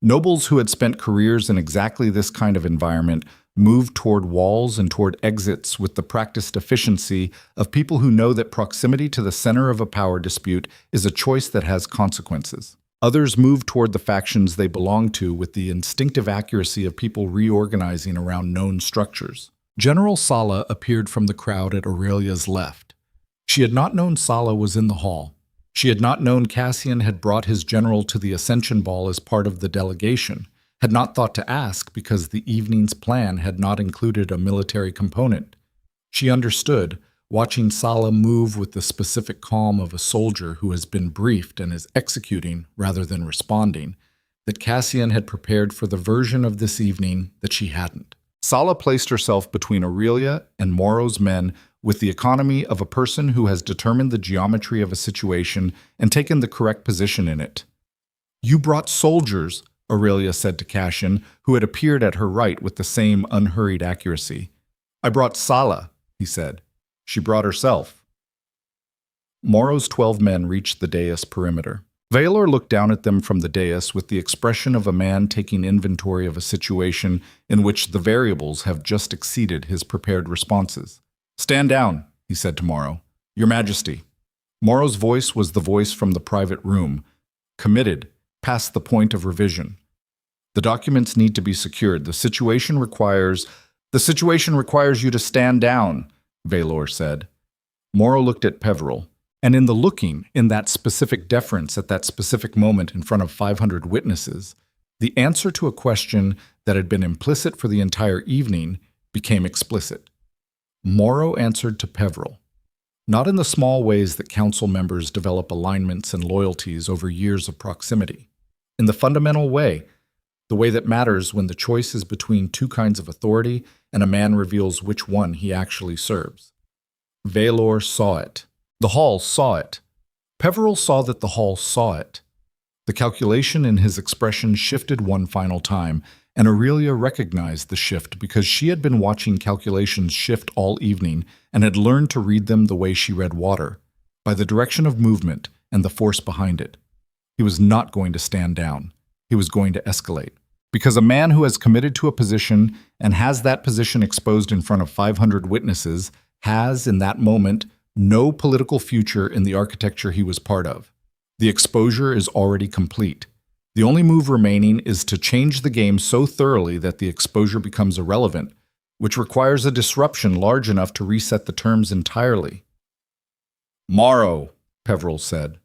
Nobles who had spent careers in exactly this kind of environment moved toward walls and toward exits with the practiced efficiency of people who know that proximity to the center of a power dispute is a choice that has consequences. Others moved toward the factions they belonged to with the instinctive accuracy of people reorganizing around known structures. General Sala appeared from the crowd at Aurelia's left. She had not known Sala was in the hall. She had not known Cassian had brought his general to the Ascension Ball as part of the delegation, had not thought to ask because the evening's plan had not included a military component. She understood, watching Sala move with the specific calm of a soldier who has been briefed and is executing rather than responding, that Cassian had prepared for the version of this evening that she hadn't. Sala placed herself between Aurelia and Morrow's men with the economy of a person who has determined the geometry of a situation and taken the correct position in it. You brought soldiers, Aurelia said to Cassian, who had appeared at her right with the same unhurried accuracy. I brought Sala, he said. She brought herself. Morrow's 12 men reached the dais perimeter. Vaelor looked down at them from the dais with the expression of a man taking inventory of a situation in which the variables have just exceeded his prepared responses. Stand down, he said to Morrow. Your Majesty. Morrow's voice was the voice from the private room, committed, past the point of revision. The documents need to be secured. The situation requires you to stand down, Vaelor said. Morrow looked at Peveril, and in the looking, in that specific deference at that specific moment in front of 500 witnesses, the answer to a question that had been implicit for the entire evening became explicit. Morrow answered to Peveril, not in the small ways that council members develop alignments and loyalties over years of proximity, in the fundamental way, the way that matters when the choice is between two kinds of authority and a man reveals which one he actually serves. Vaelor saw it. The hall saw it. Peveril saw that the hall saw it. The calculation in his expression shifted one final time, and Aurelia recognized the shift because she had been watching calculations shift all evening and had learned to read them the way she read water, by the direction of movement and the force behind it. He was not going to stand down. He was going to escalate. Because a man who has committed to a position and has that position exposed in front of 500 witnesses has, in that moment, no political future in the architecture he was part of. The exposure is already complete. The only move remaining is to change the game so thoroughly that the exposure becomes irrelevant, which requires a disruption large enough to reset the terms entirely. "Morrow," Peveril said.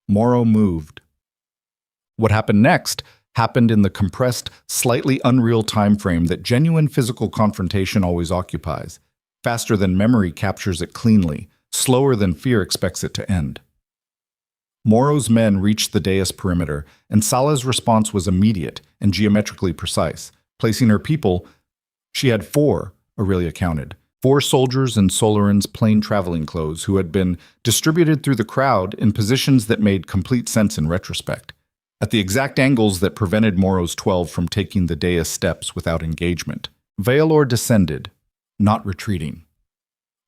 Morrow moved. What happened next happened in the compressed, slightly unreal time frame that genuine physical confrontation always occupies, faster than memory captures it cleanly, slower than fear expects it to end. Morrow's men reached the dais perimeter, and Sala's response was immediate and geometrically precise. Placing her people, she had 4, Aurelia counted, 4 soldiers in Solarin's plain traveling clothes who had been distributed through the crowd in positions that made complete sense in retrospect, at the exact angles that prevented Morrow's 12 from taking the dais steps without engagement. Vaelor descended, not retreating,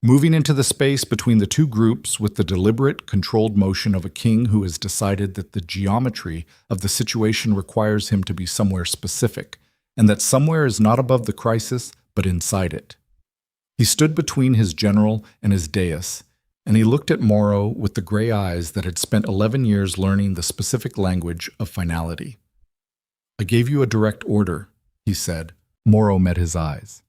moving into the space between the two groups with the deliberate, controlled motion of a king who has decided that the geometry of the situation requires him to be somewhere specific, and that somewhere is not above the crisis, but inside it. He stood between his general and his dais, and he looked at Morrow with the gray eyes that had spent 11 years learning the specific language of finality. "I gave you a direct order," he said. Morrow met his eyes.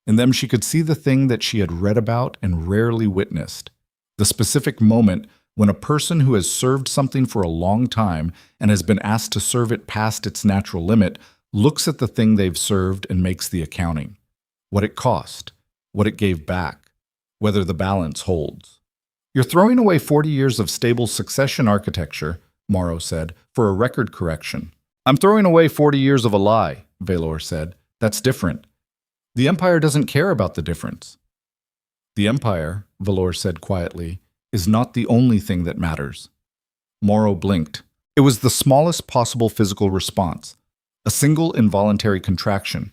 In them she could see the thing that she had read about and rarely witnessed, the specific moment when a person who has served something for a long time and has been asked to serve it past its natural limit looks at the thing they've served and makes the accounting. What it cost, what it gave back, whether the balance holds. "You're throwing away 40 years of stable succession architecture," Morrow said, "for a record correction." "I'm throwing away 40 years of a lie," Vaelor said. "That's different. The Empire doesn't care about the difference." "The Empire," Vaelor said quietly, "is not the only thing that matters." Morrow blinked. It was the smallest possible physical response, a single involuntary contraction.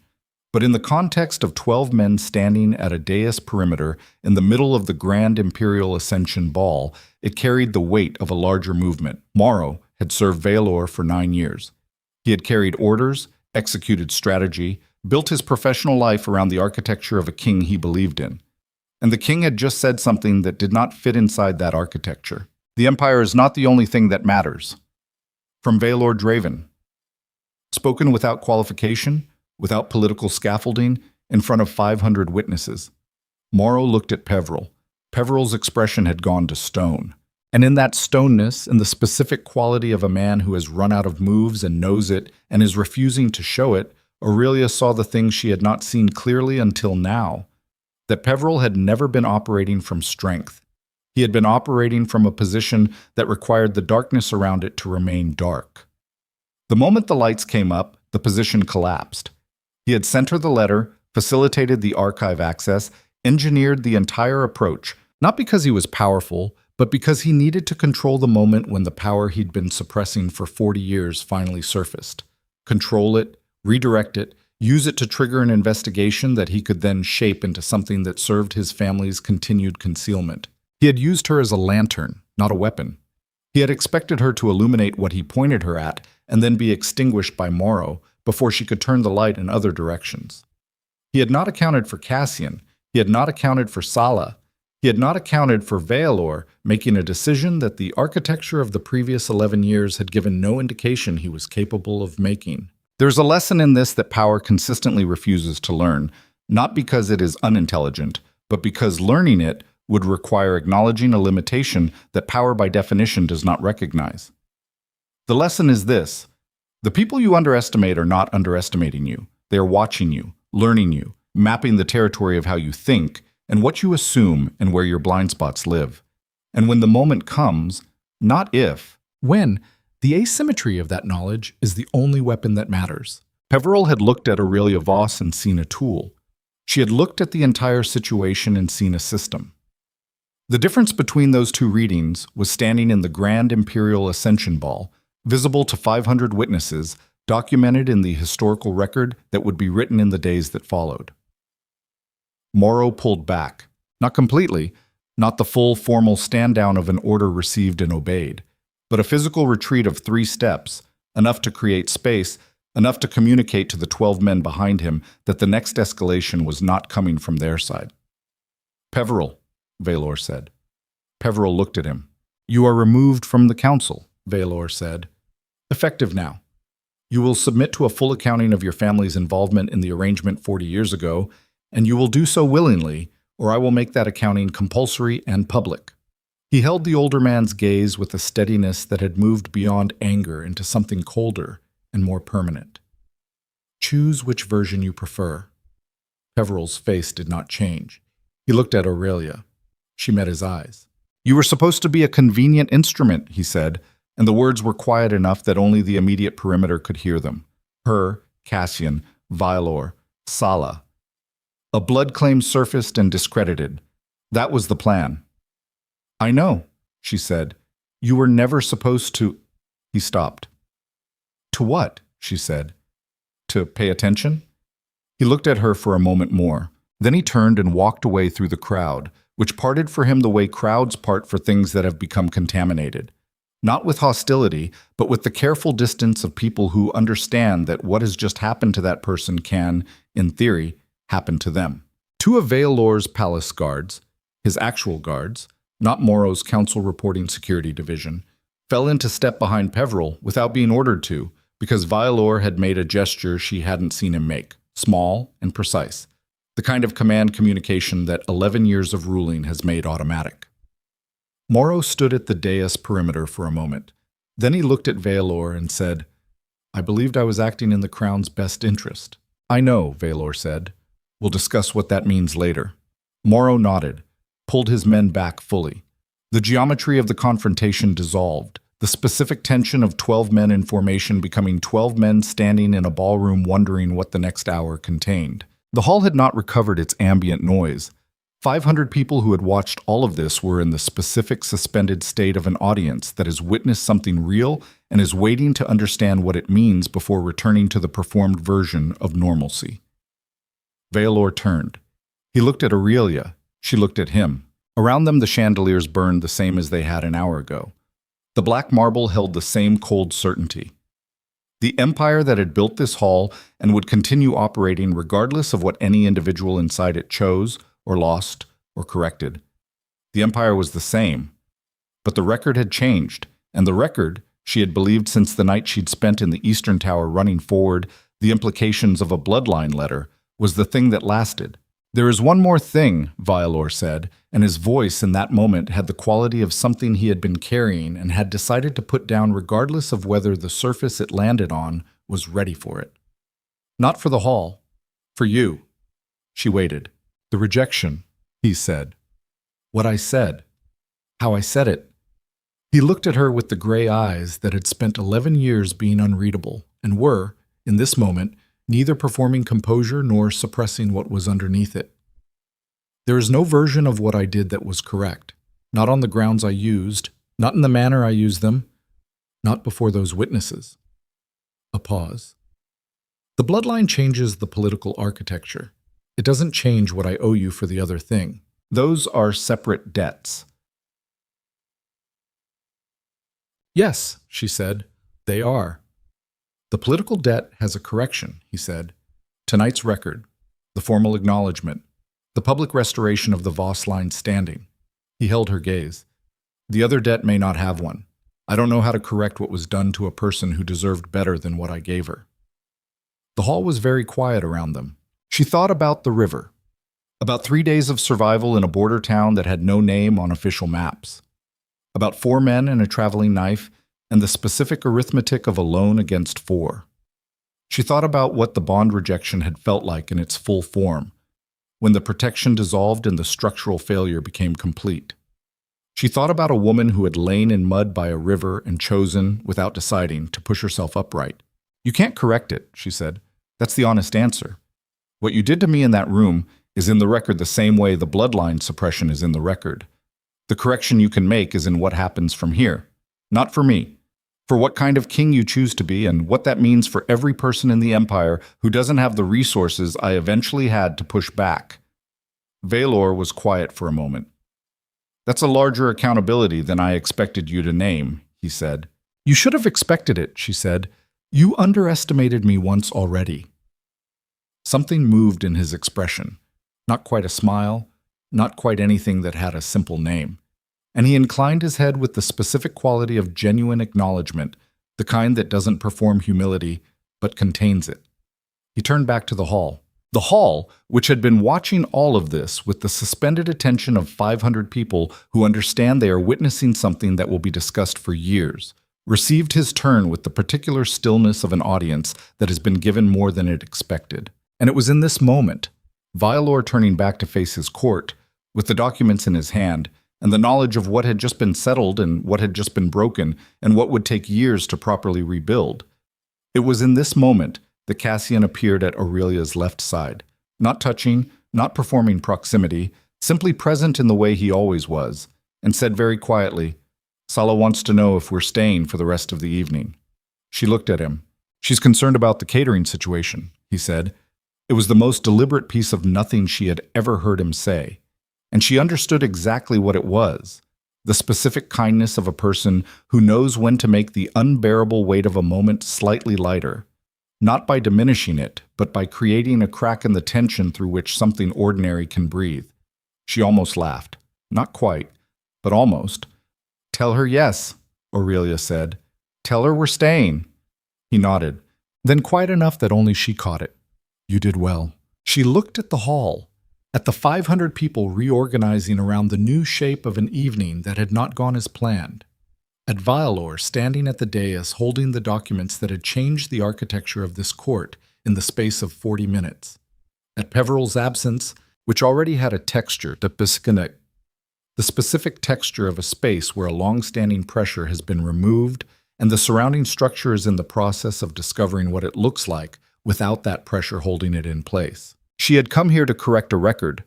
But in the context of 12 men standing at a dais perimeter in the middle of the Grand Imperial Ascension Ball, it carried the weight of a larger movement. Morrow had served Vaelor for 9 years. He had carried orders, executed strategy, built his professional life around the architecture of a king he believed in. And the king had just said something that did not fit inside that architecture. "The Empire is not the only thing that matters." From Vaelor Draven. Spoken without qualification, without political scaffolding, in front of 500 witnesses. Morrow looked at Peveril. Peveril's expression had gone to stone. And in that stoneness, in the specific quality of a man who has run out of moves and knows it and is refusing to show it, Aurelia saw the thing she had not seen clearly until now, that Peveril had never been operating from strength. He had been operating from a position that required the darkness around it to remain dark. The moment the lights came up, the position collapsed. He had sent her the letter, facilitated the archive access, engineered the entire approach, not because he was powerful, but because he needed to control the moment when the power he'd been suppressing for 40 years finally surfaced. Control it, redirect it, use it to trigger an investigation that he could then shape into something that served his family's continued concealment. He had used her as a lantern, not a weapon. He had expected her to illuminate what he pointed her at and then be extinguished by Morrow before she could turn the light in other directions. He had not accounted for Cassian. He had not accounted for Sala. He had not accounted for Vaelor making a decision that the architecture of the previous 11 years had given no indication he was capable of making. There's a lesson in this that power consistently refuses to learn, not because it is unintelligent, but because learning it would require acknowledging a limitation that power by definition does not recognize. The lesson is this: the people you underestimate are not underestimating you. They are watching you, learning you, mapping the territory of how you think and what you assume and where your blind spots live. And when the moment comes, not if, when, the asymmetry of that knowledge is the only weapon that matters. Peveril had looked at Aurelia Voss and seen a tool. She had looked at the entire situation and seen a system. The difference between those two readings was standing in the Grand Imperial Ascension Ball, visible to 500 witnesses, documented in the historical record that would be written in the days that followed. Morrow pulled back. Not completely, not the full formal stand-down of an order received and obeyed, but a physical retreat of 3 steps, enough to create space, enough to communicate to the 12 men behind him that the next escalation was not coming from their side. "Peveril," Vaelor said. Peveril looked at him. "You are removed from the council," Vaelor said. "Effective now. You will submit to a full accounting of your family's involvement in the arrangement 40 years ago, and you will do so willingly, or I will make that accounting compulsory and public." He held the older man's gaze with a steadiness that had moved beyond anger into something colder and more permanent. "Choose which version you prefer." Peveril's face did not change. He looked at Aurelia. She met his eyes. "You were supposed to be a convenient instrument," he said, and the words were quiet enough that only the immediate perimeter could hear them. Her, Cassian, Vaelor, Sala. A blood claim surfaced and discredited. That was the plan. "I know," she said. "You were never supposed to—" He stopped. "To what?" she said. "To pay attention?" He looked at her for a moment more. Then he turned and walked away through the crowd, which parted for him the way crowds part for things that have become contaminated. Not with hostility, but with the careful distance of people who understand that what has just happened to that person can, in theory, happen to them. 2 of Vaelor's palace guards, his actual guards, not Morrow's council reporting security division, fell into step behind Peveril without being ordered to, because Vaelor had made a gesture she hadn't seen him make, small and precise, the kind of command communication that 11 years of ruling has made automatic. Morrow stood at the dais perimeter for a moment. Then he looked at Vaelor and said, "I believed I was acting in the crown's best interest." "I know," Vaelor said. "We'll discuss what that means later." Morrow nodded, pulled his men back fully. The geometry of the confrontation dissolved, the specific tension of 12 men in formation becoming 12 men standing in a ballroom wondering what the next hour contained. The hall had not recovered its ambient noise. 500 people who had watched all of this were in the specific suspended state of an audience that has witnessed something real and is waiting to understand what it means before returning to the performed version of normalcy. Vaelor turned. He looked at Aurelia. She looked at him. Around them the chandeliers burned the same as they had an hour ago. The black marble held the same cold certainty. The empire that had built this hall and would continue operating regardless of what any individual inside it chose, or lost, or corrected. The empire was the same. But the record had changed, and the record, she had believed since the night she'd spent in the Eastern Tower running forward the implications of a bloodline letter, was the thing that lasted. "There is one more thing," Vaelor said, and his voice in that moment had the quality of something he had been carrying and had decided to put down regardless of whether the surface it landed on was ready for it. "Not for the hall. For you." She waited. "The rejection," he said. "What I said. How I said it." He looked at her with the gray eyes that had spent 11 years being unreadable and were, in this moment, neither performing composure nor suppressing what was underneath it. "There is no version of what I did that was correct. Not on the grounds I used, not in the manner I used them, not before those witnesses." A pause. "The bloodline changes the political architecture. It doesn't change what I owe you for the other thing. Those are separate debts." "Yes," she said, "they are." "The political debt has a correction," he said. "Tonight's record, the formal acknowledgement, the public restoration of the Voss line standing." He held her gaze. "The other debt may not have one. I don't know how to correct what was done to a person who deserved better than what I gave her." The hall was very quiet around them. She thought about the river, about 3 days of survival in a border town that had no name on official maps, about 4 men and a traveling knife, and the specific arithmetic of a loan against 4. She thought about what the bond rejection had felt like in its full form, when the protection dissolved and the structural failure became complete. She thought about a woman who had lain in mud by a river and chosen, without deciding, to push herself upright. "You can't correct it," she said. "That's the honest answer. What you did to me in that room is in the record the same way the bloodline suppression is in the record. The correction you can make is in what happens from here. Not for me. For what kind of king you choose to be and what that means for every person in the empire who doesn't have the resources I eventually had to push back." Vaelor was quiet for a moment. "That's a larger accountability than I expected you to name," he said. "You should have expected it," she said. "You underestimated me once already." Something moved in his expression. Not quite a smile, not quite anything that had a simple name. And he inclined his head with the specific quality of genuine acknowledgement, the kind that doesn't perform humility, but contains it. He turned back to the hall. The hall, which had been watching all of this with the suspended attention of 500 people who understand they are witnessing something that will be discussed for years, received his turn with the particular stillness of an audience that has been given more than it expected. And it was in this moment, Vaelor turning back to face his court, with the documents in his hand, and the knowledge of what had just been settled and what had just been broken and what would take years to properly rebuild. It was in this moment that Cassian appeared at Aurelia's left side, not touching, not performing proximity, simply present in the way he always was, and said very quietly, "Sala wants to know if we're staying for the rest of the evening." She looked at him. "She's concerned about the catering situation," he said. It was the most deliberate piece of nothing she had ever heard him say. And she understood exactly what it was, the specific kindness of a person who knows when to make the unbearable weight of a moment slightly lighter, not by diminishing it, but by creating a crack in the tension through which something ordinary can breathe. She almost laughed. Not quite, but almost. "Tell her yes," Aurelia said. "Tell her we're staying." He nodded, then quiet enough that only she caught it. "You did well." She looked at the hall, at the 500 people reorganizing around the new shape of an evening that had not gone as planned, at Vaelor standing at the dais holding the documents that had changed the architecture of this court in the space of 40 minutes, at Peveril's absence, which already had a texture, the specific texture of a space where a long-standing pressure has been removed and the surrounding structure is in the process of discovering what it looks like without that pressure holding it in place. She had come here to correct a record.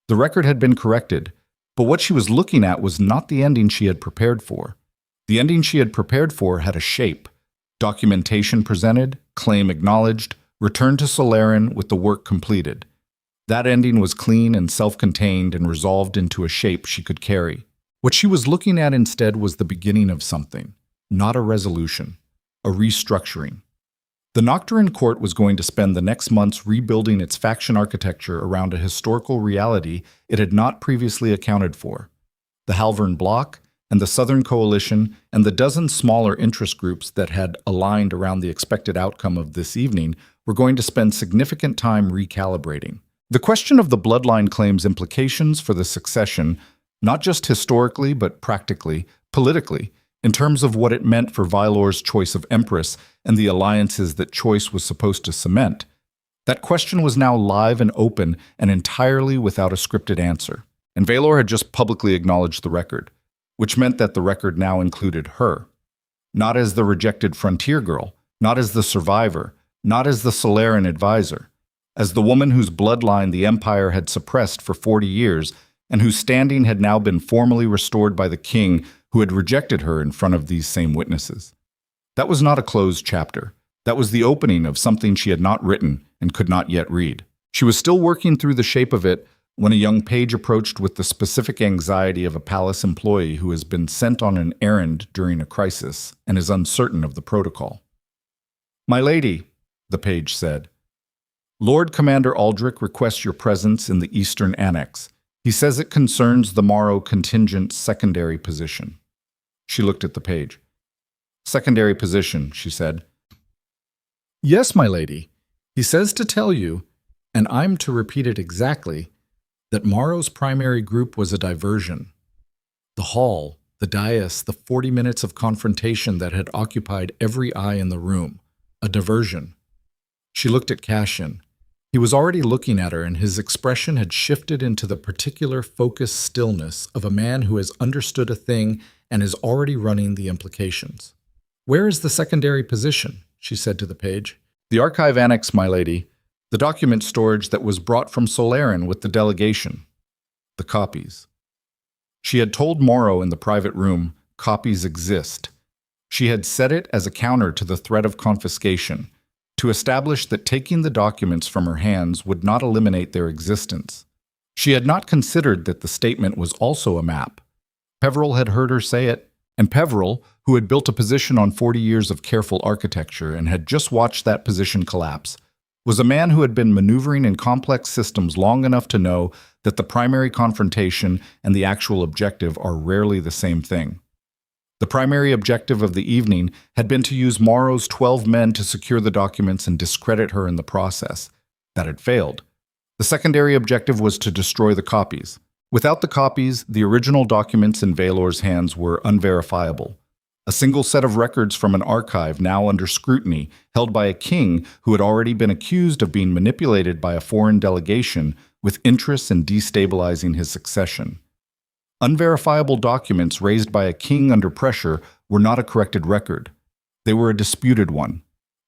The record had been corrected, but what she was looking at was not the ending she had prepared for. The ending she had prepared for had a shape. Documentation presented, claim acknowledged, return to Solaren with the work completed. That ending was clean and self-contained and resolved into a shape she could carry. What she was looking at instead was the beginning of something, not a resolution, a restructuring. The Nocturne Court was going to spend the next months rebuilding its faction architecture around a historical reality it had not previously accounted for. The Halvern Bloc and the Southern Coalition and the dozen smaller interest groups that had aligned around the expected outcome of this evening were going to spend significant time recalibrating. The question of the Bloodline claim's implications for the succession, not just historically but practically, politically, in terms of what it meant for Vaelor's choice of Empress and the alliances that choice was supposed to cement. That question was now live and open and entirely without a scripted answer. And Vaelor had just publicly acknowledged the record, which meant that the record now included her. Not as the rejected frontier girl, not as the survivor, not as the Solaren advisor, as the woman whose bloodline the Empire had suppressed for 40 years and whose standing had now been formally restored by the king who had rejected her in front of these same witnesses. That was not a closed chapter. That was the opening of something she had not written and could not yet read. She was still working through the shape of it when a young page approached with the specific anxiety of a palace employee who has been sent on an errand during a crisis and is uncertain of the protocol. "My lady," the page said, "Lord Commander Aldrich requests your presence in the Eastern Annex. He says it concerns the Morrow contingent's secondary position." She looked at the page. "Secondary position," she said. "Yes, my lady. He says to tell you, and I'm to repeat it exactly, that Morrow's primary group was a diversion. The hall, the dais, the 40 minutes of confrontation that had occupied every eye in the room, a diversion." She looked at Cassian. He was already looking at her, and his expression had shifted into the particular focused stillness of a man who has understood a thing and is already running the implications. "Where is the secondary position?" she said to the page. "The archive annex, my lady. The document storage that was brought from Solaren with the delegation. The copies." She had told Morrow in the private room, "Copies exist." She had set it as a counter to the threat of confiscation, to establish that taking the documents from her hands would not eliminate their existence. She had not considered that the statement was also a map. Peveril had heard her say it, and Peveril, who had built a position on 40 years of careful architecture and had just watched that position collapse, was a man who had been maneuvering in complex systems long enough to know that the primary confrontation and the actual objective are rarely the same thing. The primary objective of the evening had been to use Morrow's 12 men to secure the documents and discredit her in the process. That had failed. The secondary objective was to destroy the copies. Without the copies, the original documents in Vaelor's hands were unverifiable. A single set of records from an archive now under scrutiny, held by a king who had already been accused of being manipulated by a foreign delegation with interests in destabilizing his succession. Unverifiable documents raised by a king under pressure were not a corrected record. They were a disputed one.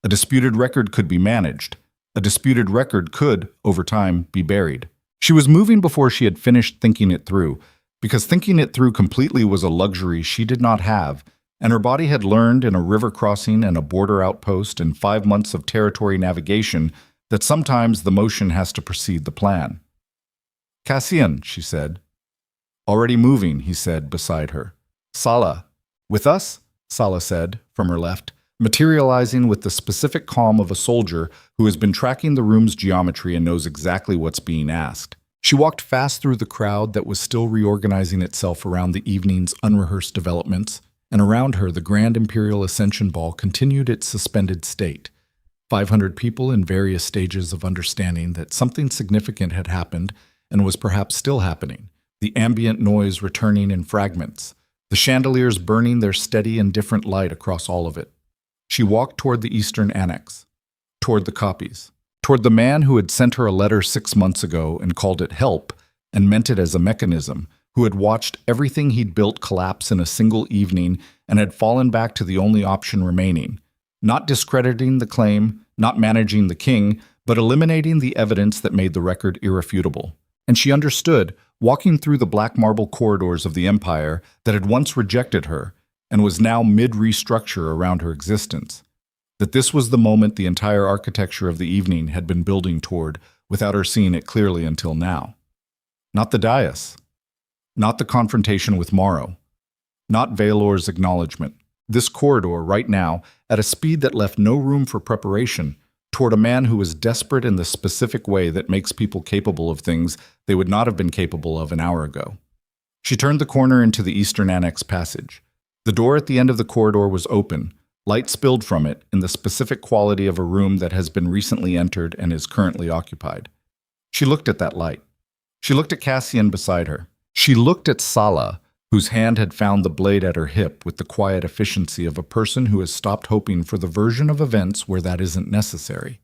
A disputed record could be managed. A disputed record could, over time, be buried. She was moving before she had finished thinking it through, because thinking it through completely was a luxury she did not have, and her body had learned in a river crossing and a border outpost and 5 months of territory navigation that sometimes the motion has to precede the plan. "Cassian," she said. "Already moving," he said beside her. "Sala." "With us?" Sala said, from her left, materializing with the specific calm of a soldier who has been tracking the room's geometry and knows exactly what's being asked. She walked fast through the crowd that was still reorganizing itself around the evening's unrehearsed developments, and around her the Grand Imperial Ascension Ball continued its suspended state. 500 people in various stages of understanding that something significant had happened and was perhaps still happening, the ambient noise returning in fragments, the chandeliers burning their steady and different light across all of it. She walked toward the Eastern Annex, toward the copies, toward the man who had sent her a letter 6 months ago and called it help and meant it as a mechanism, who had watched everything he'd built collapse in a single evening and had fallen back to the only option remaining, not discrediting the claim, not managing the king, but eliminating the evidence that made the record irrefutable. And she understood, walking through the black marble corridors of the Empire that had once rejected her and was now mid-restructure around her existence, that this was the moment the entire architecture of the evening had been building toward without her seeing it clearly until now. Not the dais. Not the confrontation with Morrow. Not Vaelor's acknowledgement. This corridor, right now, at a speed that left no room for preparation, toward a man who was desperate in the specific way that makes people capable of things they would not have been capable of an hour ago. She turned the corner into the Eastern Annex passage. The door at the end of the corridor was open. Light spilled from it in the specific quality of a room that has been recently entered and is currently occupied. She looked at that light. She looked at Cassian beside her. She looked at Sala, whose hand had found the blade at her hip with the quiet efficiency of a person who has stopped hoping for the version of events where that isn't necessary.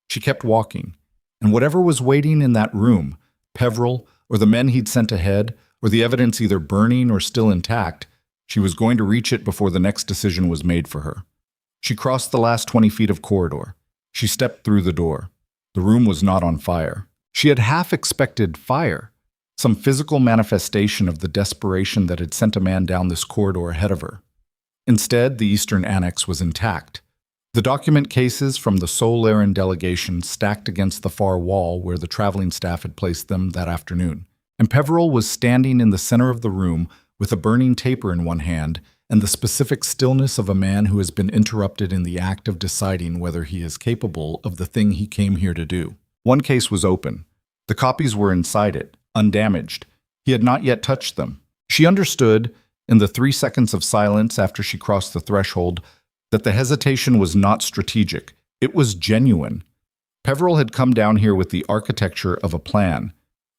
She kept walking, and whatever was waiting in that room, Peveril, or the men he'd sent ahead, or the evidence either burning or still intact, she was going to reach it before the next decision was made for her. She crossed the last 20 feet of corridor. She stepped through the door. The room was not on fire. She had half expected fire, some physical manifestation of the desperation that had sent a man down this corridor ahead of her. Instead, the Eastern Annex was intact. The document cases from the Solaran delegation stacked against the far wall where the traveling staff had placed them that afternoon. And Peveril was standing in the center of the room with a burning taper in one hand and the specific stillness of a man who has been interrupted in the act of deciding whether he is capable of the thing he came here to do. One case was open. The copies were inside it, undamaged. He had not yet touched them. She understood, in the 3 seconds of silence after she crossed the threshold, that the hesitation was not strategic. It was genuine. Peveril had come down here with the architecture of a plan.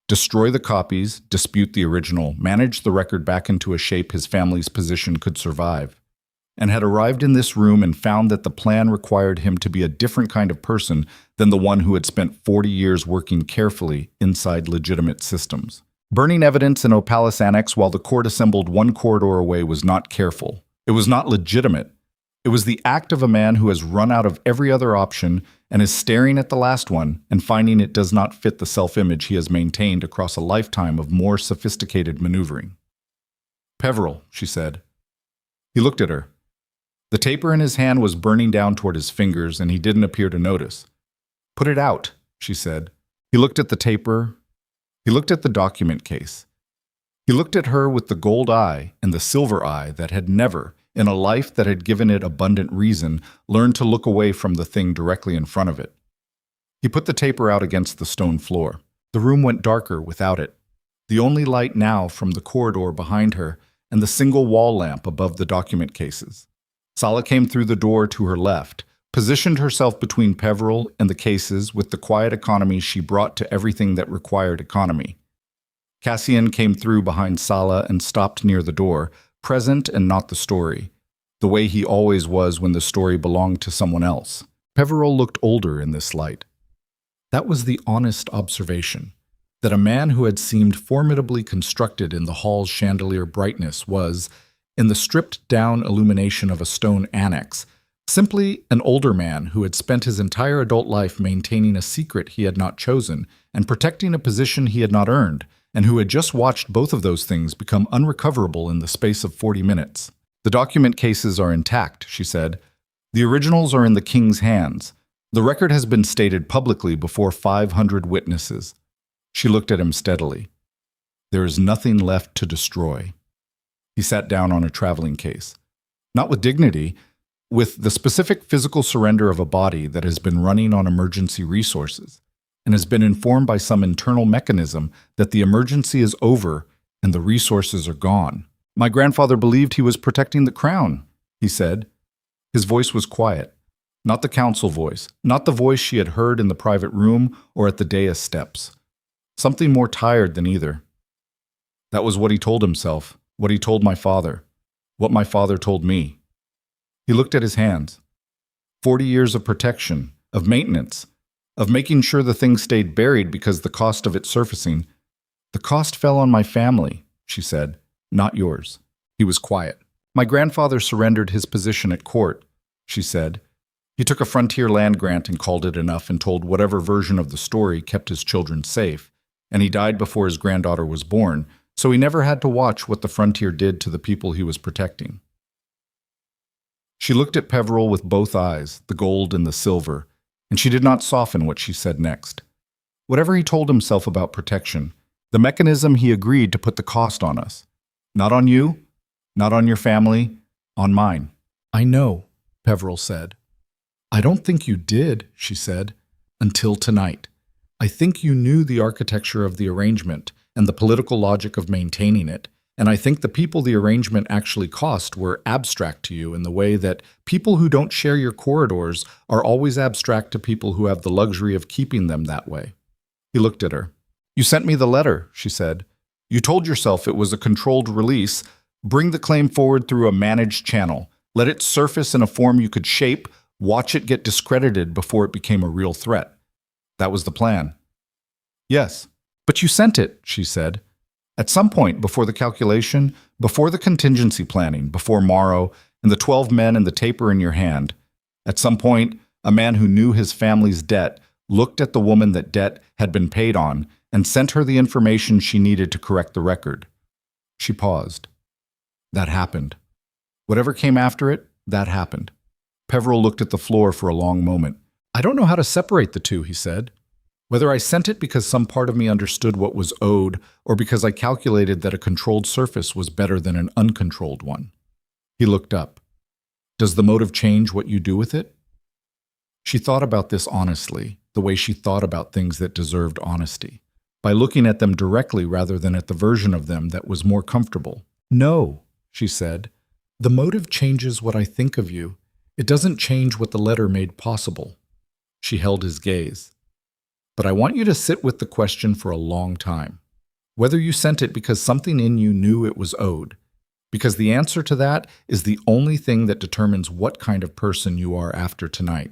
Destroy the copies, dispute the original, manage the record back into a shape his family's position could survive, and had arrived in this room and found that the plan required him to be a different kind of person than the one who had spent 40 years working carefully inside legitimate systems. Burning evidence in Opalis Annex while the court assembled one corridor away was not careful. It was not legitimate. It was the act of a man who has run out of every other option and is staring at the last one and finding it does not fit the self-image he has maintained across a lifetime of more sophisticated maneuvering. Peveril, she said. He looked at her. The taper in his hand was burning down toward his fingers, and he didn't appear to notice. Put it out, she said. He looked at the taper. He looked at the document case. He looked at her with the gold eye and the silver eye that had never, in a life that had given it abundant reason, learned to look away from the thing directly in front of it. He put the taper out against the stone floor. The room went darker without it. The only light now from the corridor behind her and the single wall lamp above the document cases. Sala came through the door to her left, positioned herself between Peveril and the cases with the quiet economy she brought to everything that required economy. Cassian came through behind Sala and stopped near the door, present and not the story, the way he always was when the story belonged to someone else. Peveril looked older in this light. That was the honest observation, that a man who had seemed formidably constructed in the hall's chandelier brightness was, in the stripped-down illumination of a stone annex, simply an older man who had spent his entire adult life maintaining a secret he had not chosen and protecting a position he had not earned, and who had just watched both of those things become unrecoverable in the space of 40 minutes. The document cases are intact, she said. The originals are in the king's hands. The record has been stated publicly before 500 witnesses. She looked at him steadily. There is nothing left to destroy. He sat down on a traveling case. Not with dignity, with the specific physical surrender of a body that has been running on emergency resources and has been informed by some internal mechanism that the emergency is over and the resources are gone. My grandfather believed he was protecting the crown, he said. His voice was quiet, not the council voice, not the voice she had heard in the private room or at the dais steps. Something more tired than either. That was what he told himself, what he told my father, what my father told me. He looked at his hands. 40 years of protection, of maintenance, of making sure the thing stayed buried because the cost of its surfacing. The cost fell on my family, she said, not yours. He was quiet. My grandfather surrendered his position at court, she said. He took a frontier land grant and called it enough and told whatever version of the story kept his children safe, and he died before his granddaughter was born, so he never had to watch what the frontier did to the people he was protecting. She looked at Peveril with both eyes, the gold and the silver, and she did not soften what she said next. Whatever he told himself about protection, the mechanism he agreed to put the cost on us. Not on you, not on your family, on mine. I know, Peveril said. I don't think you did, she said, until tonight. I think you knew the architecture of the arrangement and the political logic of maintaining it, and I think the people the arrangement actually cost were abstract to you in the way that people who don't share your corridors are always abstract to people who have the luxury of keeping them that way. He looked at her. You sent me the letter, she said. You told yourself it was a controlled release. Bring the claim forward through a managed channel. Let it surface in a form you could shape, watch it get discredited before it became a real threat. That was the plan. Yes, but you sent it, she said. At some point before the calculation, before the contingency planning, before Morrow, and the 12 men and the taper in your hand, at some point, a man who knew his family's debt looked at the woman that debt had been paid on and sent her the information she needed to correct the record. She paused. That happened. Whatever came after it, that happened. Peveril looked at the floor for a long moment. I don't know how to separate the two, he said. Whether I sent it because some part of me understood what was owed or because I calculated that a controlled surface was better than an uncontrolled one. He looked up. Does the motive change what you do with it? She thought about this honestly, the way she thought about things that deserved honesty, by looking at them directly rather than at the version of them that was more comfortable. No, she said. The motive changes what I think of you. It doesn't change what the letter made possible. She held his gaze. But I want you to sit with the question for a long time. Whether you sent it because something in you knew it was owed. Because the answer to that is the only thing that determines what kind of person you are after tonight.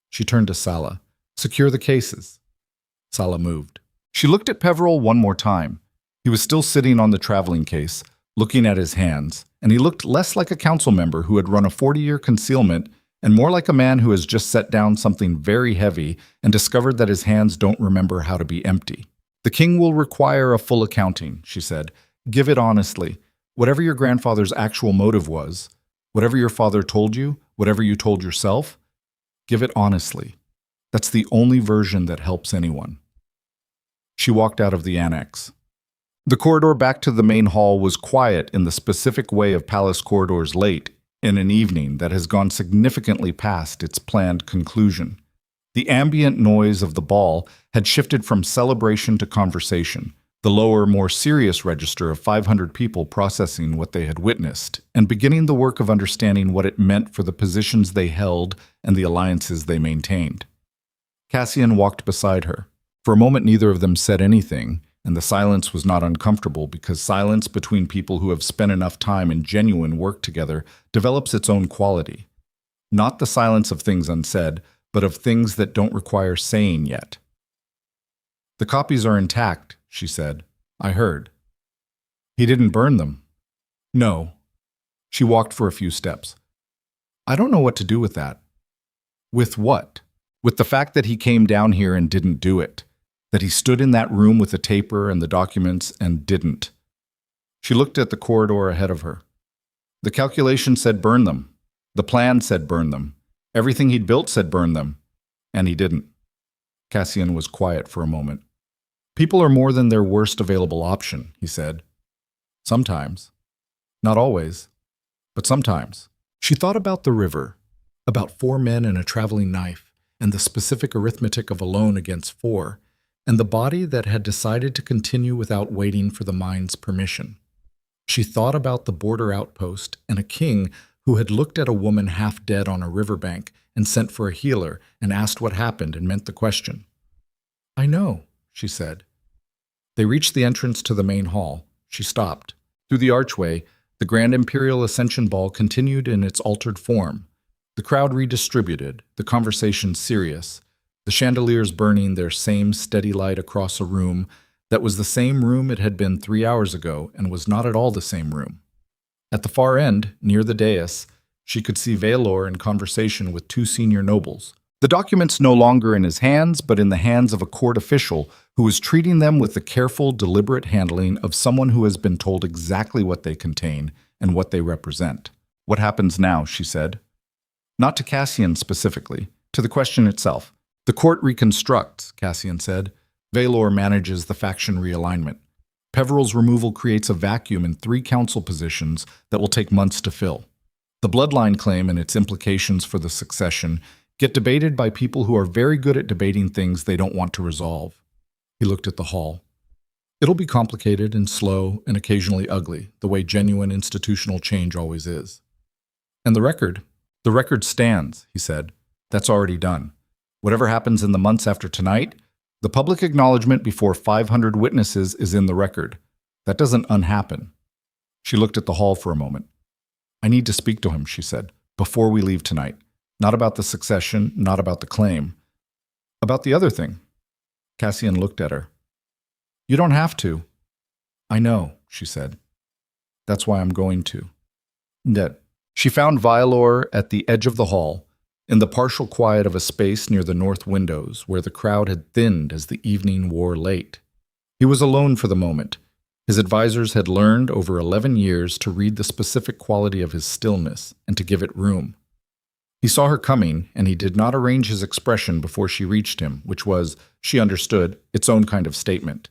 She turned to Sala. Secure the cases. Sala moved. She looked at Peveril one more time. He was still sitting on the traveling case, looking at his hands, and he looked less like a council member who had run a 40-year concealment and more like a man who has just set down something very heavy and discovered that his hands don't remember how to be empty. The king will require a full accounting, she said. Give it honestly. Whatever your grandfather's actual motive was, whatever your father told you, whatever you told yourself, give it honestly. That's the only version that helps anyone. She walked out of the annex. The corridor back to the main hall was quiet in the specific way of palace corridors late in an evening that has gone significantly past its planned conclusion. The ambient noise of the ball had shifted from celebration to conversation, the lower, more serious register of 500 people processing what they had witnessed and beginning the work of understanding what it meant for the positions they held and the alliances they maintained. Cassian walked beside her. For a moment, neither of them said anything, and the silence was not uncomfortable because silence between people who have spent enough time in genuine work together develops its own quality. Not the silence of things unsaid, but of things that don't require saying yet. "The copies are intact," she said. "I heard." "He didn't burn them." "No." She walked for a few steps. "I don't know what to do with that." "With what?" "With the fact that he came down here and didn't do it. That he stood in that room with the taper and the documents and didn't." She looked at the corridor ahead of her. "The calculation said burn them. The plan said burn them. Everything he'd built said burn them. And he didn't." Cassian was quiet for a moment. "People are more than their worst available option," he said. "Sometimes. Not always. But sometimes." She thought about the river, about 4 men and a traveling knife, and the specific arithmetic of alone against 4, and the body that had decided to continue without waiting for the mind's permission. She thought about the border outpost and a king who had looked at a woman half dead on a riverbank and sent for a healer and asked what happened and meant the question. "I know," she said. They reached the entrance to the main hall. She stopped. Through the archway, the Grand Imperial Ascension Ball continued in its altered form. The crowd redistributed, the conversation serious, the chandeliers burning their same steady light across a room that was the same room it had been 3 hours ago and was not at all the same room. At the far end, near the dais, she could see Vaelor in conversation with 2 senior nobles. The documents no longer in his hands, but in the hands of a court official who was treating them with the careful, deliberate handling of someone who has been told exactly what they contain and what they represent. "What happens now?" she said. Not to Cassian specifically, to the question itself. "The court reconstructs," Cassian said. "Vaelor manages the faction realignment. Peveril's removal creates a vacuum in 3 council positions that will take months to fill. The Bloodline claim and its implications for the succession get debated by people who are very good at debating things they don't want to resolve." He looked at the hall. "It'll be complicated and slow and occasionally ugly, the way genuine institutional change always is. And the record stands," he said. "That's already done. Whatever happens in the months after tonight, the public acknowledgement before 500 witnesses is in the record. That doesn't unhappen." She looked at the hall for a moment. "I need to speak to him," she said, "before we leave tonight. Not about the succession, not about the claim. About the other thing." Cassian looked at her. "You don't have to." "I know," she said. "That's why I'm going to." That. She found Vaelor at the edge of the hall, in the partial quiet of a space near the north windows where the crowd had thinned as the evening wore late. He was alone for the moment. His advisors had learned over 11 years to read the specific quality of his stillness and to give it room. He saw her coming, and he did not arrange his expression before she reached him, which was, she understood, its own kind of statement.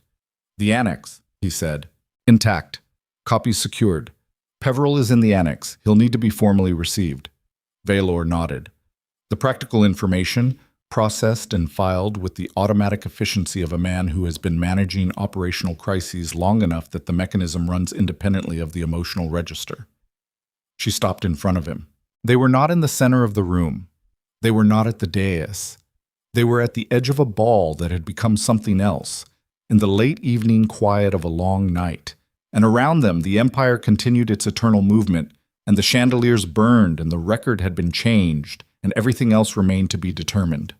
"The annex," he said. "Intact. Copies secured. Peveril is in the annex. He'll need to be formally received." Vaelor nodded. The practical information, processed and filed with the automatic efficiency of a man who has been managing operational crises long enough that the mechanism runs independently of the emotional register. She stopped in front of him. They were not in the center of the room. They were not at the dais. They were at the edge of a ball that had become something else, in the late evening quiet of a long night. And around them, the Empire continued its eternal movement, and the chandeliers burned, and the record had been changed, and everything else remained to be determined.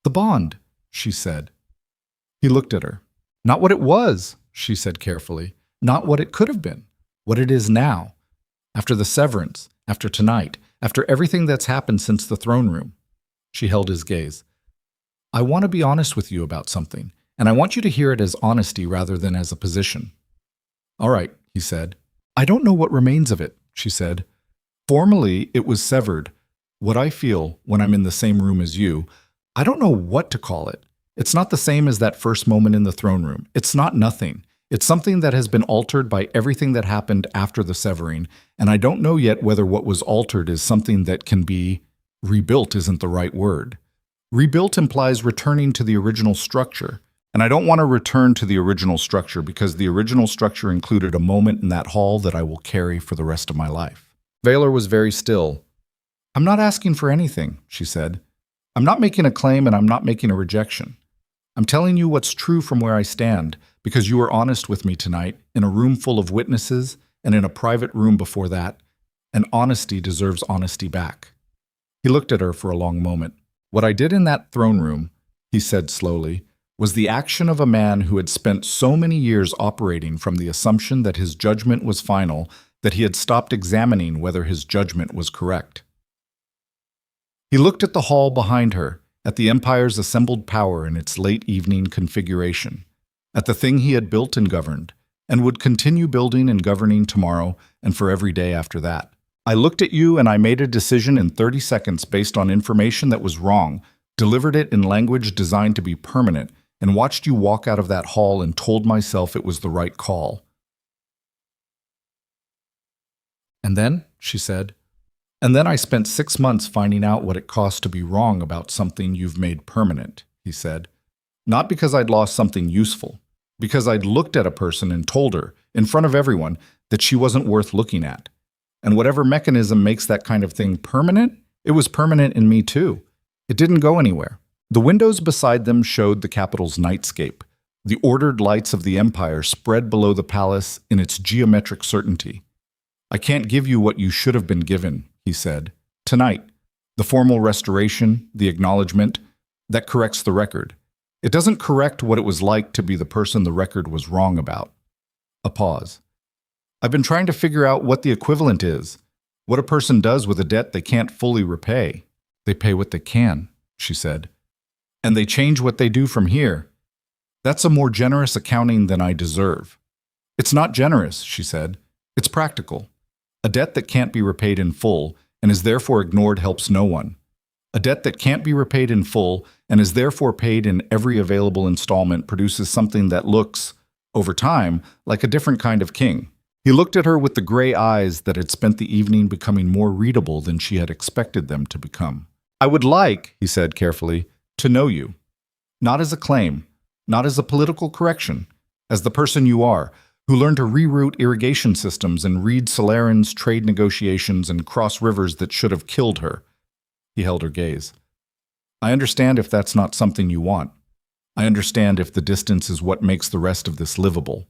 "The bond," she said. He looked at her. "Not what it was," she said carefully. "Not what it could have been. What it is now. After the severance, after tonight, after everything that's happened since the throne room." She held his gaze. "I want to be honest with you about something, and I want you to hear it as honesty rather than as a position." "All right," he said. I don't know what remains of it, she said. Formally, it was severed. What I feel when I'm in the same room as you, I don't know what to call it. It's not the same as that first moment in the throne room. It's not nothing. It's something that has been altered by everything that happened after the severing, and I don't know yet whether what was altered is something that can be rebuilt isn't the right word. Rebuilt implies returning to the original structure, and I don't want to return to the original structure because the original structure included a moment in that hall that I will carry for the rest of my life. Vaelor was very still. I'm not asking for anything, she said. I'm not making a claim and I'm not making a rejection. I'm telling you what's true from where I stand, because you were honest with me tonight, in a room full of witnesses and in a private room before that, and honesty deserves honesty back. He looked at her for a long moment. What I did in that throne room, he said slowly, was the action of a man who had spent so many years operating from the assumption that his judgment was final that he had stopped examining whether his judgment was correct. He looked at the hall behind her, at the Empire's assembled power in its late evening configuration, at the thing he had built and governed, and would continue building and governing tomorrow and for every day after that. I looked at you and I made a decision in 30 seconds based on information that was wrong, delivered it in language designed to be permanent, and watched you walk out of that hall and told myself it was the right call. And then, she said, and then I spent 6 months finding out what it cost to be wrong about something you've made permanent, he said. Not because I'd lost something useful, because I'd looked at a person and told her, in front of everyone, that she wasn't worth looking at. And whatever mechanism makes that kind of thing permanent, it was permanent in me too. It didn't go anywhere. The windows beside them showed the capital's nightscape. The ordered lights of the Empire spread below the palace in its geometric certainty. I can't give you what you should have been given, he said. Tonight, the formal restoration, the acknowledgement, that corrects the record. It doesn't correct what it was like to be the person the record was wrong about. A pause. I've been trying to figure out what the equivalent is, what a person does with a debt they can't fully repay. They pay what they can, she said. And they change what they do from here. That's a more generous accounting than I deserve. It's not generous, she said. It's practical. A debt that can't be repaid in full and is therefore ignored helps no one. A debt that can't be repaid in full and is therefore paid in every available installment produces something that looks, over time, like a different kind of king. He looked at her with the gray eyes that had spent the evening becoming more readable than she had expected them to become. I would like, he said carefully, to know you. Not as a claim, not as a political correction, as the person you are, who learned to reroute irrigation systems and read Solarin's trade negotiations and cross rivers that should have killed her. He held her gaze. I understand if that's not something you want. I understand if the distance is what makes the rest of this livable.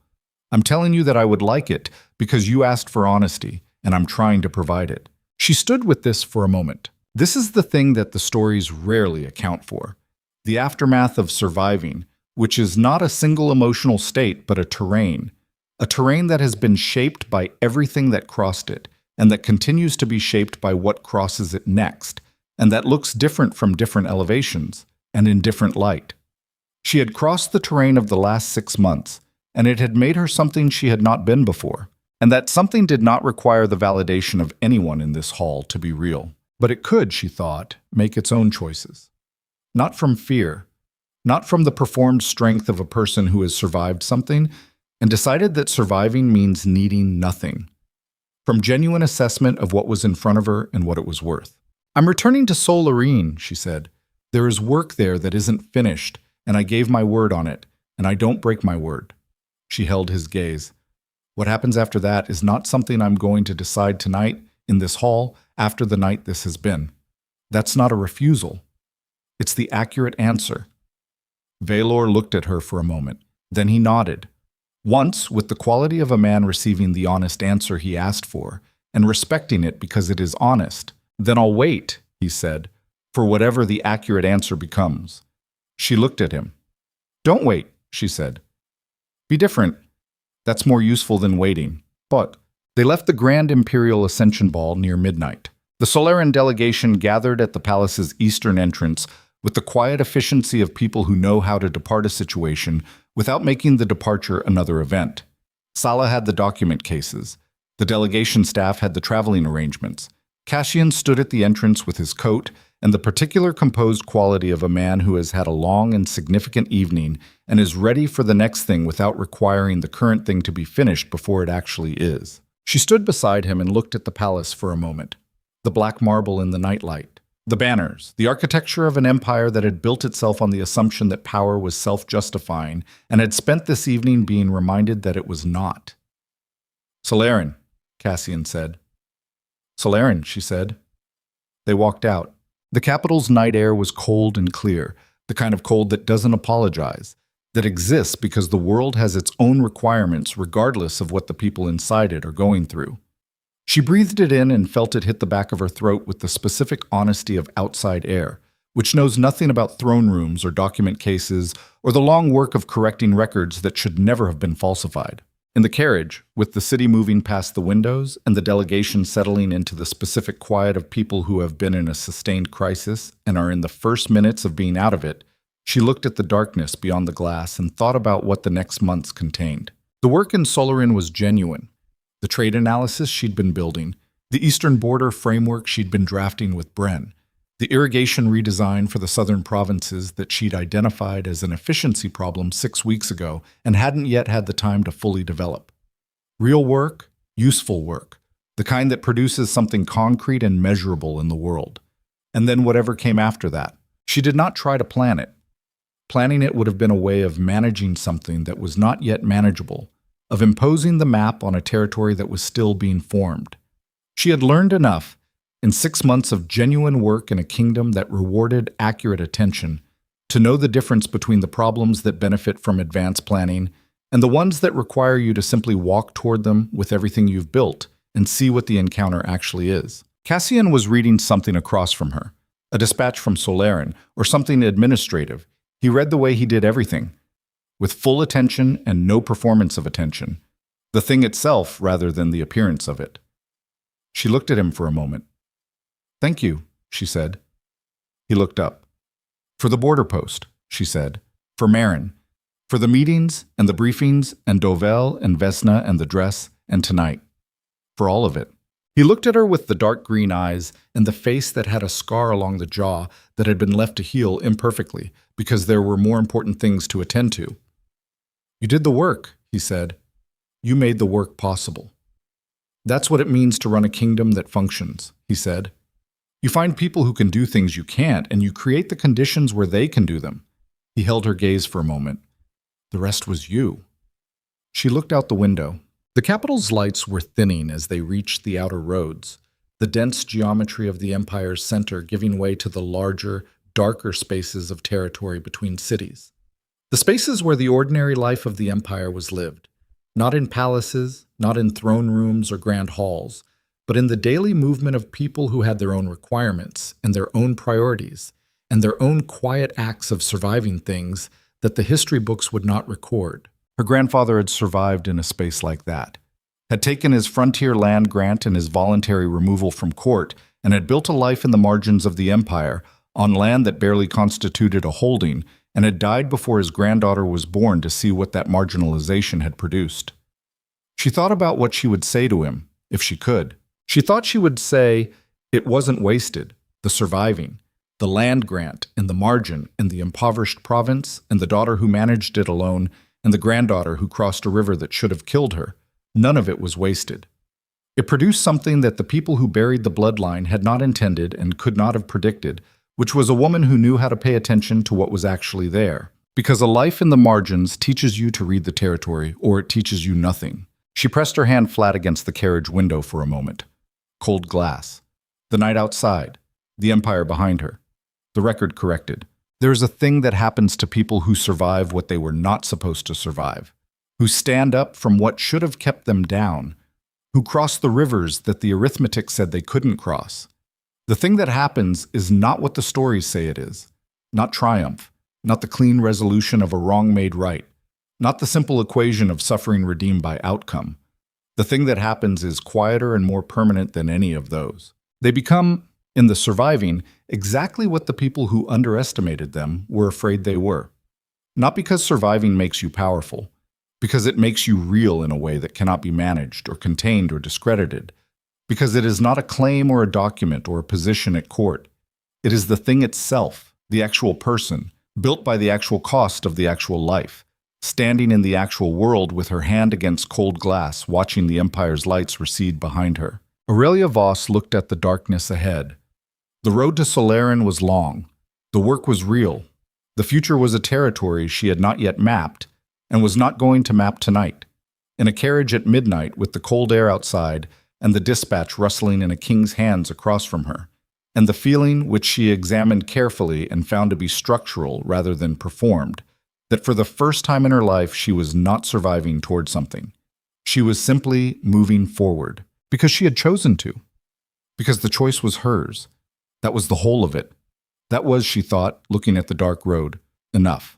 I'm telling you that I would like it because you asked for honesty, and I'm trying to provide it. She stood with this for a moment. This is the thing that the stories rarely account for. The aftermath of surviving, which is not a single emotional state but a terrain that has been shaped by everything that crossed it, and that continues to be shaped by what crosses it next, and that looks different from different elevations, and in different light. She had crossed the terrain of the last 6 months, and it had made her something she had not been before, and that something did not require the validation of anyone in this hall to be real. But it could, she thought, make its own choices. Not from fear, not from the performed strength of a person who has survived something, and decided that surviving means needing nothing. From genuine assessment of what was in front of her and what it was worth. I'm returning to Solarine, she said. There is work there that isn't finished, and I gave my word on it, and I don't break my word. She held his gaze. What happens after that is not something I'm going to decide tonight, in this hall, after the night this has been. That's not a refusal. It's the accurate answer. Vaelor looked at her for a moment. Then he nodded. Once, with the quality of a man receiving the honest answer he asked for, and respecting it because it is honest. Then I'll wait, he said, for whatever the accurate answer becomes. She looked at him. Don't wait, she said. Be different. That's more useful than waiting. But they left the Grand Imperial Ascension Ball near midnight. The Solaran delegation gathered at the palace's eastern entrance with the quiet efficiency of people who know how to depart a situation without making the departure another event. Sala had the document cases. The The delegation staff had the traveling arrangements. Cassian stood at the entrance with his coat and the particular composed quality of a man who has had a long and significant evening and is ready for the next thing without requiring the current thing to be finished before it actually is. She stood beside him and looked at the palace for a moment. The black marble in the nightlight. The banners, the architecture of an empire that had built itself on the assumption that power was self-justifying and had spent this evening being reminded that it was not. "Solaren," Cassian said. "Solaren," she said. They walked out. The capital's night air was cold and clear, the kind of cold that doesn't apologize, that exists because the world has its own requirements regardless of what the people inside it are going through. She breathed it in and felt it hit the back of her throat with the specific honesty of outside air, which knows nothing about throne rooms or document cases or the long work of correcting records that should never have been falsified. In the carriage, with the city moving past the windows and the delegation settling into the specific quiet of people who have been in a sustained crisis and are in the first minutes of being out of it, she looked at the darkness beyond the glass and thought about what the next months contained. The work in Solaren was genuine. The trade analysis she'd been building, the eastern border framework she'd been drafting with Bren, the irrigation redesign for the southern provinces that she'd identified as an efficiency problem 6 weeks ago and hadn't yet had the time to fully develop. Real work, useful work, the kind that produces something concrete and measurable in the world. And then whatever came after that. She did not try to plan it. Planning it would have been a way of managing something that was not yet manageable, of imposing the map on a territory that was still being formed. She had learned enough in 6 months of genuine work in a kingdom that rewarded accurate attention to know the difference between the problems that benefit from advanced planning and the ones that require you to simply walk toward them with everything you've built and see what the encounter actually is. Cassian was reading something across from her, a dispatch from Solaren or something administrative. He read the way he did everything, with full attention and no performance of attention, the thing itself rather than the appearance of it. She looked at him for a moment. "Thank you," she said. He looked up. "For the border post," she said. "For Marin. For the meetings and the briefings and Dovel and Vesna and the dress and tonight. For all of it." He looked at her with the dark green eyes and the face that had a scar along the jaw that had been left to heal imperfectly because there were more important things to attend to. "You did the work," he said. "You made the work possible. That's what it means to run a kingdom that functions," he said. "You find people who can do things you can't, and you create the conditions where they can do them." He held her gaze for a moment. "The rest was you." She looked out the window. The capital's lights were thinning as they reached the outer roads, the dense geometry of the empire's center giving way to the larger, darker spaces of territory between cities. The spaces where the ordinary life of the empire was lived, not in palaces, not in throne rooms or grand halls, but in the daily movement of people who had their own requirements and their own priorities and their own quiet acts of surviving things that the history books would not record. Her grandfather had survived in a space like that, had taken his frontier land grant and his voluntary removal from court, and had built a life in the margins of the empire, on land that barely constituted a holding, and had died before his granddaughter was born to see what that marginalization had produced. She thought about what she would say to him, if she could. She thought she would say, it wasn't wasted, the surviving, the land grant and the margin and the impoverished province and the daughter who managed it alone and the granddaughter who crossed a river that should have killed her. None of it was wasted. It produced something that the people who buried the bloodline had not intended and could not have predicted, which was a woman who knew how to pay attention to what was actually there. Because a life in the margins teaches you to read the territory, or it teaches you nothing. She pressed her hand flat against the carriage window for a moment. Cold glass. The night outside. The empire behind her. The record corrected. There is a thing that happens to people who survive what they were not supposed to survive, who stand up from what should have kept them down, who cross the rivers that the arithmetic said they couldn't cross. The thing that happens is not what the stories say it is, not triumph, not the clean resolution of a wrong made right, not the simple equation of suffering redeemed by outcome. The thing that happens is quieter and more permanent than any of those. They become, in the surviving, exactly what the people who underestimated them were afraid they were. Not because surviving makes you powerful, because it makes you real in a way that cannot be managed or contained or discredited, because it is not a claim or a document or a position at court. It is the thing itself, the actual person, built by the actual cost of the actual life, standing in the actual world with her hand against cold glass, watching the Empire's lights recede behind her. Aurelia Voss looked at the darkness ahead. The road to Solaren was long. The work was real. The future was a territory she had not yet mapped, and was not going to map tonight. In a carriage at midnight with the cold air outside and the dispatch rustling in a king's hands across from her, and the feeling which she examined carefully and found to be structural rather than performed, that for the first time in her life she was not surviving toward something. She was simply moving forward, because she had chosen to. Because the choice was hers. That was the whole of it. That was, she thought, looking at the dark road, enough.